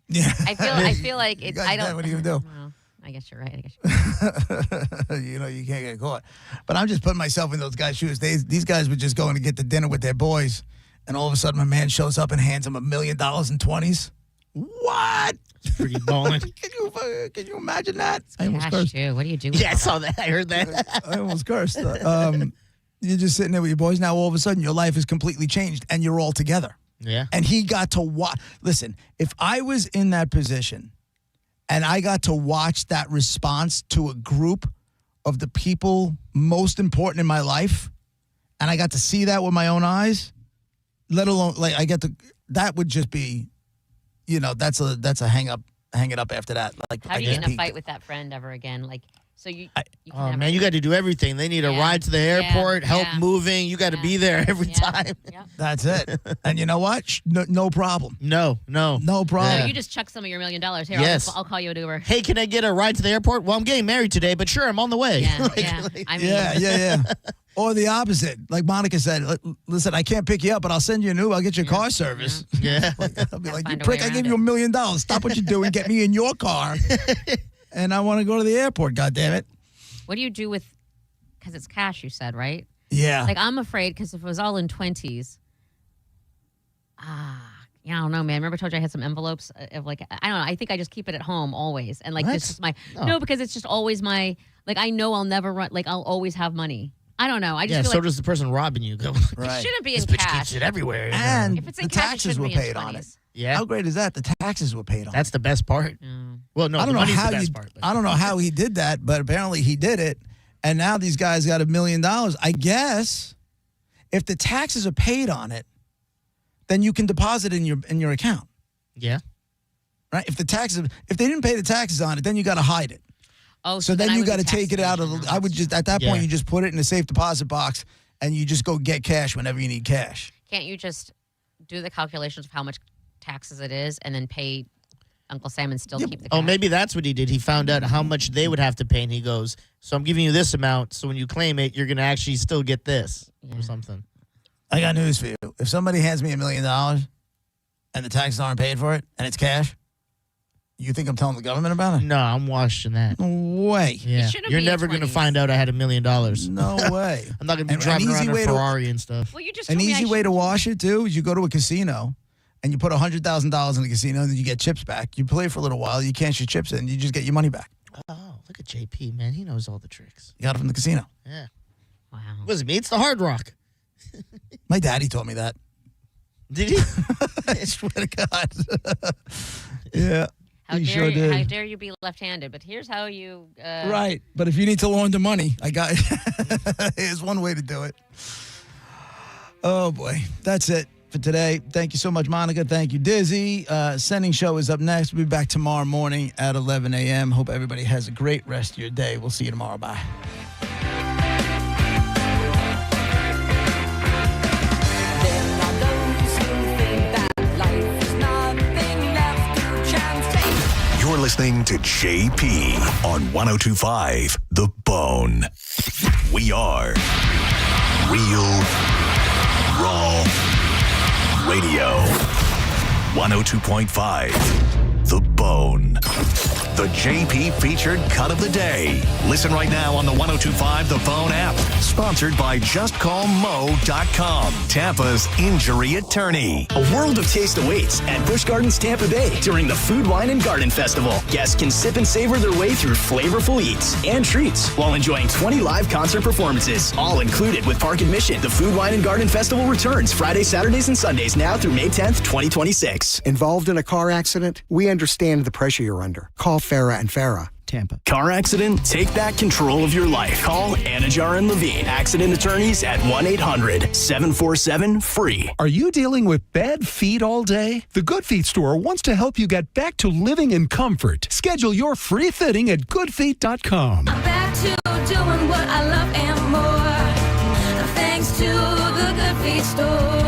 Yeah. I feel like it's. I don't. What are you gonna do? Well, I guess you're right. You can't get caught. But I'm just putting myself in those guys' shoes. These guys were just going to get to dinner with their boys, and all of a sudden, my man shows up and hands them $1 million in 20s. What? It's pretty balling. Can you imagine that? I almost cursed. Too. What do you do? Yeah, I saw that. I heard that. I almost cursed. You're just sitting there with your boys. Now, all of a sudden, your life has completely changed, and you're all together. Yeah. And he got to watch. Listen, if I was in that position, and I got to watch that response to a group of the people most important in my life, and I got to see that with my own eyes, let alone that would just be. That's a hang it up after that. How do you get in a fight with that friend ever again? You man, you got to do everything. They need a ride to the airport, help moving. You got to be there every time. Yeah. That's it. And you know what? No problem. No problem. So you just chuck some of your $1 million here. Yes. I'll call you an Uber. Hey, can I get a ride to the airport? Well, I'm getting married today, but sure, I'm on the way. Yeah, yeah. Or the opposite. Like Monica said, listen, I can't pick you up, but I'll send you an Uber. I'll get your car service. Yeah. I'll be like, you prick, I gave you $1 million. Stop what you're doing. Get me in your car. And I want to go to the airport, goddammit. What do you do because it's cash, you said, right? Yeah. I'm afraid, because if it was all in 20s, I don't know, man. Remember I told you I had some envelopes of I don't know. I think I just keep it at home always. And this is no, because it's just always my, I know I'll never run, I'll always have money. I don't know. I just feel so does the person robbing you. It shouldn't be in this bitch cash. keeps it everywhere. And if it's in the cash, taxes were paid on it. Yeah. How great is that? The taxes were paid on. That's the best part. Well, no, I don't know how the best part. I don't know how he did that, but apparently he did it. And now these guys got $1 million. I guess if the taxes are paid on it, then you can deposit in your account. Yeah. right? If they didn't pay the taxes on it, then you got to hide it. Oh, so then you got to take it out of. I would just at that point you just put it in a safe deposit box and you just go get cash whenever you need cash. Can't you just do the calculations of how much taxes it is and then pay Uncle Sam and still keep the cash? Oh, maybe that's what he did. He found out how much they would have to pay, and he goes, so I'm giving you this amount, so when you claim it, you're going to actually still get this or something. I got news for you. If somebody hands me $1 million and the taxes aren't paid for it and it's cash, you think I'm telling the government about it? No, I'm watching that. No way. Yeah. You're never going to find out I had $1 million. No way. I'm not going to be driving around in a Ferrari and stuff. Well, you just an easy way to wash it, too, is you go to a casino and you put $100,000 in the casino and then you get chips back. You play for a little while, you cash your chips in, you just get your money back. Oh, look at JP, man. He knows all the tricks. You got it from the casino. Yeah. Wow. It wasn't me. It's the Hard Rock. My daddy told me that. Did he? I swear to God. Yeah. How dare you be left-handed? But here's how you... Right. But if you need to launder money, I got here's one way to do it. Oh, boy. That's it for today. Thank you so much, Monica. Thank you, Dizzy. Sending show is up next. We'll be back tomorrow morning at 11 a.m. Hope everybody has a great rest of your day. We'll see you tomorrow. Bye. You're listening to JP on 102.5 The Bone. We are Real Raw Radio. 102.5 The Bone. The JP featured cut of the day. Listen right now on the 102.5 The Bone app. Sponsored by JustCallMo.com, Tampa's injury attorney. A world of taste awaits at Busch Gardens Tampa Bay during the Food, Wine, and Garden Festival. Guests can sip and savor their way through flavorful eats and treats while enjoying 20 live concert performances, all included with park admission. The Food, Wine, and Garden Festival returns Fridays, Saturdays, and Sundays now through May 10th, 2026. Involved in a car accident? We understand the pressure you're under. Call Farah and Farah. Tampa. Car accident? Take back control of your life. Call Anajar and Levine. Accident attorneys at 1-800-747-FREE. Are you dealing with bad feet all day? The Good Feet store wants to help you get back to living in comfort. Schedule your free fitting at goodfeet.com. I'm back to doing what I love and more. Thanks to the Good Feet store.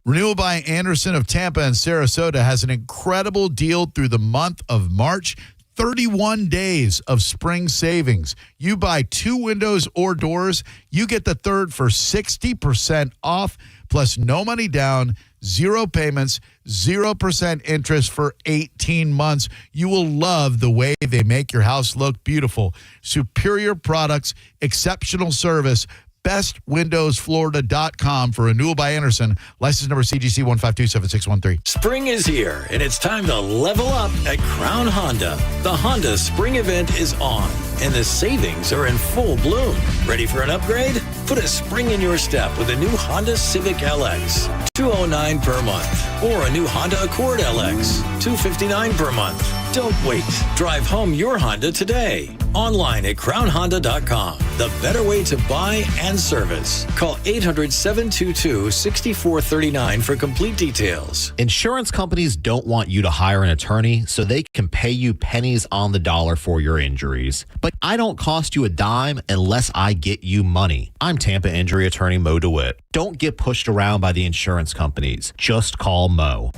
Renewal by Anderson of Tampa and Sarasota has an incredible deal through the month of March. 31 days of spring savings. You buy 2 windows or doors, you get the third for 60% off, plus no money down, 0 payments, 0% interest for 18 months. You will love the way they make your house look beautiful. Superior products, exceptional service. bestwindowsflorida.com for Renewal by Anderson. License number CGC 1527613. Spring is here, and it's time to level up at Crown Honda. The Honda Spring event is on, and the savings are in full bloom. Ready for an upgrade? Put a spring in your step with a new Honda Civic LX, $209 per month, or a new Honda Accord LX, $259 per month. Don't wait. Drive home your Honda today. Online at crownhonda.com. The better way to buy and service. Call 800-722-6439 for complete details. Insurance companies don't want you to hire an attorney so they can pay you pennies on the dollar for your injuries. But I don't cost you a dime unless I get you money. I'm Tampa injury attorney Mo DeWitt. Don't get pushed around by the insurance companies. Just call Mo.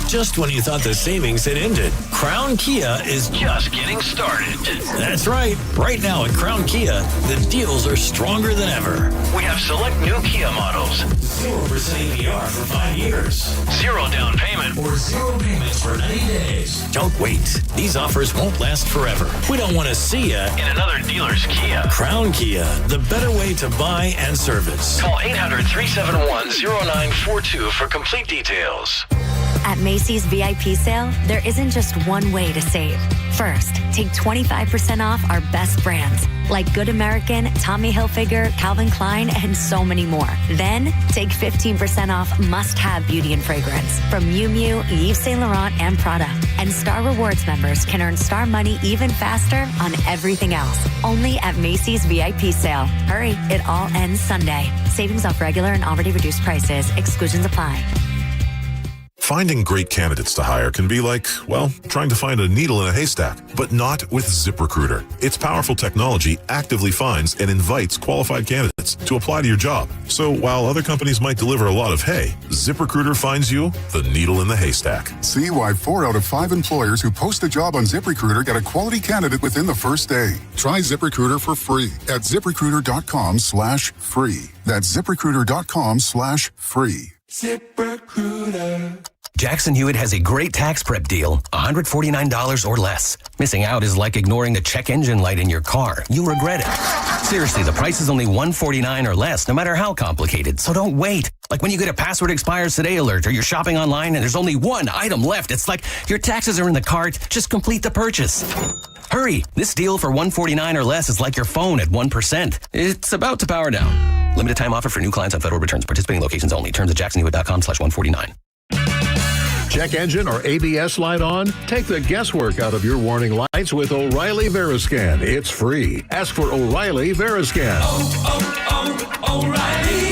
Just when you thought the savings had ended, Crown Kia is just getting started. That's right. Right now at Crown Kia, the deals are stronger than ever. We have select new Kia models. 0% APR for 5 years. 0 down payment or 0 payments for 90 days. Don't wait. These offers won't last forever. We don't want to see you in another dealer's Kia. Crown Kia, the better way to buy and service. Call 800-371-0942 for complete details. At Macy's VIP sale, there isn't just one way to save. First, take 25% off our best brands, like Good American, Tommy Hilfiger, Calvin Klein, and so many more. Then, take 15% off must-have beauty and fragrance from Miu Miu, Yves Saint Laurent, and Prada. And Star Rewards members can earn Star Money even faster on everything else. Only at Macy's VIP sale. Hurry, it all ends Sunday. Savings off regular and already reduced prices. Exclusions apply. Finding great candidates to hire can be like, well, trying to find a needle in a haystack, but not with ZipRecruiter. Its powerful technology actively finds and invites qualified candidates to apply to your job. So while other companies might deliver a lot of hay, ZipRecruiter finds you the needle in the haystack. See why 4 out of 5 employers who post a job on ZipRecruiter get a quality candidate within the first day. Try ZipRecruiter for free at ZipRecruiter.com/free. That's ZipRecruiter.com/free. ZipRecruiter. Jackson Hewitt has a great tax prep deal, $149 or less. Missing out is like ignoring a check engine light in your car. You'll regret it. Seriously, the price is only $149 or less, no matter how complicated. So don't wait. Like when you get a password expires today alert, or you're shopping online and there's only one item left. It's like your taxes are in the cart. Just complete the purchase. Hurry! This deal for $149 or less is like your phone at 1%. It's about to power down. Limited time offer for new clients on federal returns. Participating locations only. Terms at jacksonhewitt.com/149. Check engine or ABS light on? Take the guesswork out of your warning lights with O'Reilly Veriscan. It's free. Ask for O'Reilly Veriscan. O'Reilly.